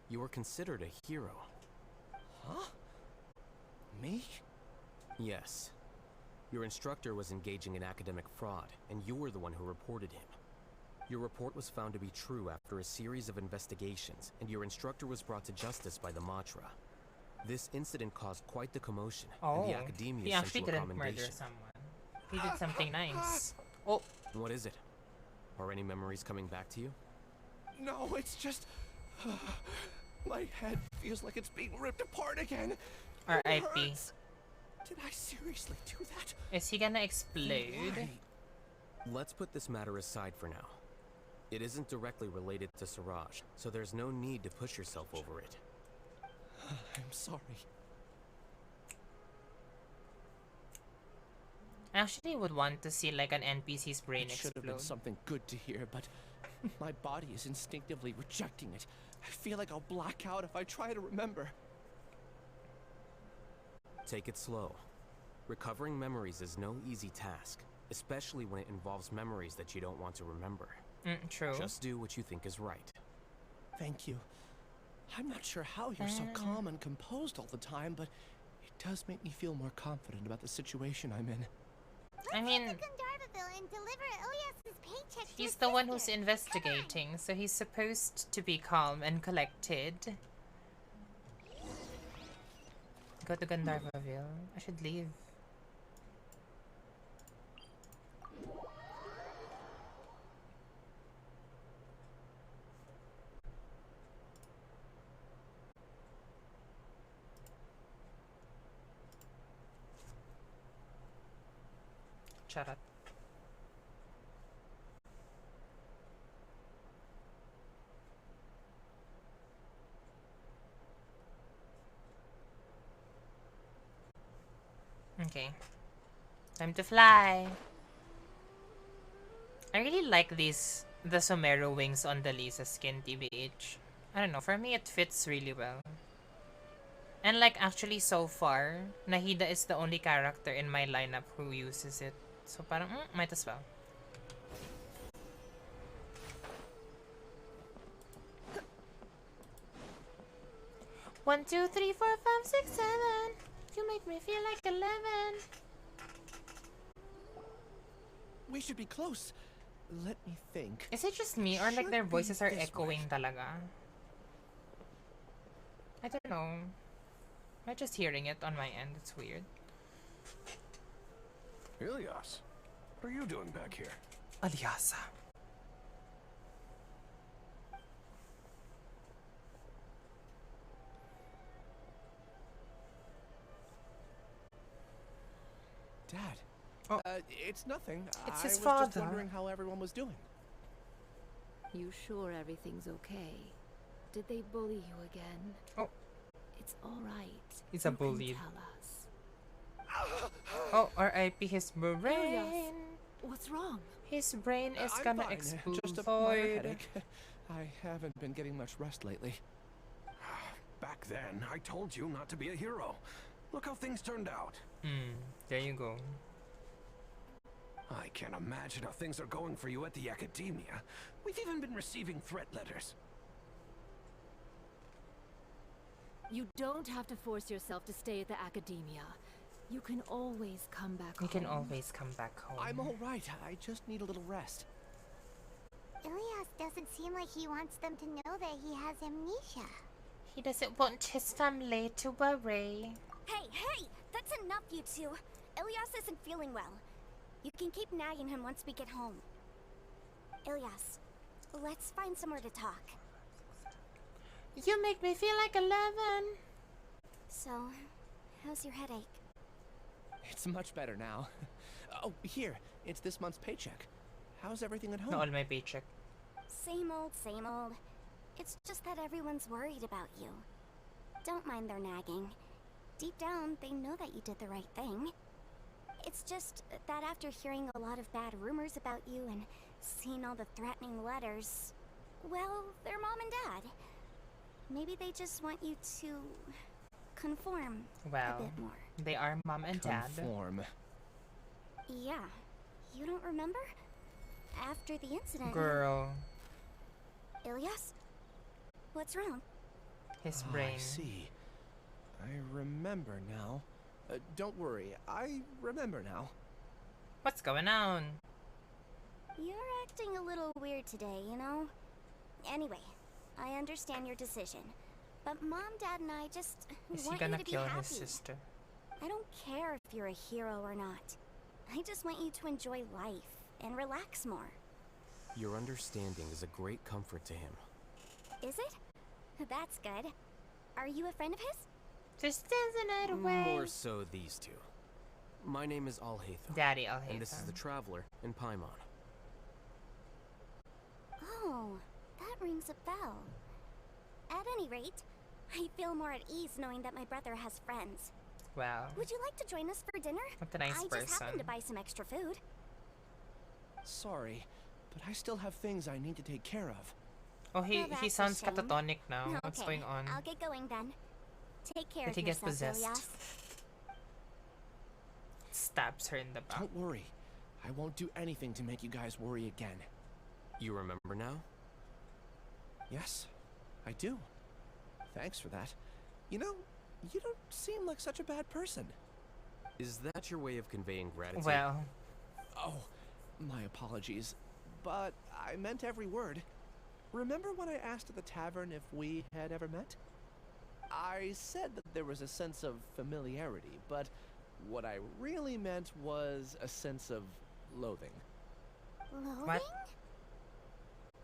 You were considered a hero. Huh? Me? Yes. Your instructor was engaging in academic fraud, and you were the one who reported him. Your report was found to be true after a series of investigations, and your instructor was brought to justice by the Matra. This incident caused quite the commotion, and the Academia he sent actually you a didn't commendation. murder someone. He did something nice. Oh. What is it? Are any memories coming back to you? No, it's just... my head feels like it's being ripped apart again. R.I.P. Did I seriously do that? Is he gonna explode? Why? Let's put this matter aside for now. It isn't directly related to Siraj, so there's no need to push yourself over it. I'm sorry. I actually would want to see like an NPC's brain It should have explode. been something good to hear, but my body is instinctively rejecting it. I feel like I'll black out if I try to remember. Take it slow. Recovering memories is no easy task, especially when it involves memories that you don't want to remember. True. Just do what you think is right. Thank you. I'm not sure how you're so calm and composed all the time, but it does make me feel more confident about the situation I'm in. I mean, and deliver Ilyas's paycheck he's to the his one who's sister. investigating, so he's supposed to be calm and collected. Go to Gandharvaville. I should leave. Charat. Okay. Time to fly. I really like the Somero wings on the Lisa skin, TBH. I don't know, for me it fits really well. And like actually so far, Nahida is the only character in my lineup who uses it. So parang, might as well. One, two, three, four, five, six, seven. You make me feel like 11. We should be close. Let me think. Is it just me or like their Should voices be are this echoing way. talaga? I don't know. Am I just hearing it on my end? It's weird. Ilyas, what are you doing back here? Alyasa. Dad, Oh. It's nothing. It's I his was father. just wondering how everyone was doing. You sure everything's okay? Did they bully you again? Oh. It's all right. He's a You can bully. tell us. Oh, R.I.P. his brain. Elias, what's wrong? His brain is I'm gonna fine. explode. Just a minor headache. I haven't been getting much rest lately. Back then, I told you not to be a hero. Look how things turned out. There you go. I can't imagine how things are going for you at the Academia. We've even been receiving threat letters. You don't have to force yourself to stay at the Academia. You can always come back You home. can always come back home. I'm all right. I just need a little rest. Ilias doesn't seem like he wants them to know that he has amnesia. He doesn't want his family to worry. Hey! That's enough, you two. Ilias isn't feeling well. You can keep nagging him once we get home. Ilias, let's find somewhere to talk. You make me feel like 11. So, how's your headache? It's much better now. Oh, here. It's this month's paycheck. How's everything at home? Not all my paycheck. Same old, same old. It's just that everyone's worried about you. Don't mind their nagging. Deep down, they know that you did the right thing. It's just that after hearing a lot of bad rumors about you and seeing all the threatening letters, well, they're mom and dad. Maybe they just want you to conform a Well, bit more. they are mom and dad. Conform. Yeah. You don't remember? After the incident... Girl, Ilias? What's wrong? his I brain. see. I remember now. Don't worry. I remember now. What's going on? You're acting a little weird today, you know? Anyway, I understand your decision. But Mom, Dad, and I just Is he want gonna you to kill be happy. his sister? I don't care if you're a hero or not. I just want you to enjoy life and relax more. Your understanding is a great comfort to him. Is it? That's good. Are you a friend of his? Just dance the night away. More so these two. My name is Alhaitham. Daddy, Alhaitham. And this is the Traveler in Paimon. Oh, that rings a bell. At any rate, I feel more at ease knowing that my brother has friends. Wow. Would you like to join us for dinner? What a nice I person. just happened to buy some extra food. Sorry, but I still have things I need to take care of. Oh, he Well, that's a sounds shame. catatonic now. Okay, What's going on? I'll get going then. Take care Did of he get yourself, possessed? Ilias. Stabs her in the back. Don't worry. I won't do anything to make you guys worry again. You remember now? Yes, I do. Thanks for that. You know, you don't seem like such a bad person. Is that your way of conveying gratitude? Well, Oh, my apologies. But I meant every word. Remember when I asked at the tavern if we had ever met? I said that there was a sense of familiarity, but what I really meant was a sense of loathing. Loathing? What?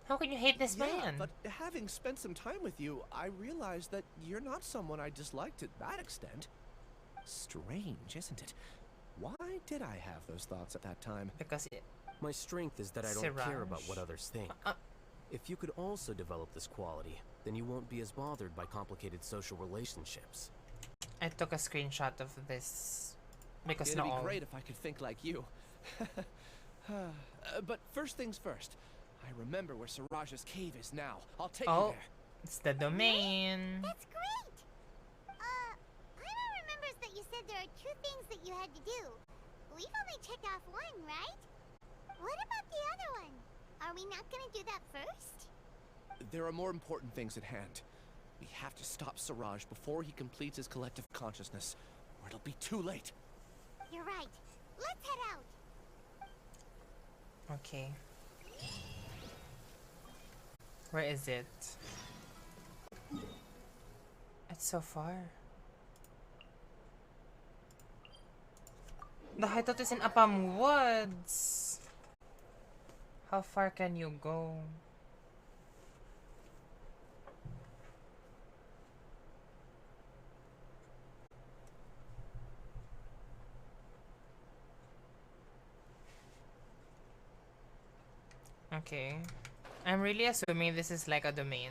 How can you hate this Yeah, man? but having spent some time with you, I realized that you're not someone I dislike to that extent. Strange, isn't it? Why did I have those thoughts at that time? Because My strength is that I don't care about Siraj. what others think. Uh, If you could also develop this quality, then you won't be as bothered by complicated social relationships. I took a screenshot of this because It'd not be all. great if I could think like you. But first things first. I remember where Siraj's cave is now. I'll take you Oh, there. it's the domain. That's great! Paimon remembers that you said there are 2 things that you had to do. We've only checked off 1, right? What about the other one? Are we not gonna do that first? There are more important things at hand. We have to stop Siraj before he completes his collective consciousness, or it'll be too late. You're right. Let's head out. Okay. Where is it? It's so far. The hideout is in Apam Woods. How far can you go? Okay. I'm really assuming this is like a domain.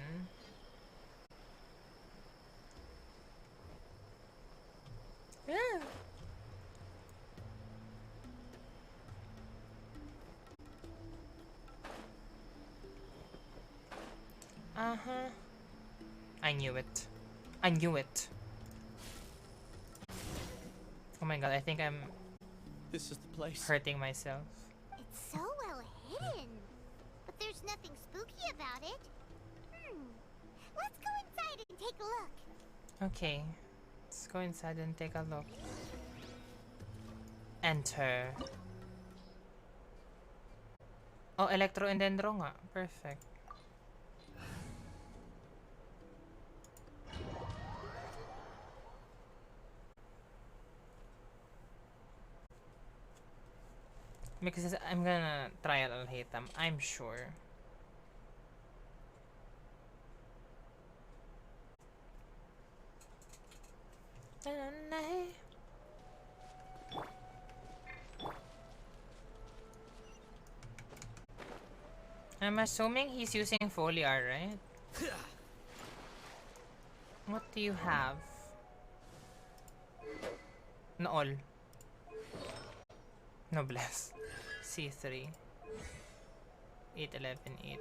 Yeah. Uh-huh. I knew it. I knew it. Oh my god, I think I'm This is the place. hurting myself. It's so well hidden. But there's nothing spooky about it. Let's go inside and take a look. Okay. Let's go inside and take a look. Enter. Oh, Electro and Dendro nga. Perfect. Because I'm gonna try Alhaitham, I'm sure. I'm assuming he's using foliar, right? What do you have? Nool. Noblesse. C3. 8, 11, 8.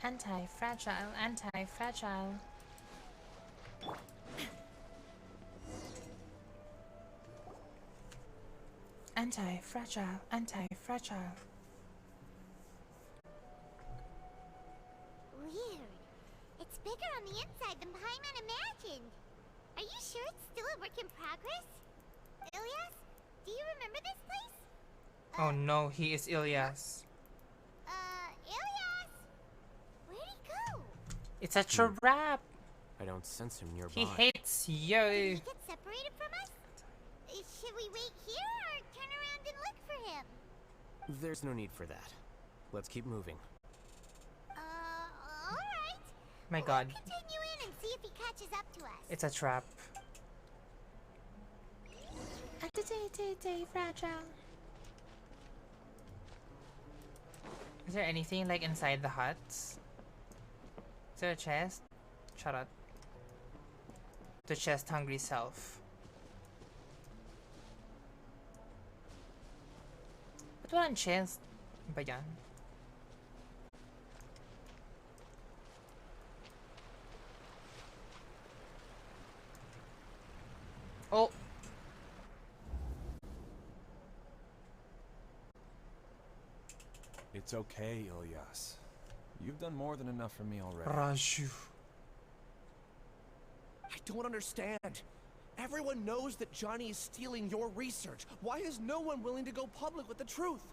Anti-fragile, anti-fragile. Anti-fragile, anti-fragile. Weird. It's bigger on the inside than Paimon imagined. Are you sure it's still a work in progress? Ilyas, do you remember this place? Oh no, he is Ilyas. Ilyas? Where'd he go? It's a trap. I don't sense him nearby. He hates you. Did he get separated from us? Should we wait here or turn around and look for him? There's no need for that. Let's keep moving. Alright. My god. We'll continue in and see if he catches up to us. It's a trap. Anti-fragile. Is there anything like inside the huts? Is there a chest? Shut up. The chest hungry self. Ba't walang chest? Ba yan? Oh! It's okay, Ilyas. You've done more than enough for me already. Raju. I don't understand. Everyone knows that Johnny is stealing your research. Why is no one willing to go public with the truth?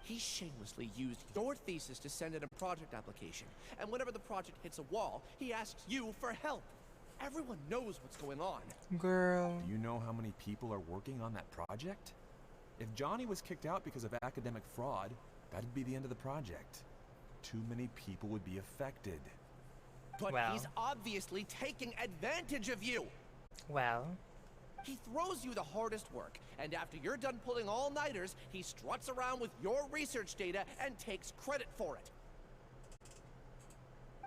He shamelessly used your thesis to send in a project application. And whenever the project hits a wall, he asks you for help. Everyone knows what's going on. Girl. Do you know how many people are working on that project? If Johnny was kicked out because of academic fraud, that'd be the end of the project. Too many people would be affected. But Well. he's obviously taking advantage of you. Well. He throws you the hardest work, and after you're done pulling all-nighters, he struts around with your research data and takes credit for it.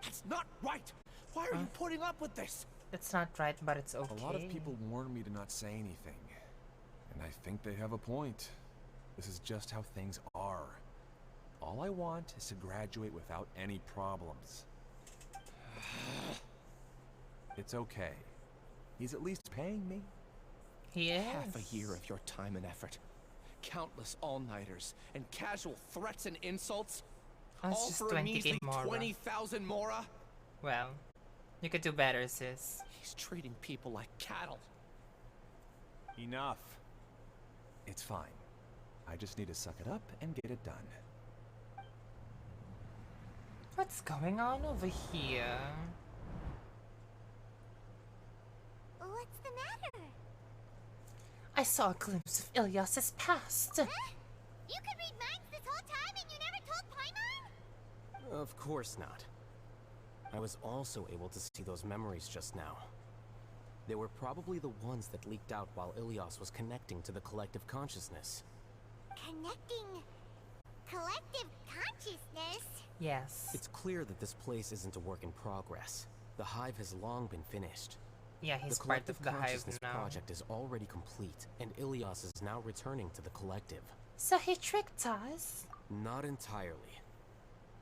That's not right! Why are you putting up with this? It's not right, but it's okay. A lot of people warned me to not say anything. And I think they have a point. This is just how things are. All I want is to graduate without any problems. It's okay. He's at least paying me. He is. Half a year of your time and effort. Countless all-nighters and casual threats and insults. That's all just for a 20k measly Mora. 20,000 Mora. Well, you could do better, sis. He's treating people like cattle. Enough. It's fine. I just need to suck it up and get it done. What's going on over here? What's the matter? I saw a glimpse of Ilyas's past. Huh? You could read minds this whole time and you never told Paimon? Of course not. I was also able to see those memories just now. They were probably the ones that leaked out while Ilyas was connecting to the collective consciousness. Connecting collective consciousness. Yes. It's clear that this place isn't a work in progress. The hive has long been finished. Yeah, he's the part collective of the hive consciousness now. project is already complete, and Ilias is now returning to the collective. So he tricked us? Not entirely.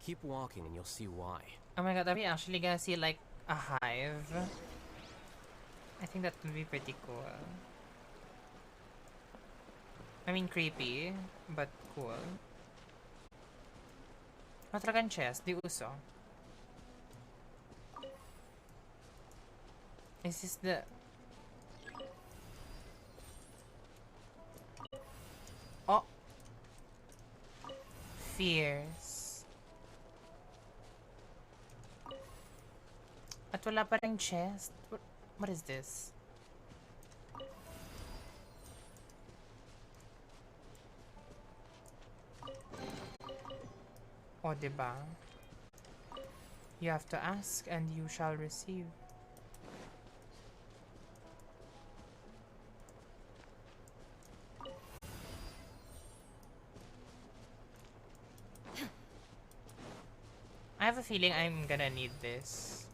Keep walking and you'll see why. Oh my god, are we actually gonna see like a hive? I think that would be pretty cool. I mean creepy, but cool. Matragan chest, di uso. Is this the... Oh! Fierce. At wala pa ring chest. What is this? O, diba? You have to ask and you shall receive. I have a feeling I'm gonna need this.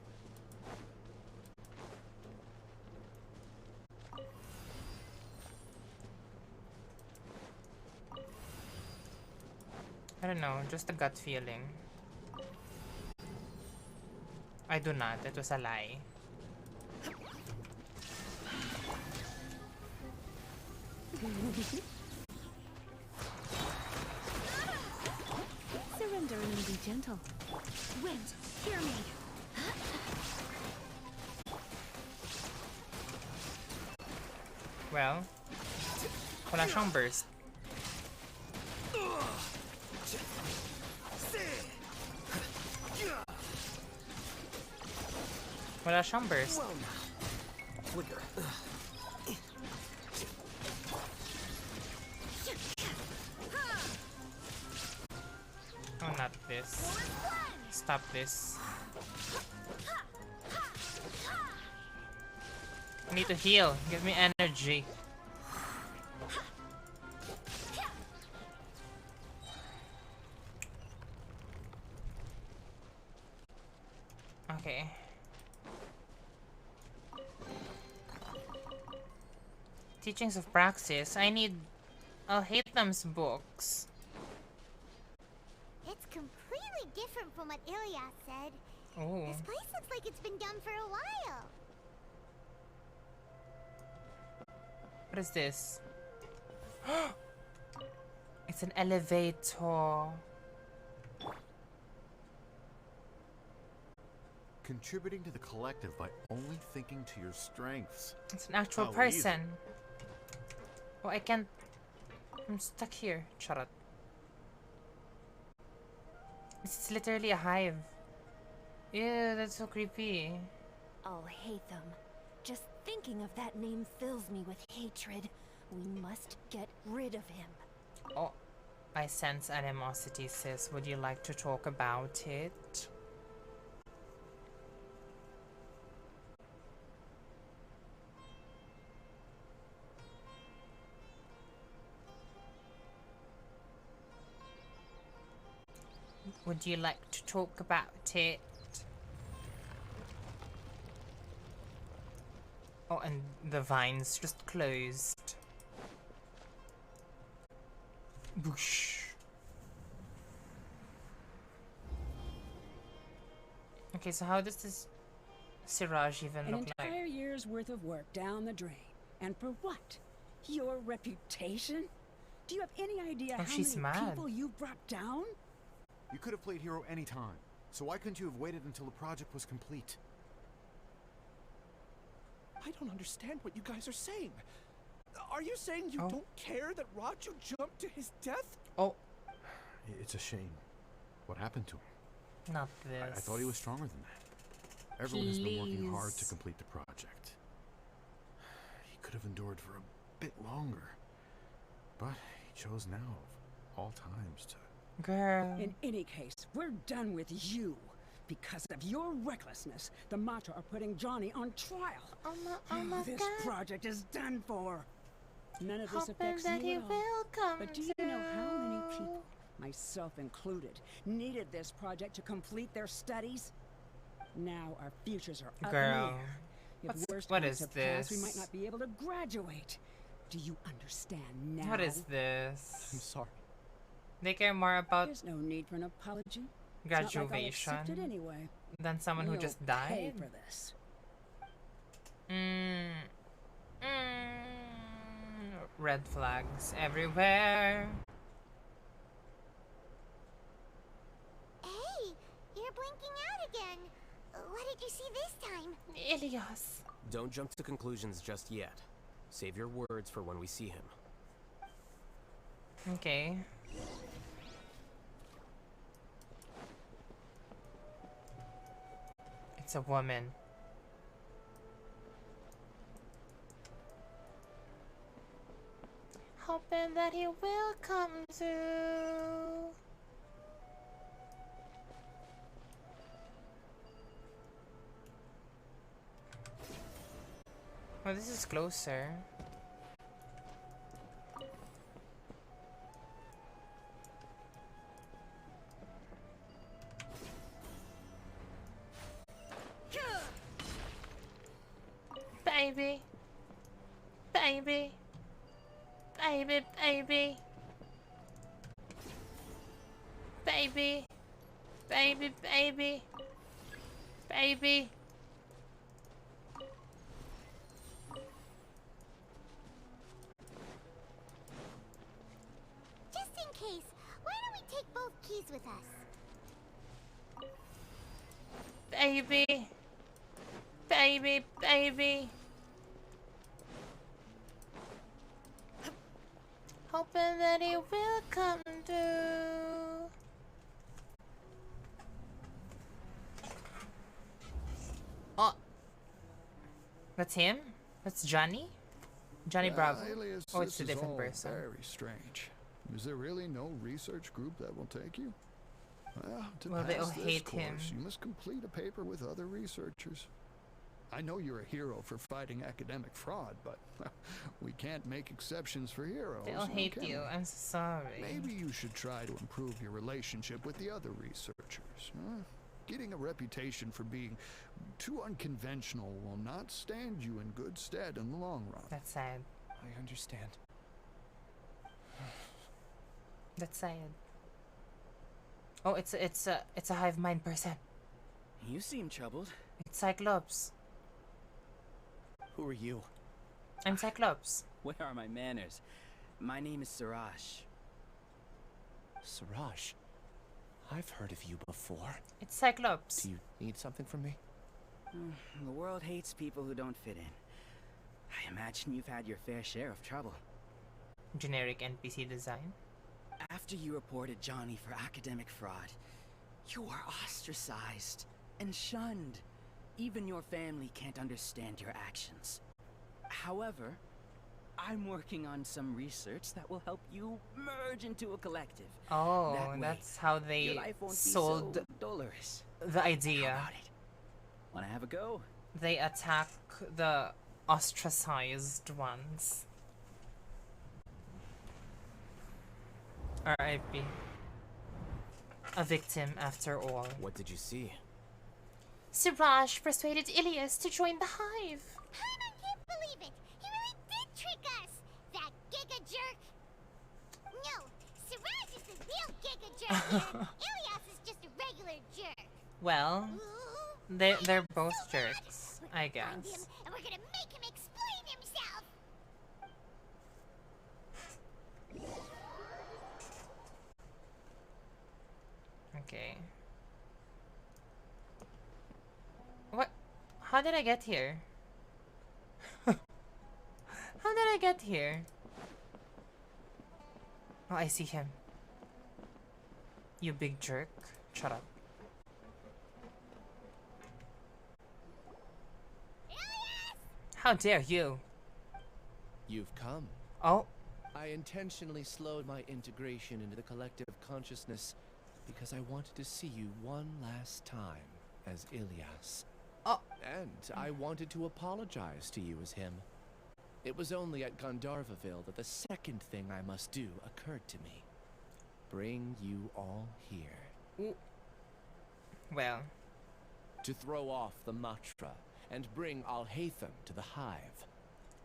I don't know, just a gut feeling. I do not, it was a lie. Surrender and be gentle. Wind, hear me. Well, wala siyang burst. Wala siyang burst. Flicker. Oh, not this. Stop this. I need to heal. Give me energy. Okay. Teachings of Praxis. I need Alhaitham's books. It's completely different from what Ilias said. Oh. This place looks like it's been done for a while. What is this? It's an elevator. Contributing to the collective by only thinking to your strengths. It's an actual How person. Oh, I can't. I'm stuck here. Charot. It's literally a hive. Ew, that's so creepy. Alhaitham. Just thinking of that name fills me with hatred. We must get rid of him. Oh, I sense animosity, sis. Would you like to talk about it? Would you like to talk about it? Oh, and the vines just closed. Boosh. Okay, so how does this Siraj even An look like? entire year's worth of work down the drain. And for what? Your reputation? Do you have any idea Oh, how she's many mad. people you brought down? You could have played hero any time. So why couldn't you have waited until the project was complete? I don't understand what you guys are saying. Are you saying you Oh. don't care that Raju jumped to his death? Oh, It's a shame. What happened to him? not this. I thought he was stronger than that. Everyone has been working hard to Please. complete the project. He could have endured for a bit longer. But he chose now, of all times, to... Girl. In any case, we're done with you. Because of your recklessness, the Matra are putting Johnny on trial. Oh my This god. project is done for. None of this Hoping affects that you he at all. will come But do you know how many people myself included, needed this project to complete their studies. Now our futures are up in the Girl, air. If worst what comes is to pass, we this? might not be able to graduate. Do you understand now? What is this? I'm sorry. They care more about There's no need for an apology. It's not like I'll graduation accept it anyway. than someone who We'll just pay died. for this. Red flags everywhere. Hey, you're blinking out again. What did you see this time? Ilias. Don't jump to conclusions just yet. Save your words for when we see him. Okay. It's a woman. Hoping that he will come to. Oh, this is closer. Baby. Baby. Baby, baby. Baby. Baby, baby. Baby. Just in case, why don't we take both keys with us? Baby. Baby, baby. Hoping that he will come to. Oh. That's him? That's Johnny? Johnny Bravo. Alias, Oh, it's this a is different all person. Very strange. Is there really no research group that will take you? Well, to Well, pass they all this hate course, him. you must complete a paper with other researchers. I know you're a hero for fighting academic fraud, but we can't make exceptions for heroes. They all now, hate can you. we? I'm so sorry. Maybe you should try to improve your relationship with the other researchers. Huh? Getting a reputation for being too unconventional will not stand you in good stead in the long run. That's sad. I understand. That's sad. Oh, it's a hive mind person. You seem troubled. It's Cyclops. Who are you? I'm Cyclops. Where are my manners? My name is Siraj. Siraj, I've heard of you before. It's Cyclops. Do you need something from me? The world hates people who don't fit in. I imagine you've had your fair share of trouble. Generic NPC design. After you reported Johnny for academic fraud, you were ostracized and shunned. Even your family can't understand your actions. However, I'm working on some research that will help you merge into a collective. Oh, That way, that's how your they life won't be sold so dolorous. the idea. How about it? Wanna have a go? They attack the ostracized ones. R.I.P. A victim after all. What did you see? Siraj persuaded Ilias to join the hive. Paimon can't believe it! He really did trick us! That giga jerk! No, Siraj is the real giga jerk here. Ilias is just a regular jerk. Well, they're both jerks, I Find him, guess. and we're gonna make him explain himself! Okay. What? How did I get here? How did I get here? Oh, I see him. You big jerk. Shut up. How dare you? You've come. Oh. I intentionally slowed my integration into the collective consciousness because I wanted to see you one last time as Ilias. Oh. And I wanted to apologize to you as him. It was only at Gandharvaville that the second thing I must do occurred to me. bring you all here. Ooh. Well. To throw off the Matra and bring Alhaitham to the hive.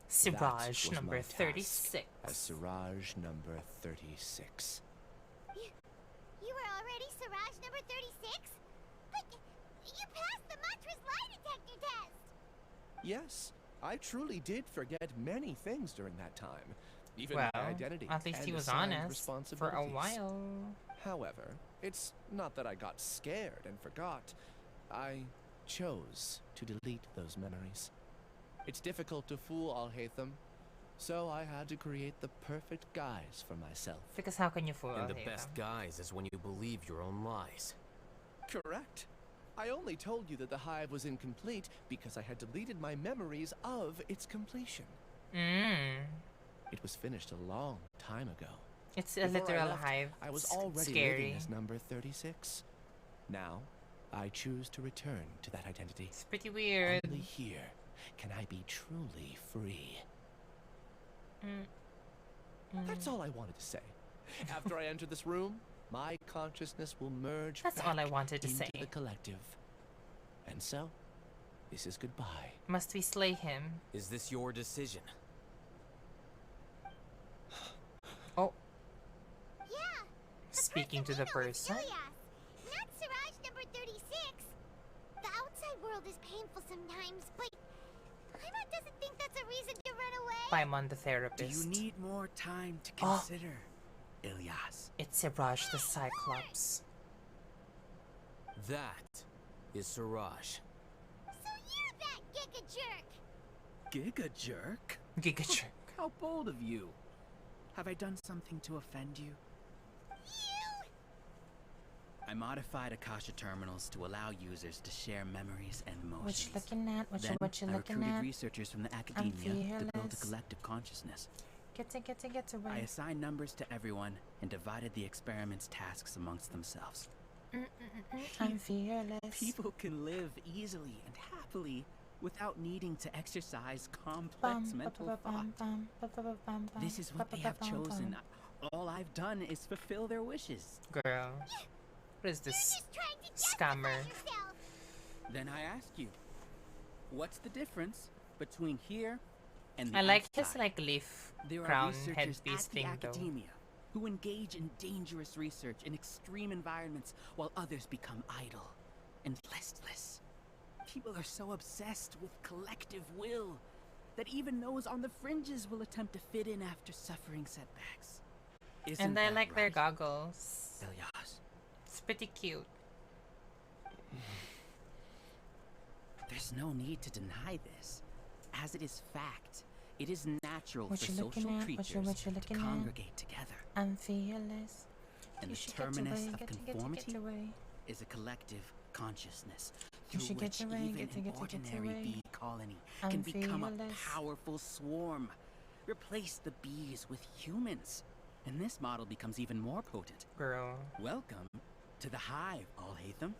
Siraj number 36. As Siraj number 36. You were already Siraj number 36? But you passed the Matra's lie detector test! Yes, I truly did forget many things during that time. Even Well, my identity at least and he was assigned honest for a responsibilities. while. However, it's not that I got scared and forgot. I chose to delete those memories. It's difficult to fool Alhaitham, so I had to create the perfect guise for myself. Because how can you fool And the Alhaitham? best guise is when you believe your own lies. Correct. I only told you that the hive was incomplete because I had deleted my memories of its completion. It was finished a long time ago. It's a Before I literal left, hive. I was It's already scary. living as number 36. Now, I choose to return to that identity. It's pretty weird. Only here can I be truly free. That's all I wanted to say. After I enter this room, my consciousness will merge That's back all I wanted to into say. the collective. And so, this is goodbye. Must we slay him? Is this your decision? Oh. Yeah! Speaking to the person? Ilyas, not Siraj number 36. The outside world is painful sometimes, but Paimon doesn't think that's a reason to run away. Paimon the Do therapist. you need more time to Oh. consider, Ilyas? It's Siraj the Cyclops. That is Siraj. So you're that giga jerk! Giga jerk? Giga jerk. How bold of you. Have I done something to offend you? I modified Akasha terminals to allow users to share memories and emotions. What you looking at? What Then you I looking recruited at? researchers from the academia to build a fearless. collective consciousness. Get I away. assigned numbers to everyone and divided the experiment's tasks amongst themselves. I'm fearless. People can live easily and happily without needing to exercise complex mental thought. This is what they have chosen. All I've done is fulfill their wishes. Girl. What is this scammer? Then I ask you, what's the difference between here and the I like outside? his like leaf There are crown researchers headpiece at the thing though. academia who engage in dangerous research in extreme environments while others become idle and listless. People are so obsessed with collective will that even those on the fringes will attempt to fit in after suffering setbacks. Isn't And I that like their right, goggles. Ilyas? It's pretty cute. There's no need to deny this, as it is fact. It is natural What for you looking social at? creatures What you to looking at? congregate together. I'm fearless. And You the should get terminus away, of get conformity away. is a collective consciousness You through should which get away, even get an away. ordinary bee colony I'm can become a fearless. powerful swarm. Replace the bees with humans, and this model becomes even more potent. Girl. Welcome to the hive, Alhaitham.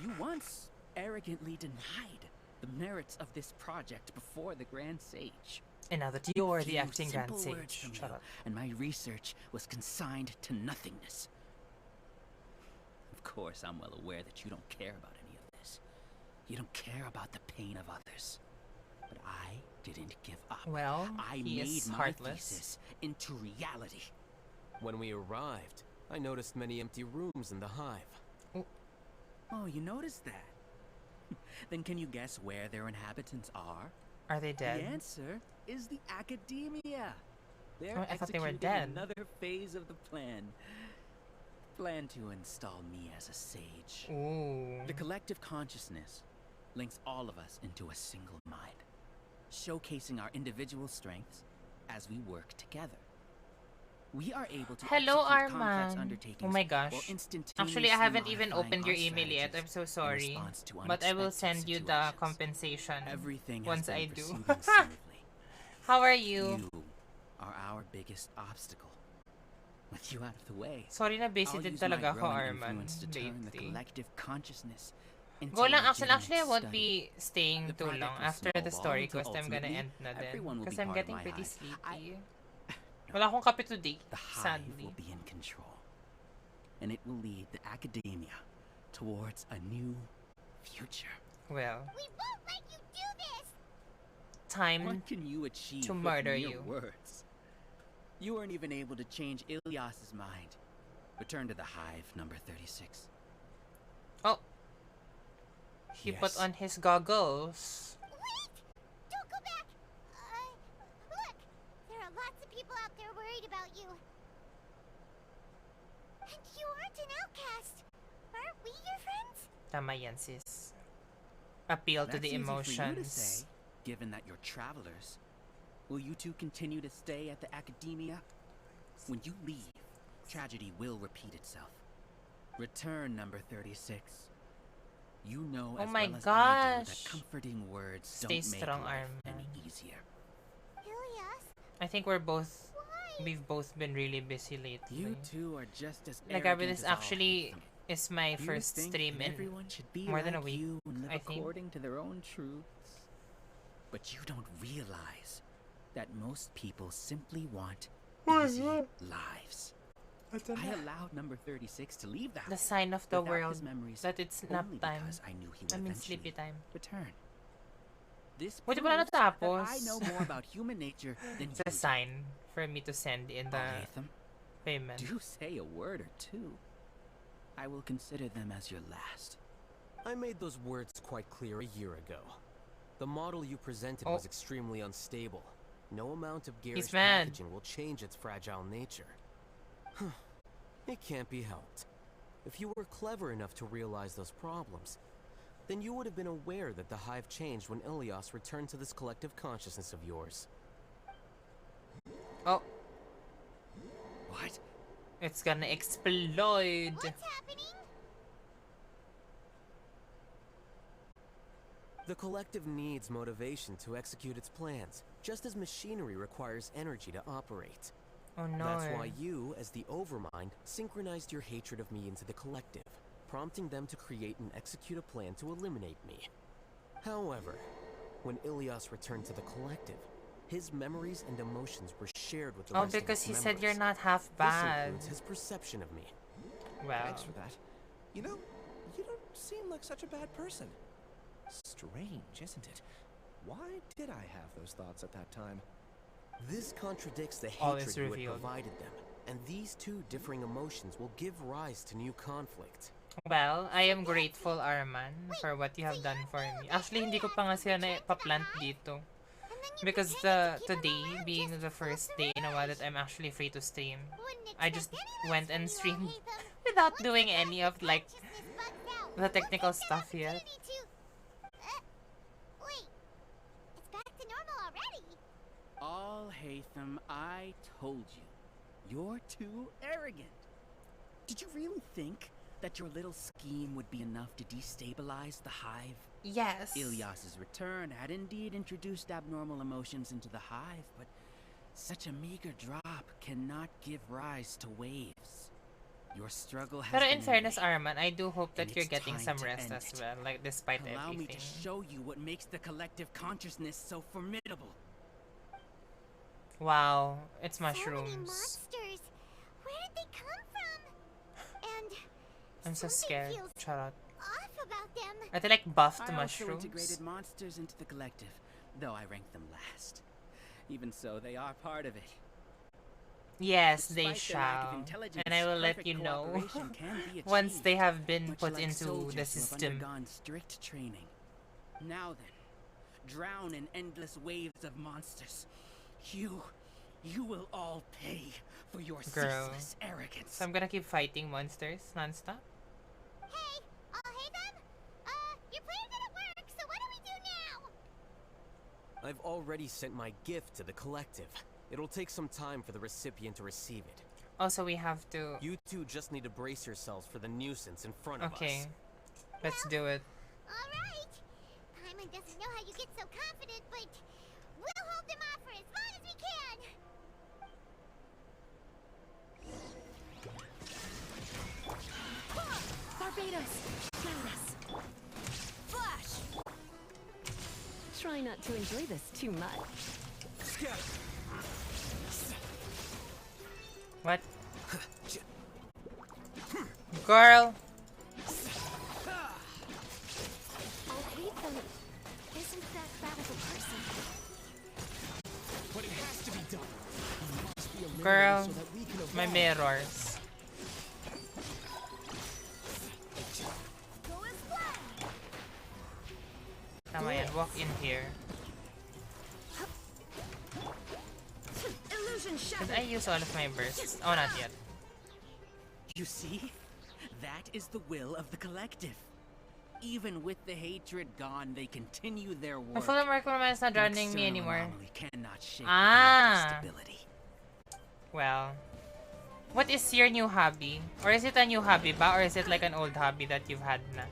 You once arrogantly denied the merits of this project before the Grand Sage. And now that you're the Few acting Grand simple words Sage. from Shut you, up. and my research was consigned to nothingness. Of course, I'm well aware that you don't care about any of this. You don't care about the pain of others. But I didn't give up. Well, I he made is my heartless. thesis into reality. When we arrived, I noticed many empty rooms in the hive. Oh, you noticed that? Then can you guess where their inhabitants are? Are they dead? The answer is the academia. They're Oh, I thought they were executing dead. another phase of the plan. Plan to install me as a sage. Ooh. The collective consciousness links all of us into a single mind, showcasing our individual strengths as we work together. We are able to Hello, execute complex Arman. undertakings Oh my while gosh. instantaneously Actually, I haven't even modifying opened your our email yet. strategies I'm so in sorry. response to But I will unexpected send you the situations. compensation Everything has once been I do. proceeding smoothly. How are you? You are our biggest obstacle. With you out of the way, Sorry na busy I'll din use my talaga ako, growing Arman, influence to turn the lately. collective consciousness into Go lang, a actually I legitimate won't study. be staying The too project long will after the snowball story until because I'm gonna ultimately end na din. everyone will be Because I'm part of getting my pretty hive. sleepy. Wala akong kape today, The hive sadly. will be in control. and it will lead the academia towards a new future. Well, We won't let you do this! time What can you achieve to with murder mere you. words? You weren't even able to change Ilyas's mind. Return to the hive, number 36. Oh. He put Yes. on his goggles. Wait! Don't go back! Look! There are lots of people out there worried about you. And you aren't an outcast. Aren't we your friends? Tama yan, sis. Appeal to That's the easy for you to emotions. say, given that you're travelers. Will you two continue to stay at the academia? When you leave, tragedy will repeat itself. Return, number 36. You know Oh as my well as I do gosh. that comforting words Stay don't make strong, life Arman. any easier. Ilyas? I think we've both been really busy lately. You two are just as Like, arrogant this as actually Alhaitham. is my You first think stream in everyone should be more than a like week, you and live I think. according to their own truths. But you don't realize that most people simply want easy lives. I allowed number 36 to leave the house. The sign of the without world his memories that it's nap only time. because I knew he would I mean, eventually sleepy time. return. This Buti pala proves that natapos. I know more about human nature than It's a you do. sign for me to send in the Alhaitham, payment. do say a word or two. I will consider them as your last. I made those words quite clear a year ago. The model you presented was extremely unstable. No amount of garish mad. packaging will change its fragile nature. It can't be helped. If you were clever enough to realize those problems, then you would have been aware that the hive changed when Ilyas returned to this collective consciousness of yours. Oh. What? It's gonna explode. What's happening? The collective needs motivation to execute its plans, just as machinery requires energy to operate. Oh no. That's why you, as the Overmind, synchronized your hatred of me into the collective, prompting them to create and execute a plan to eliminate me. However, when Ilyas returned to the collective, his memories and emotions were shared with the rest of because its he members. said you're not half This bad. includes his perception of me. Wow. Thanks for that. You know, you don't seem like such a bad person. Strange, isn't it? Why did I have those thoughts at that time? This contradicts the All hatred is you had revealed. provided them, and these two differing emotions will give rise to new conflict. Well, I am grateful, Arman, for what you have done for me. Actually, hindi ko pa nga sila na-plant dito. Because today, being the first day na that I'm actually free to stream, I just went and streamed without doing any of, like, the technical stuff yet. Wait, it's back to normal already. Alhaitham, I told you. You're too arrogant. Did you really think that your little scheme would be enough to destabilize the hive? Yes. Ilyas's return had indeed introduced abnormal emotions into the hive, but such a meager drop cannot give rise to waves. Your struggle has Pero been in fairness, vain, Arman, I do hope that and you're it's getting time some to rest end as it. well, like, despite Allow me everything. to show you what makes the collective consciousness so formidable. Wow, it's So many mushrooms. monsters. Where did they come from? And I'm so something scared. feels Charlotte. off about them. Are they like buffed I also mushrooms? integrated monsters into the collective, though I ranked them last. Even so, they are part of it. Yes, they Despite their lack of shall. intelligence, And I will let perfect you know cooperation can be once achieved, they have been much put like into the soldiers who have system. undergone strict training. Now then, drown in endless waves of monsters. You will all pay for your Girl. ceaseless arrogance. So I'm gonna keep fighting monsters nonstop. Hey, Alhaitham? Your plan didn't work, so what do we do now? I've already sent my gift to the collective. It'll take some time for the recipient to receive it. Also, we have to... You two just need to brace yourselves for the nuisance in front of Okay. us. Let's do it. Alright. Paimon doesn't know how you get so confident, but we'll hold them off for as long as we can. Barbados! Guide us! Flash! Try not to enjoy this too much. What? Girl. Alhaitham isn't that bad of a person. But it has to be done. He must be eliminated Girl, so that we can my evolve. mirrors. Tama yan, walk in here. Did I use all of my bursts? Oh, not yet. You see? That is the will of the collective. Even with the hatred gone, they continue their My work. full requirement is not An running me external anymore. anomaly cannot shake the Ah. stability. Well, what is your new hobby? Or is it a new hobby ba? Or is it like an old hobby that you've had na?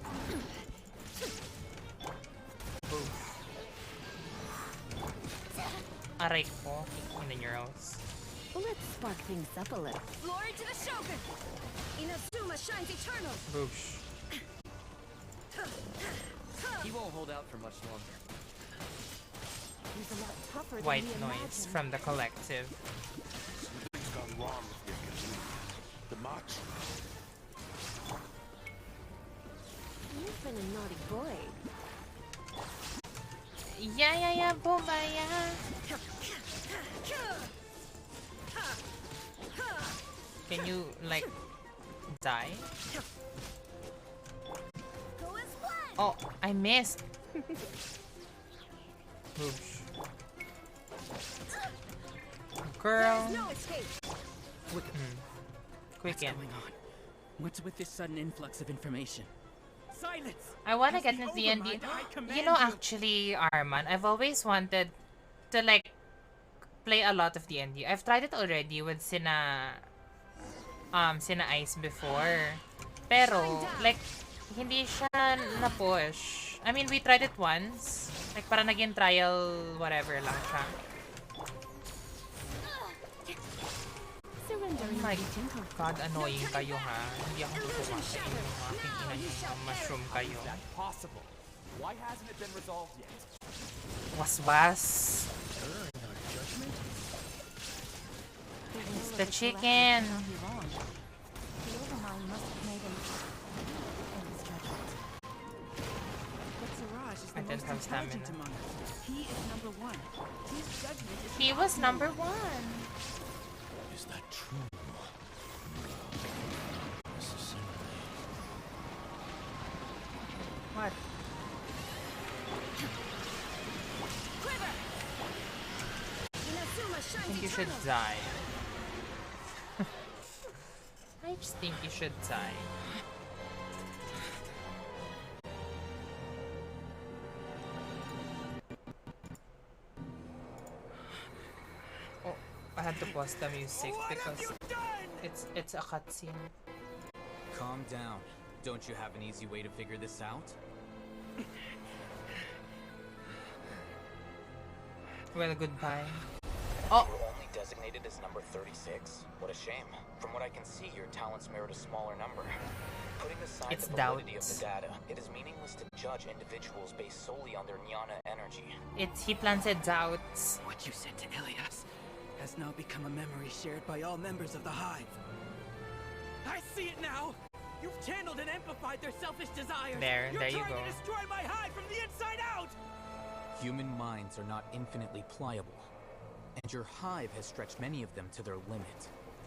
Aray ko. In the neurals. Let's spark things up a little. Glory to the Shogun! Inazuma shines eternal! Boosh. He won't hold out for much longer. He's a lot tougher than White we noise imagined. from the collective. Something's gone wrong with the Academy. The march. You've been a naughty boy. Yeah, bombaya. Can you, like, die? Oh, I missed. Oops. Girl. Quicken. What's going on? What's with this sudden influx of information? Silence! I wanna As get the into D&D. Overmind, I command You know, actually, Arman, I've always wanted to, like, play a lot of D&D. I've tried it already with Sina Ice before. Pero, like, hindi siya na-push. I mean, we tried it once. Like, para naging trial, whatever lang siya. Oh my God, annoying kayo ha. Hindi ako tutuwa sa inyo, mga aking ina nyo, mushroom kayo. Is that possible? Why hasn't it been resolved yet? Was. It's the chicken. I didn't have stamina. He is number one. His judgment is He was number one. Is that true? What? I think you should die. I just think you should die. Oh, I had to pause the music because it's a cutscene. Calm down. Don't you have an easy way to figure this out? Well, goodbye. Oh! You're only designated as number 36? What a shame. From what I can see, your talents merit a smaller number. Putting aside It's the validity doubts. of the data, it is meaningless to judge individuals based solely on their jnana energy. He planted doubts. What you said to Elias has now become a memory shared by all members of the Hive. I see it now! You've channeled and amplified their selfish desires! There you You're trying go. to destroy my Hive from the inside out! Human minds are not infinitely pliable, and your hive has stretched many of them to their limit.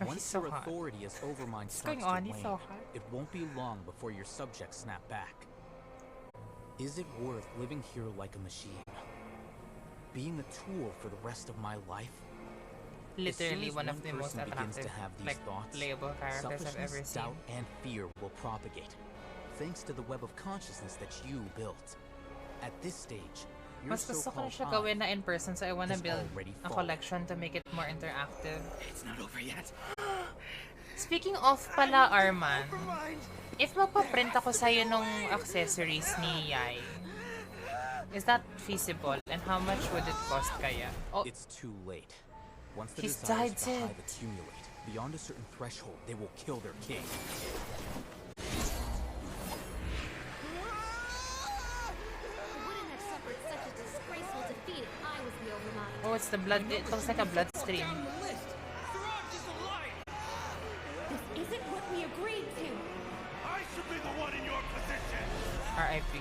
Oh, he's Once so your hot. authority as Overmind What's starts going on? to He's wane, so hot. it won't be long before your subjects snap back. Is it worth living here like a machine? Being a tool for the rest of my life? Literally As soon as one of the most person begins attractive, to have these like, thoughts, playable characters I've selfishness, ever seen. doubt, and fear will propagate, thanks to the web of consciousness that you built. At this stage, your Mas gusto ko na so-called siya hive gawin na in person, so I wanna has build already a fallen. collection to make it more interactive. It's not over yet. Speaking of pala, Arman, if magpaprint ako sa'yo nung accessories ni Yai, is that feasible? And how much would it cost kaya? Oh, It's too late. Once the He's desires of the died hive accumulate, beyond a certain threshold, they will kill their king. I wouldn't have suffered such a disgraceful defeat if I was the Overmind. oh, it's the blood. It looks like a blood stream. This isn't what we agreed to. be the one in your position. R.I.P.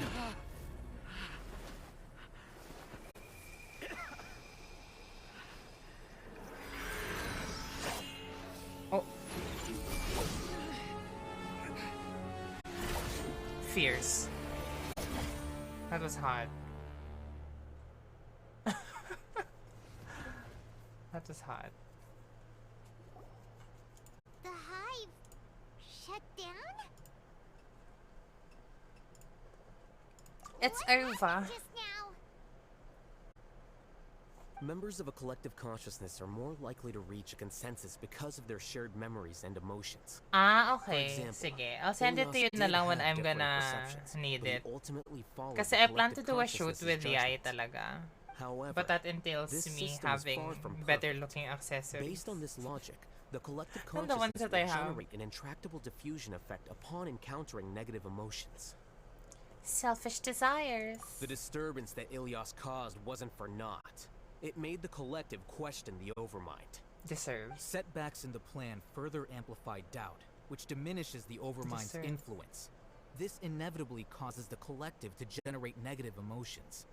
Oh. Fierce. That was hot. That was hot. The hive shut down? It's What over. happened just now? Members of a collective consciousness are more likely to reach a consensus because of their shared memories and emotions. Ah, For okay. example, Sige. I'll send it to you Ilias na did lang when have I'm different gonna perceptions, need but he it. ultimately followed Kasi the I plan to collective do a shoot consciousness's with the eye judgment. talaga. However, But that entails this me system is having far from better perfect. looking accessories. Based on this logic, the collective And the ones consciousness that I will have. generate an intractable diffusion effect upon encountering negative emotions. Selfish desires. The disturbance that Ilias caused wasn't for naught. It made the collective question the overmind. Deserves. Setbacks in the plan further amplify doubt, which diminishes the overmind's Deserve. influence. This inevitably causes the collective to generate negative emotions.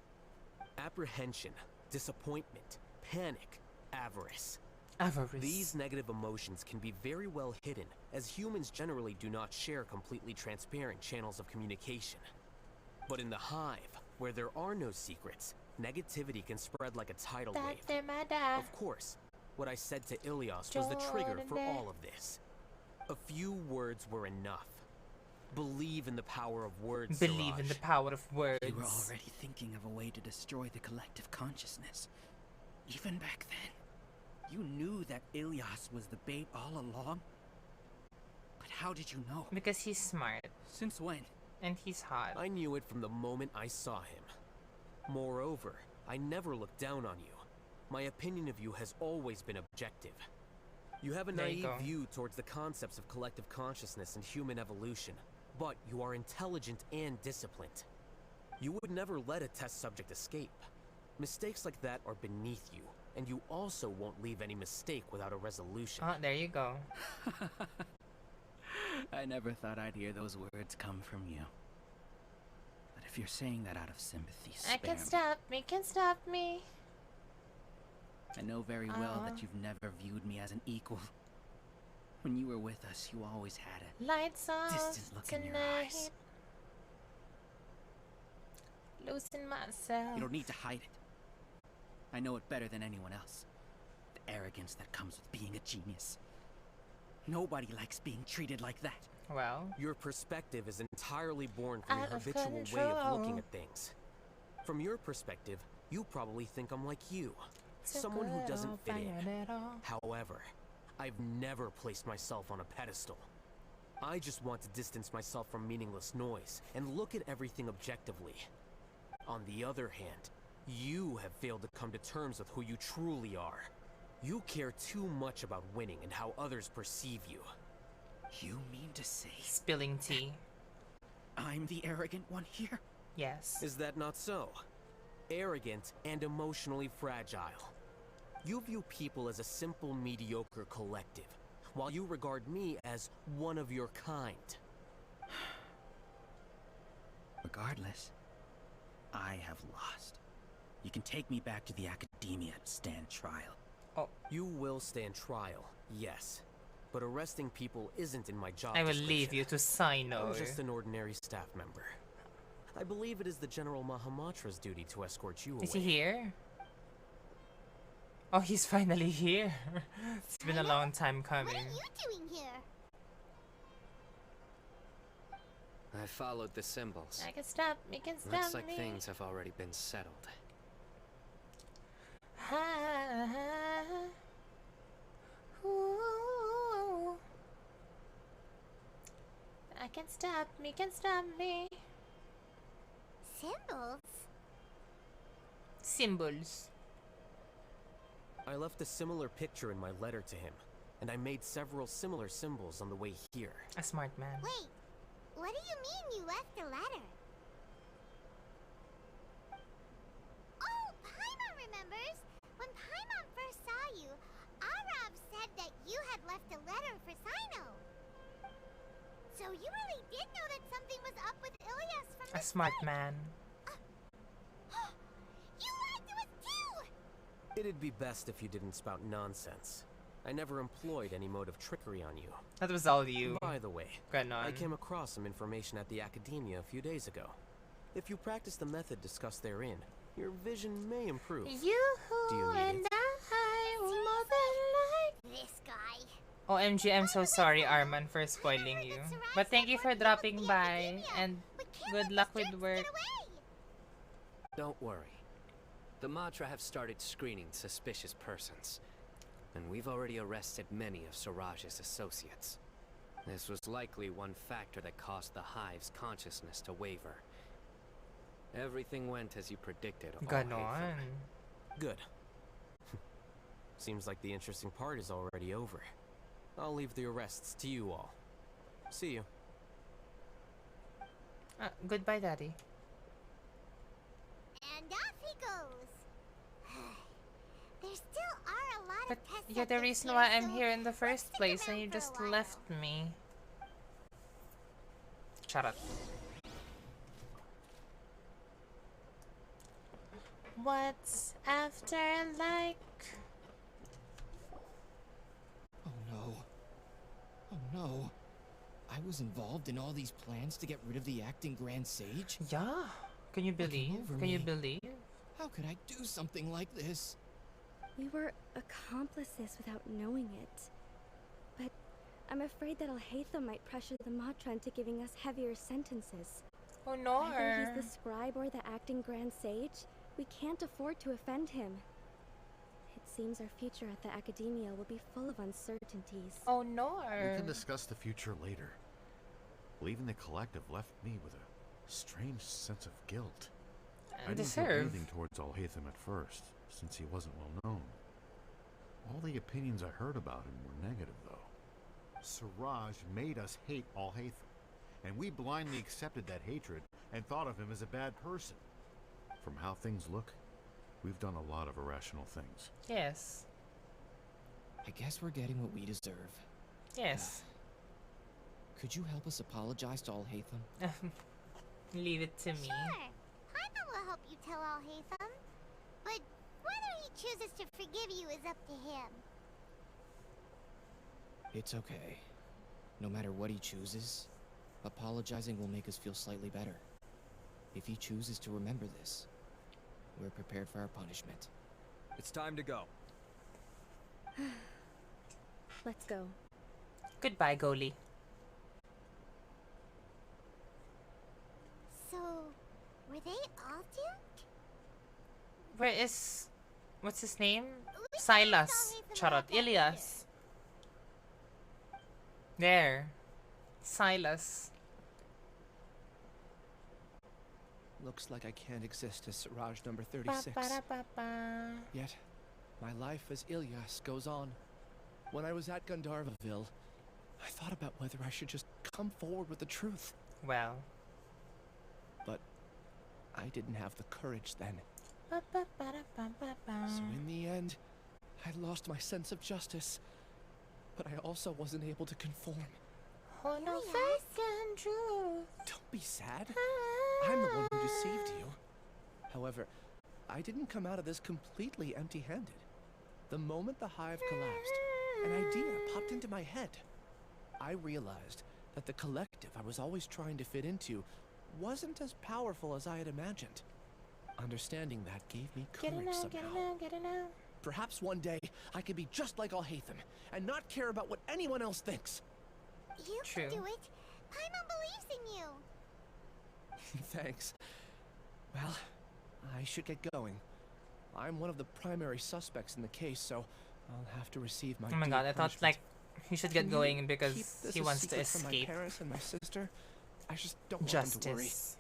Apprehension, disappointment, panic, avarice. Avarice. These negative emotions can be very well hidden, as humans generally do not share completely transparent channels of communication. But in the hive, where there are no secrets, negativity can spread like a tidal wave. Of course, what I said to Ilias was the trigger for all of this. A few words were enough. Believe in the power of words, Believe in the power of words. You were already thinking of a way to destroy the collective consciousness. Even back then, you knew that Ilias was the bait all along? But how did you know? Because he's smart. Since when? And he's hot. I knew it from the moment I saw him. Moreover, I never looked down on you. My opinion of you has always been objective. You have a There you naive go. view towards the concepts of collective consciousness and human evolution, but you are intelligent and disciplined. You would never let a test subject escape. Mistakes like that are beneath you, and you also won't leave any mistake without a resolution. Oh, there you go. I never thought I'd hear those words come from you. But if you're saying that out of sympathy, I can stop me, can stop me. I know very well that you've never viewed me as an equal. When you were with us, you always had a Lights off distant look in your eyes. Losing myself. You don't need to hide it. I know it better than anyone else. The arrogance that comes with being a genius. Nobody likes being treated like that. Well, your perspective is entirely born from your Out of habitual way of control. looking at things. From your perspective, you probably think I'm like you, So someone who good, doesn't I'll fit in. find it all. However, I've never placed myself on a pedestal. I just want to distance myself from meaningless noise and look at everything objectively. On the other hand, you have failed to come to terms with who you truly are. You care too much about winning and how others perceive you. You mean to say Spilling tea. I'm the arrogant one here? Yes. Is that not so? Arrogant and emotionally fragile. You view people as a simple, mediocre collective, while you regard me as one of your kind. Regardless, I have lost. You can take me back to the academia to stand trial. Oh, you will stand trial, yes. But arresting people isn't in my job I will description. leave you to Sino. I'm just an ordinary staff member. I believe it is the General Mahamatra's duty to escort you away. Is he here? Oh, he's finally here. It's been a long time coming. What are you doing here? I followed the symbols. I can stop me, can stop Looks like me. things have already been settled. Ooh. I can stop me, can stop me. Symbols? Symbols. I left a similar picture in my letter to him, and I made several similar symbols on the way here. A smart man. Wait, what do you mean you left a letter? Oh, Paimon remembers! When Paimon first saw you, Arab said that you had left a letter for Sino. So you really did know that was up with Ilias from A smart man. You lied to us too! It'd be best if you didn't spout nonsense. I never employed any mode of trickery on you. That was all you. By the way, Ganon. I came across some information at the Academia a few days ago. If you practice the method discussed therein, your vision may improve. Do you need it? This guy. OMG, I'm so sorry, Arman, for spoiling you. But thank you for dropping by, and good luck with work. Don't worry. The Matra have started screening suspicious persons, and we've already arrested many of Siraj's associates. This was likely one factor that caused the Hive's consciousness to waver. Everything went as you predicted. Ganon. Good. Seems like the interesting part is already over. I'll leave the arrests to you all. See you. Goodbye, Daddy. And off he goes. There still are a lot But of test you're the subjects reason why here, I'm so here in the first stick place, and around you for a just while. left me. Shut up. What's after like? Oh no. Oh no. I was involved in all these plans to get rid of the acting Grand Sage? Yeah. Can you believe? Can you believe? How could I do something like this? We were accomplices without knowing it. But I'm afraid that Alhaitham might pressure the Matra into giving us heavier sentences. Oh no. Either he's the scribe or the acting Grand Sage. We can't afford to offend him. It seems our future at the Academia will be full of uncertainties. Oh no. We can discuss the future later. Leaving the collective left me with a strange sense of guilt. I didn't feel anything towards Alhaitham at first, since he wasn't well known. All the opinions I heard about him were negative, though. Siraj made us hate Alhaitham, and we blindly accepted that hatred and thought of him as a bad person. From how things look, we've done a lot of irrational things. Yes. I guess we're getting what we deserve. Yes. Could you help us apologize to Alhaitham? Leave it to me. Sure. Paimon will help you tell Alhaitham. But whether he chooses to forgive you is up to him. It's okay. No matter what he chooses, apologizing will make us feel slightly better. If he chooses to remember this, we're prepared for our punishment. It's time to go. Let's go. Goodbye, goalie. So, were they all duped? Where is... What's his name? Silas. Charot. Ilias. There. Silas. Looks like I can't exist as Siraj number 36. Yet, my life as Ilyas goes on. When I was at Gandharvaville, I thought about whether I should just come forward with the truth. Well. But I didn't have the courage then. So in the end, I lost my sense of justice. But I also wasn't able to conform. Oh no, fucking truth. Don't be sad. I'm the one who deceived you. However, I didn't come out of this completely empty-handed. The moment the hive collapsed, an idea popped into my head. I realized that the collective I was always trying to fit into wasn't as powerful as I had imagined. Understanding that gave me courage somehow. Get it now. Perhaps one day I could be just like Alhaitham and not care about what anyone else thinks. You can do it. Paimon believes in you. Thanks. Well, I should get going. I'm one of the primary suspects in the case, so I'll have to receive my Oh my god, I thought like he should get Can going you because keep this he a wants to secret from my escape. parents and my sister? I just don't want them to worry. Justice.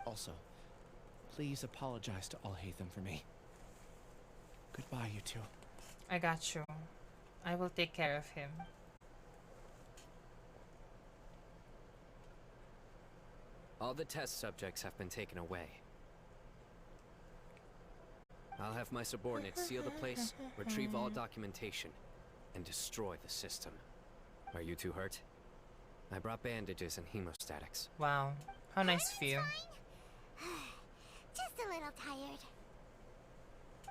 Also, please apologize to Alhaitham for me. Goodbye, you two. I got you. I will take care of him. All the test subjects have been taken away. I'll have my subordinates seal the place, retrieve all documentation, and destroy the system. Are you two hurt? I brought bandages and hemostatics. Wow. How nice of you. Just a little tired.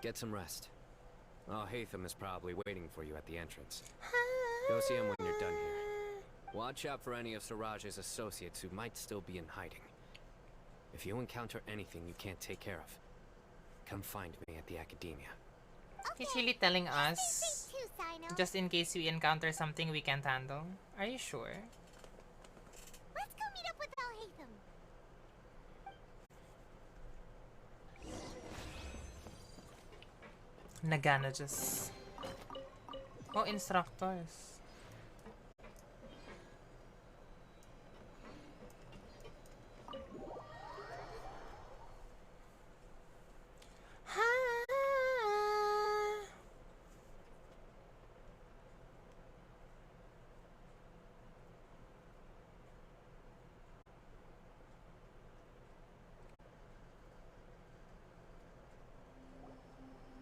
Get some rest. Alhaitham is probably waiting for you at the entrance. Go see him when you're done here. Watch out for any of Siraj's associates who might still be in hiding. If you encounter anything you can't take care of, come find me at the academia. He's really telling us, just in case we encounter something we can't handle. Are you sure? Let's go meet up with Alhaitham. Nagana just... Oh, instructors.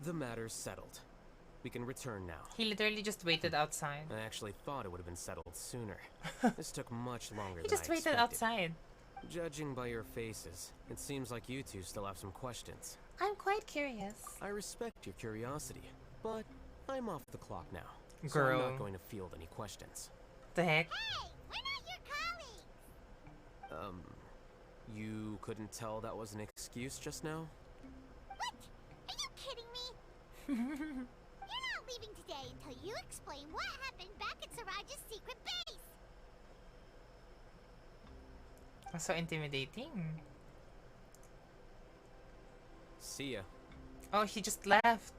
The matter's settled. We can return now. He literally just waited outside. I actually thought it would have been settled sooner. This took much longer He than just I waited expected. outside. Judging by your faces, it seems like you two still have some questions. I'm quite curious. I respect your curiosity, but I'm off the clock now. So Girl. I'm not going to field any questions. The heck? Hey, we're not your colleagues. You couldn't tell that was an excuse just now? What? Are you kidding me? You're not leaving today until you explain what happened back at Siraj's secret base. That's so intimidating. See ya. Oh, he just left.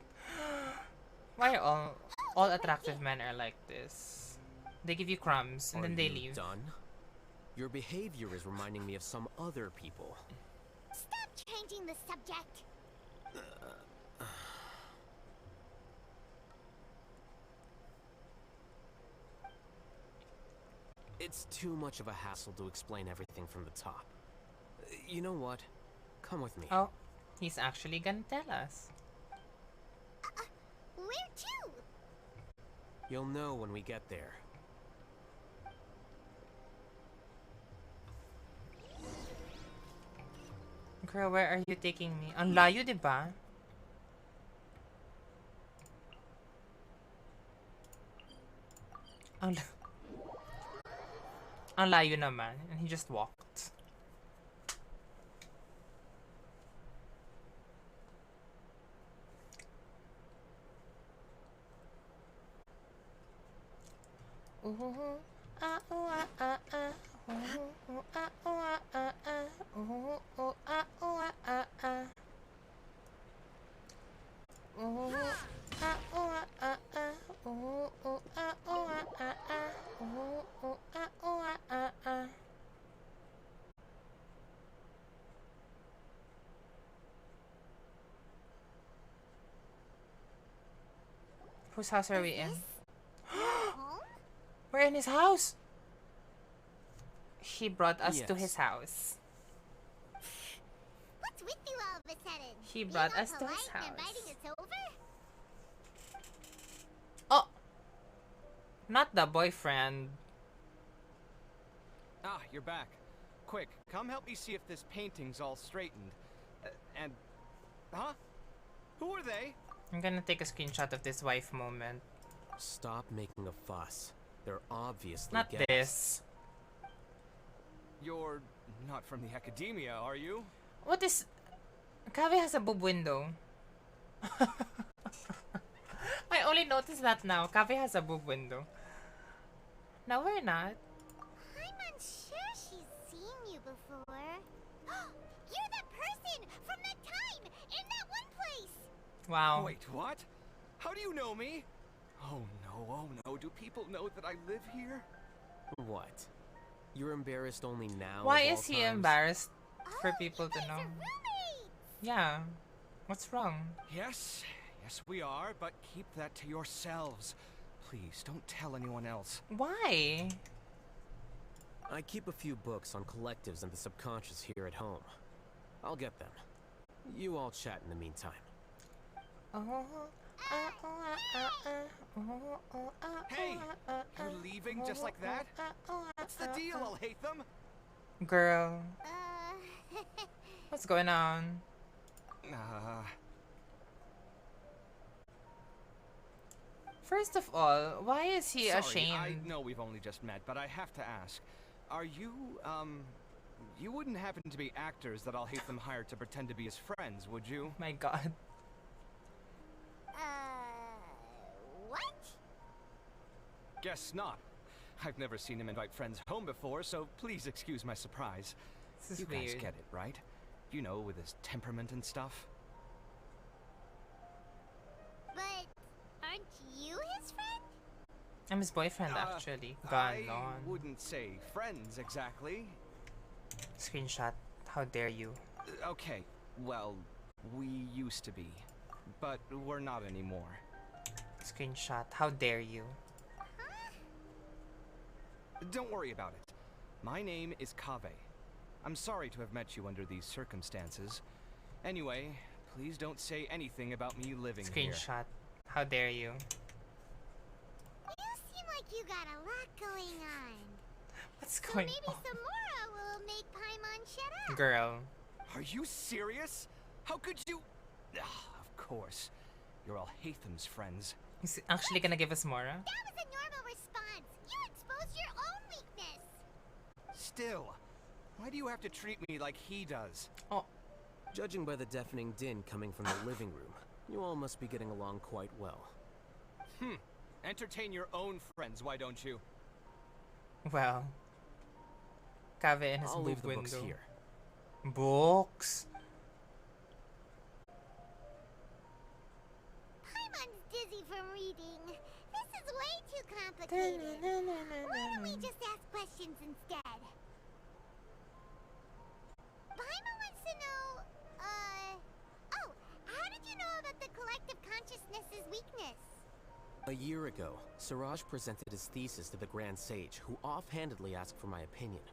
Why are all attractive men are like this? They give you crumbs and then they leave. Done? Your behavior is reminding me of some other people. Stop changing the subject. It's too much of a hassle to explain everything from the top. You know what? Come with me. Oh, he's actually gonna tell us. Where to? You'll know when we get there. Girl, where are you taking me? Ang layo, diba? Ang layo naman. And he just walked. Whose house are we in? We're in his house. He brought us to his house. What's with you all of a sudden? He brought Being us all to his polite and house. inviting us over? Oh! Not the boyfriend. Ah, you're back. Quick, come help me see if this painting's all straightened. Huh? Who are they? I'm gonna take a screenshot of this wife moment. Stop making a fuss. They're obviously Not guests. this. You're not from the academia, are you? What is... Kave has a boob window. I only noticed that now. Kave has a boob window. No, we're not. I'm unsure she's seen you before. You're that person from that time in that one place. Wow. Wait, what? How do you know me? Oh no, do people know that I live here? What? You're embarrassed only now? Why of all is he times? embarrassed for people to know? Yeah. What's wrong? Yes, we are, but keep that to yourselves. Please, don't tell anyone else. Why? I keep a few books on collectives and the subconscious here at home. I'll get them. You all chat in the meantime. Hey! You're leaving just like that? What's the deal, Alhaitham? Girl. What's going on? First of all, why is he ashamed? I know we've only just met, but I have to ask. Are you, you wouldn't happen to be actors that Alhaitham hired to pretend to be his friends, would you? My god. What? Guess not. I've never seen him invite friends home before, so please excuse my surprise. This is you guys weird. get it, right? You know, with his temperament and stuff. But aren't you his friend? I'm his boyfriend, actually. Gone I on. wouldn't say friends exactly. Screenshot. How dare you? Okay, well, we used to be, but we're not anymore. Screenshot. How dare you? Don't worry about it. My name is Kaveh. I'm sorry to have met you under these circumstances. Anyway, please don't say anything about me living here. Screenshot. How dare you? You seem like you got a lot going on. What's So going maybe on? Samora will make Paimon shut up. Girl. Are you serious? How could you? Of course. You're Alhaitham's friends. He's actually gonna give us more? That was a normal response. You exposed your own weakness. Still, why do you have to treat me like he does? Oh. Judging by the deafening din coming from the living room, you all must be getting along quite well. Entertain your own friends, why don't you? Well. Kaveh and his I'll boob leave the window. books here. Books? Paimon's dizzy from reading. This is way too complicated. Why don't we just ask questions instead? Paimon wants to know, oh, how did you know about the collective consciousness's weakness? A year ago, Siraj presented his thesis to the Grand Sage, who offhandedly asked for my opinion.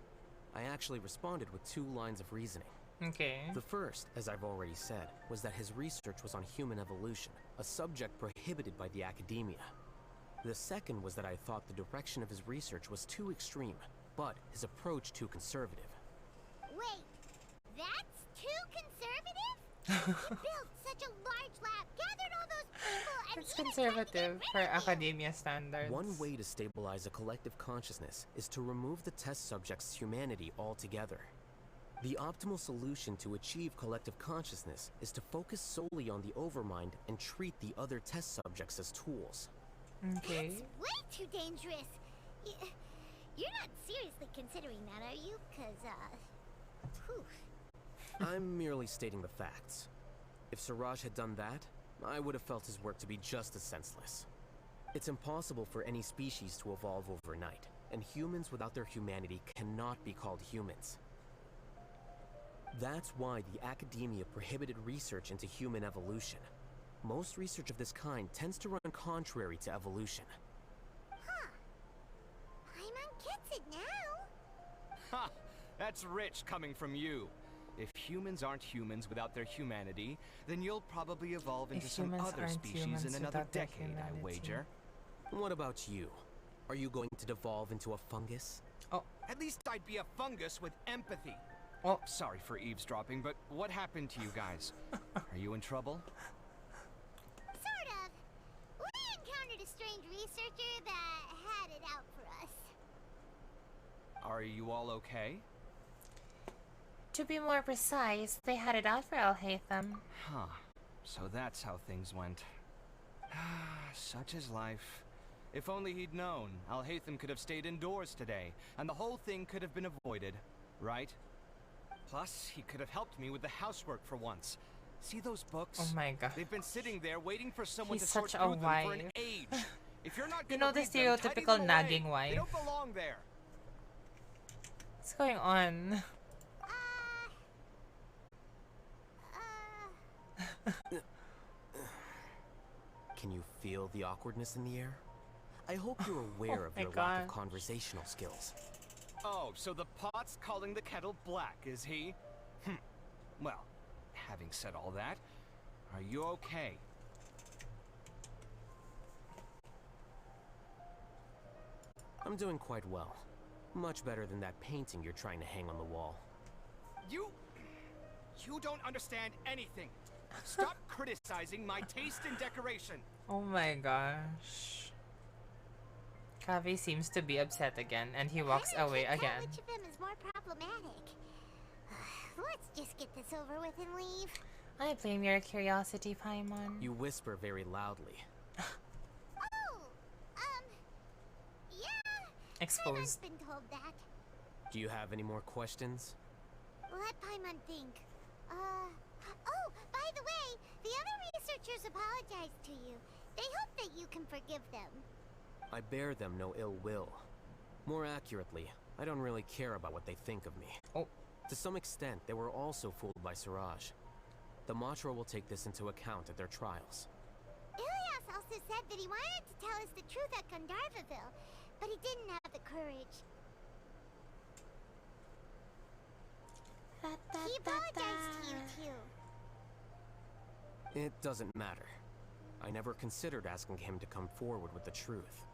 I actually responded with 2 lines of reasoning. Okay. The first, as I've already said, was that his research was on human evolution, a subject prohibited by the academia. The second was that I thought the direction of his research was too extreme, but his approach too conservative. Wait, that's too conservative? You built such a large lab, gathered all those people, and It's even conservative for academia standards. One way to stabilize a collective consciousness is to remove the test subject's humanity altogether. The optimal solution to achieve collective consciousness is to focus solely on the overmind and treat the other test subjects as tools. Okay. That's way too dangerous. You're not seriously considering that, are you? Whew. I'm merely stating the facts. If Siraj had done that, I would have felt his work to be just as senseless. It's impossible for any species to evolve overnight, and humans without their humanity cannot be called humans. That's why the academia prohibited research into human evolution. Most research of this kind tends to run contrary to evolution. Huh. Paimon gets it now. Ha! That's rich coming from you. If humans aren't humans without their humanity, then you'll probably evolve into some other species in another decade, I wager. What about you? Are you going to devolve into a fungus? Oh. At least I'd be a fungus with empathy. Oh. Sorry for eavesdropping, but what happened to you guys? Are you in trouble? Sort of. We encountered a strange researcher that had it out for us. Are you all okay? To be more precise, they had it out for Alhaitham. Huh. So that's how things went. Such is life. If only he'd known, Alhaitham could have stayed indoors today, and the whole thing could have been avoided, right? Plus, he could have helped me with the housework for once. See those books? Oh my god. They've been sitting there waiting for someone He's to sort such through a them for wife. an age. If you're not You gonna know the read them, tidy stereotypical them nagging away. wife. They don't belong there. What's going on? Can you feel the awkwardness in the air? I hope you're aware Oh of my your lack of God. conversational skills. Oh, so the pot's calling the kettle black, is he? Well, having said all that, are you okay? I'm doing quite well. Much better than that painting you're trying to hang on the wall. You... You don't understand anything. Stop criticizing my taste in decoration. Oh my gosh. Kaveh seems to be upset again, and he walks away again. Which of them is more problematic? Let's just get this over with and leave. I blame your curiosity, Paimon. You whisper very loudly. Yeah. Exposed. Paimon's been told that. Do you have any more questions? Let Paimon think. Oh, by the way, the other researchers apologized to you. They hope that you can forgive them. I bear them no ill will. More accurately, I don't really care about what they think of me. Oh. To some extent, they were also fooled by Siraj. The Matra will take this into account at their trials. Ilyas also said that he wanted to tell us the truth at Gandharvaville, but he didn't have the courage. He apologized to you too. It doesn't matter. I never considered asking him to come forward with the truth.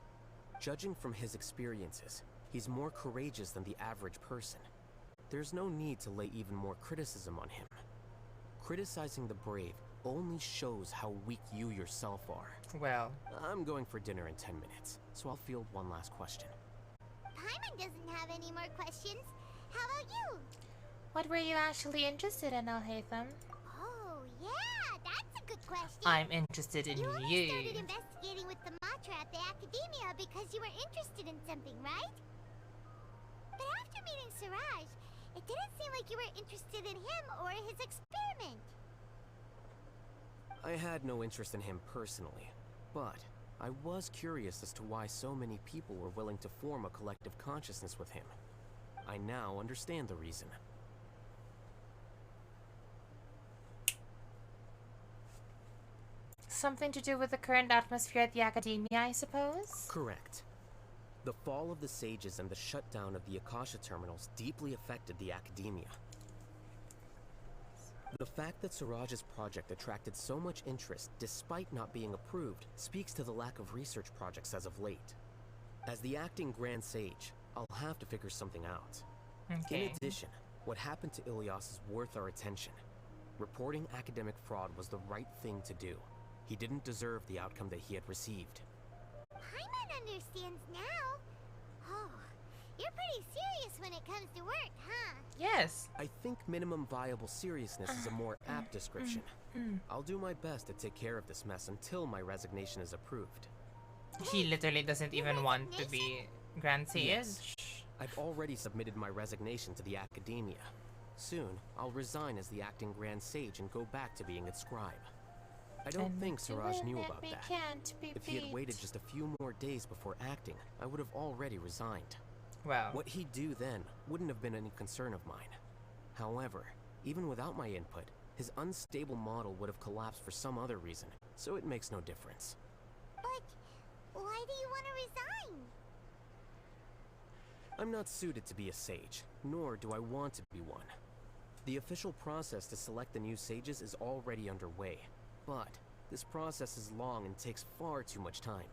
Judging from his experiences, he's more courageous than the average person. There's no need to lay even more criticism on him. Criticizing the brave only shows how weak you yourself are. Well, I'm going for dinner in 10 minutes, so I'll field one last question. Paimon doesn't have any more questions. How about you? What were you actually interested in, Alhaitham? Oh, yeah, that's a good question. I'm interested in you only you. started investigating with the Matra at the Academia because you were interested in something, right? But after meeting Siraj, it didn't seem like you were interested in him or his experiment. I had no interest in him personally, but I was curious as to why so many people were willing to form a collective consciousness with him. I now understand the reason. Something to do with the current atmosphere at the Academia, I suppose? Correct. The fall of the Sages and the shutdown of the Akasha terminals deeply affected the Academia. The fact that Siraj's project attracted so much interest despite not being approved speaks to the lack of research projects as of late. As the acting Grand Sage, I'll have to figure something out. Okay. In addition, what happened to Ilyas is worth our attention. Reporting academic fraud was the right thing to do. He didn't deserve the outcome that he had received. Paimon understands now. Oh, you're pretty serious when it comes to work, huh? Yes. I think minimum viable seriousness is a more apt description. I'll do my best to take care of this mess until my resignation is approved. He literally doesn't even want to be Grand Sage. Yes. I've already submitted my resignation to the Academia. Soon, I'll resign as the acting Grand Sage and go back to being its scribe. I don't think Siraj knew about that. If he had waited just a few more days before acting, I would have already resigned. Wow. What he'd do then wouldn't have been any concern of mine. However, even without my input, his unstable model would have collapsed for some other reason, so it makes no difference. But why do you want to resign? I'm not suited to be a sage, nor do I want to be one. The official process to select the new sages is already underway, but this process is long and takes far too much time.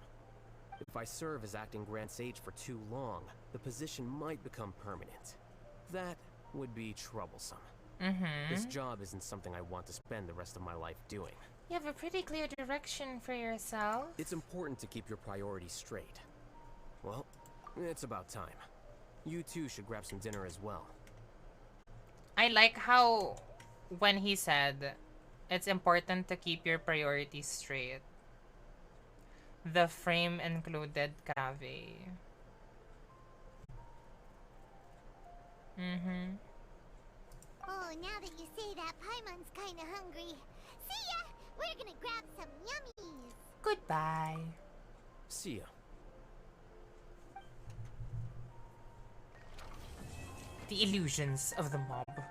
If I serve as acting Grand Sage for too long, the position might become permanent. That would be troublesome. This job isn't something I want to spend the rest of my life doing. You have a pretty clear direction for yourself. It's important to keep your priorities straight. Well, it's about time. You too should grab some dinner as well. I like how when he said it's important to keep your priorities straight. The frame included Kaveh. Oh, now that you say that, Paimon's kinda hungry. See ya! We're gonna grab some yummies. Goodbye. See ya. The illusions of the mob.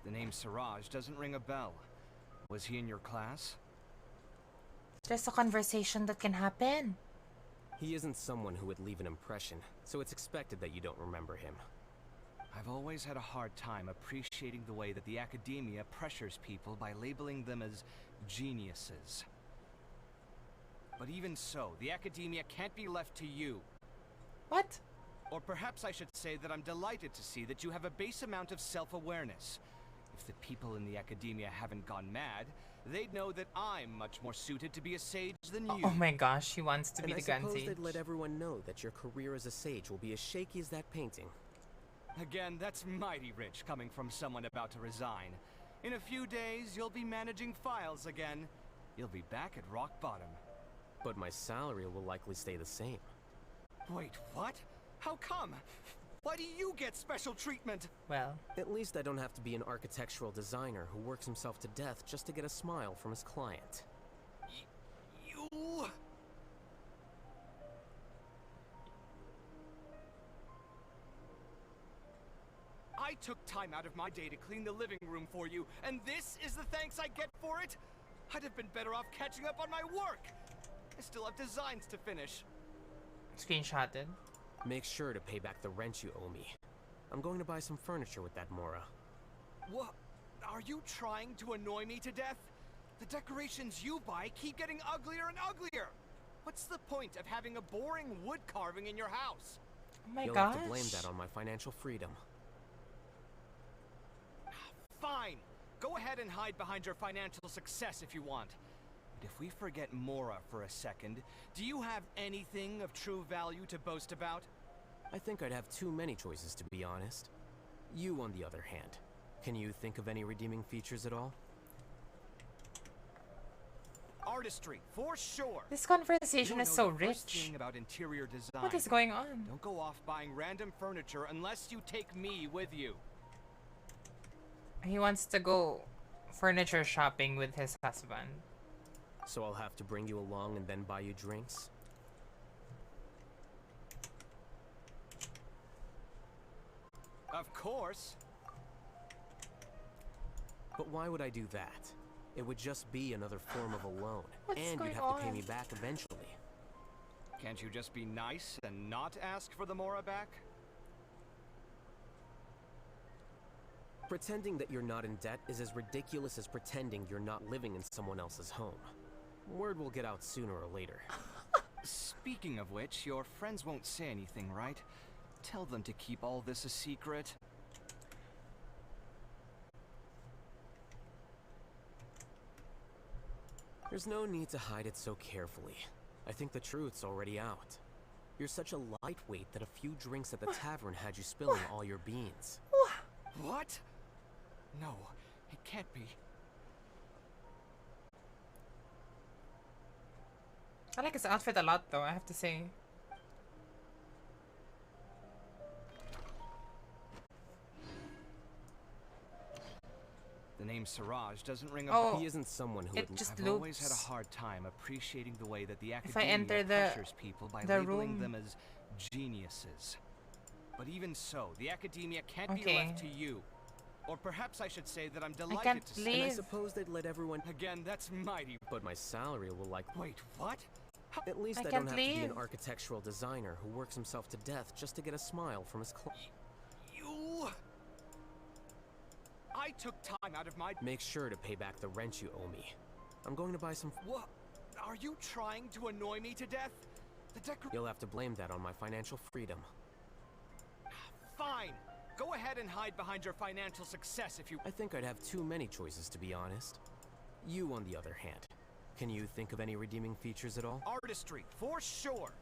The name Siraj doesn't ring a bell. Was he in your class? There's a conversation that can happen. He isn't someone who would leave an impression, so it's expected that you don't remember him. I've always had a hard time appreciating the way that the Academia pressures people by labeling them as geniuses. But even so, the Academia can't be left to you. What? Or perhaps I should say that I'm delighted to see that you have a base amount of self-awareness. If the people in the academia haven't gone mad, they'd know that I'm much more suited to be a sage than you. Oh my gosh, he wants to be the gun I suppose sage. they'd let everyone know that your career as a sage will be as shaky as that painting. Again, that's mighty rich coming from someone about to resign. In a few days, you'll be managing files again. You'll be back at rock bottom. But my salary will likely stay the same. Wait, what? How come? Why do you get special treatment? Well, at least I don't have to be an architectural designer who works himself to death just to get a smile from his client. You... I took time out of my day to clean the living room for you, and this is the thanks I get for it? I'd have been better off catching up on my work. I still have designs to finish. Screenshotted. Make sure to pay back the rent you owe me. I'm going to buy some furniture with that Mora. What? Are you trying to annoy me to death? The decorations you buy keep getting uglier and uglier. What's the point of having a boring wood carving in your house? Oh my You'll gosh. have to blame that on my financial freedom. Fine. Go ahead and hide behind your financial success if you want. But if we forget Mora for a second, do you have anything of true value to boast about? I think I'd have too many choices, to be honest. You, on the other hand, can you think of any redeeming features at all? Artistry, for sure. This conversation is so rich. About interior design. What is going on? Don't go off buying random furniture unless you take me with you. He wants to go furniture shopping with his husband. So I'll have to bring you along and then buy you drinks? Of course. But why would I do that? It would just be another form of a loan. What's and going you'd have to pay on? me back eventually. Can't you just be nice and not ask for the Mora back? Pretending that you're not in debt is as ridiculous as pretending you're not living in someone else's home. Word will get out sooner or later. Speaking of which, your friends won't say anything, right? Tell them to keep all this a secret. There's no need to hide it so carefully. I think the truth's already out. You're such a lightweight that a few drinks at the tavern had you spilling all your beans. What? No, it can't be. I like his outfit a lot though, I have to say. The name Siraj doesn't ring a Oh, he isn't someone who it would... just I've always had a loops. hard time appreciating the way that the If I academia enter pressures people by the labeling room. them as geniuses. But even so, the academia can't be Okay. left to you. Or perhaps I should say that I'm delighted can't to see. And I leave. suppose they'd let everyone... Again, that's mighty. But my salary will likely... Wait, what? At least I I, don't can't have to be an leave. architectural designer who works himself to death just to get a smile from his client. You... I took time out of my... Make sure to pay back the rent you owe me. I'm going to buy some... What? Are you trying to annoy me to death? The You'll have to blame that on my financial freedom. Fine. Go ahead and hide behind your financial success if you... I think I'd have too many choices, to be honest. You, on the other hand, can you think of any redeeming features at all? Artistry, for sure.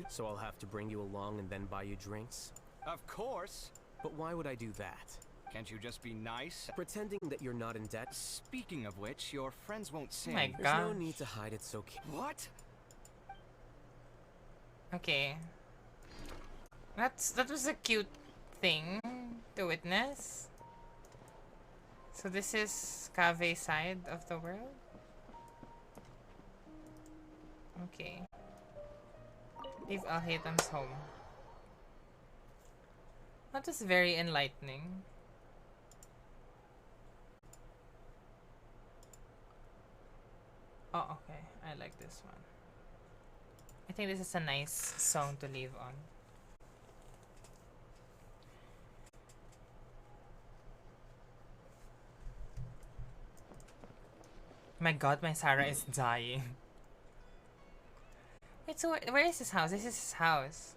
So I'll have to bring you along and then buy you drinks? Of course. But why would I do that? Can't you just be nice? Pretending that you're not in debt? Speaking of which, your friends won't say. Oh my There's no gosh. need to hide it so... What? Okay. That was a cute thing to witness. So this is Cave's side of the world? Okay. Leave Alhaitham's home. That was very enlightening. Oh, okay. I like this one. I think this is a nice song to leave on. My god, my Sarah is dying. Wait, so where is his house? This is his house.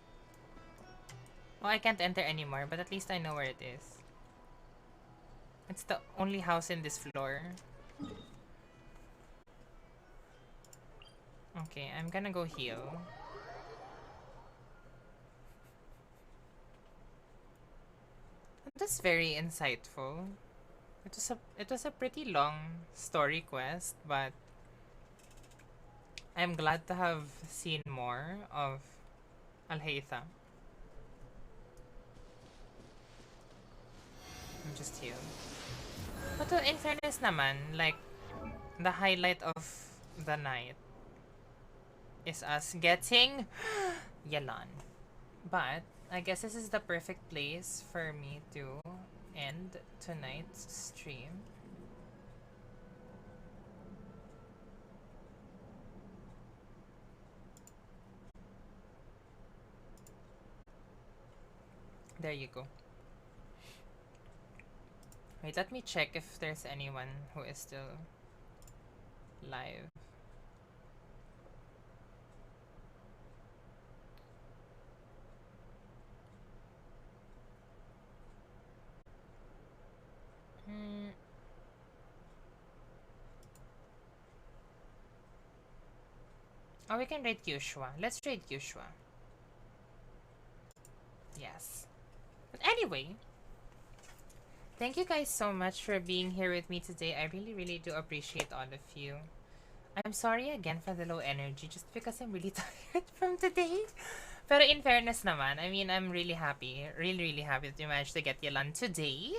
Oh, I can't enter anymore, but at least I know where it is. It's the only house in this floor. Okay, I'm gonna go heal. That's very insightful. It was a pretty long story quest, but I'm glad to have seen more of Alhaitham. I'm just healed. But in fairness naman, like, the highlight of the night is us getting Yelan. But I guess this is the perfect place for me to end tonight's stream. There you go. Wait, let me check if there's anyone who is still live. Oh, we can raid Yushua. Let's raid Yushua. Yes. But anyway, thank you guys so much for being here with me today. I really, really do appreciate all of you. I'm sorry again for the low energy just because I'm really tired from today. Pero in fairness naman, I mean, I'm really happy. Really, really happy that you managed to get Yelan today.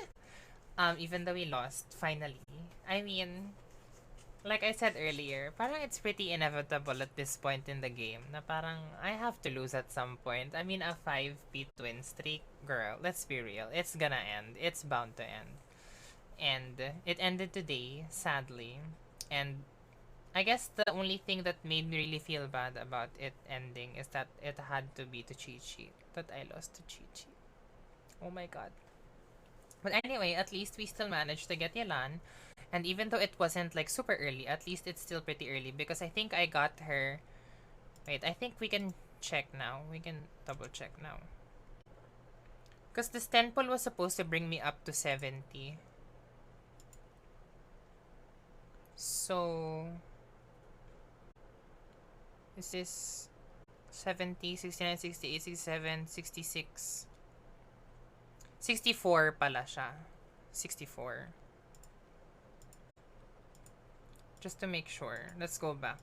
Even though we lost, finally. I mean, like I said earlier, parang it's pretty inevitable at this point in the game na parang I have to lose at some point. I mean, a 5P twin streak, girl, let's be real. It's gonna end. It's bound to end. And it ended today, sadly. And I guess the only thing that made me really feel bad about it ending is that it had to be to Chi-Chi. That I lost to Chi-Chi. Oh my god. But anyway, at least we still managed to get Yelan. And even though it wasn't like super early, at least it's still pretty early because I think I got her. Wait, I think we can check now. We can double check now. Because this temple was supposed to bring me up to 70. So is this 70, 69, 68, 67, 66? 64 pala siya. 64. Just to make sure. Let's go back.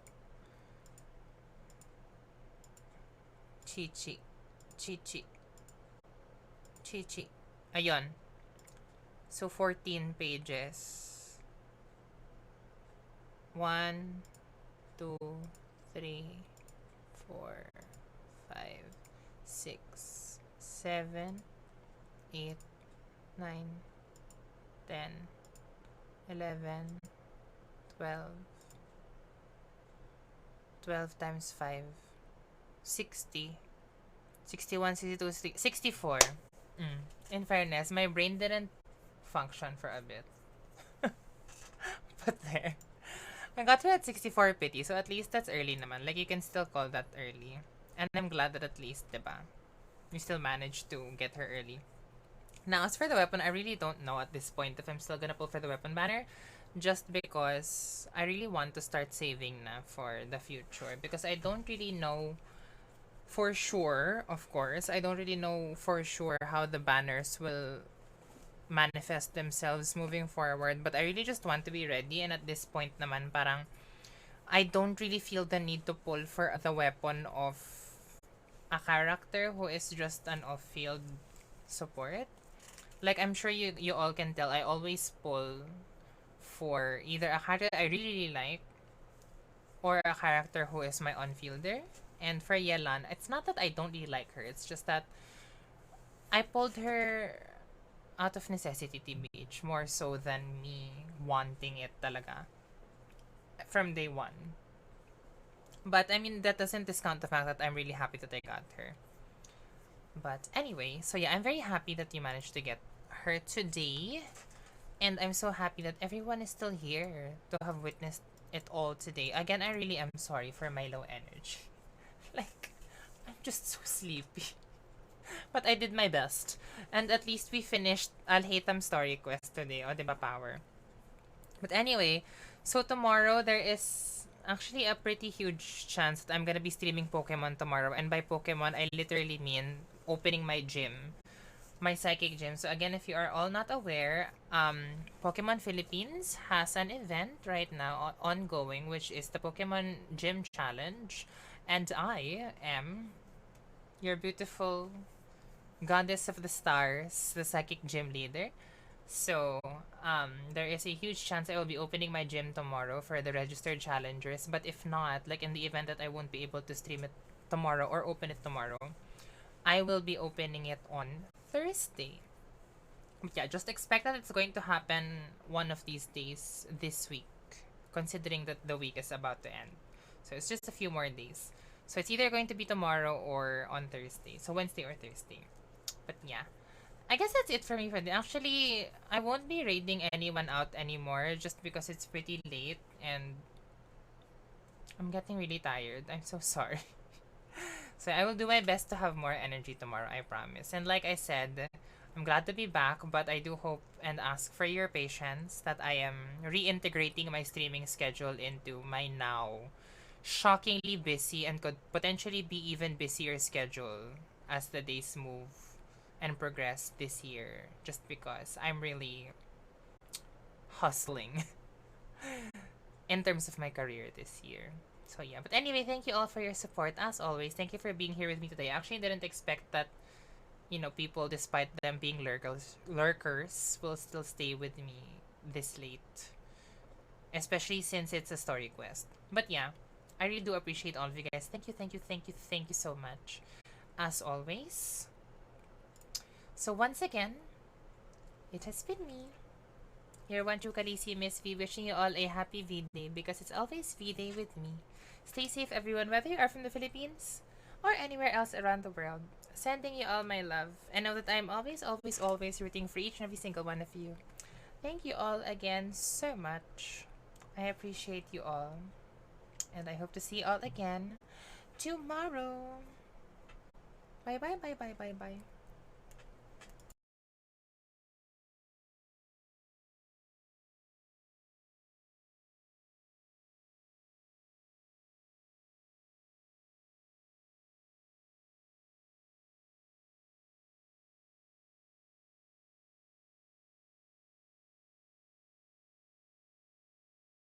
Chi-Chi. Chi-Chi. Chi-Chi. Ayun. So, 14 pages. 1, 2, 3, 4, 5, 6, 7, 8, 9, 10, 11, 12. 12 times 5. 60. 61, 62, 64. In fairness, my brain didn't function for a bit. But there. I got her at 64 pity, so at least that's early naman. Like, you can still call that early. And I'm glad that at least, diba? We still managed to get her early. Now, as for the weapon, I really don't know at this point if I'm still gonna pull for the weapon banner. Just because I really want to start saving na for the future. Because I don't really know for sure, of course, I don't really know for sure how the banners will manifest themselves moving forward. But I really just want to be ready. And at this point naman, parang I don't really feel the need to pull for the weapon of a character who is just an off-field support. Like, I'm sure you all can tell, I always pull for either a character I really, really like or a character who is my on-fielder. And for Yelan, it's not that I don't really like her. It's just that I pulled her out of necessity, TBH, more so than me wanting it talaga from day one. But, I mean, that doesn't discount the fact that I'm really happy that I got her. But anyway, so yeah, I'm very happy that you managed to get her today. And I'm so happy that everyone is still here to have witnessed it all today. Again, I really am sorry for my low energy. Like, I'm just so sleepy. But I did my best. And at least we finished Alhaitham story quest today. O, diba, Power? But anyway, so tomorrow there is actually a pretty huge chance that I'm gonna be streaming Pokemon tomorrow. And by Pokemon, I literally mean opening my gym. My psychic gym. So again, if you are all not aware, Pokemon Philippines has an event right now ongoing, which is the Pokemon Gym Challenge. And I am your beautiful goddess of the stars, the psychic gym leader. So, there is a huge chance I will be opening my gym tomorrow for the registered challengers. But if not, like in the event that I won't be able to stream it tomorrow or open it tomorrow, I will be opening it on Thursday. But yeah, just expect that it's going to happen one of these days this week, considering that the week is about to end. So it's just a few more days. So it's either going to be tomorrow or on Thursday. So Wednesday or Thursday. But yeah. I guess that's it for me for the actually I won't be raiding anyone out anymore just because it's pretty late and I'm getting really tired. I'm so sorry. So I will do my best to have more energy tomorrow, I promise. And like I said, I'm glad to be back, but I do hope and ask for your patience that I am reintegrating my streaming schedule into my now shockingly busy and could potentially be even busier schedule as the days move and progress this year, just because I'm really hustling in terms of my career this year. So yeah, but anyway, thank you all for your support as always. Thank you for being here with me today. I actually didn't expect that, you know, people, despite them being lurkers will still stay with me this late, especially since it's a story quest. But yeah, I really do appreciate all of you guys. Thank you, thank you, thank you, thank you so much as always. So once again, it has been me, your one true Khaleesi, Miss V, wishing you all a happy V-Day because it's always V-Day with me. Stay safe, everyone, whether you are from the Philippines or anywhere else around the world. Sending you all my love, and know that I'm always, always, always rooting for each and every single one of you. Thank you all again so much. I appreciate you all, and I hope to see you all again tomorrow. Bye bye bye bye bye bye.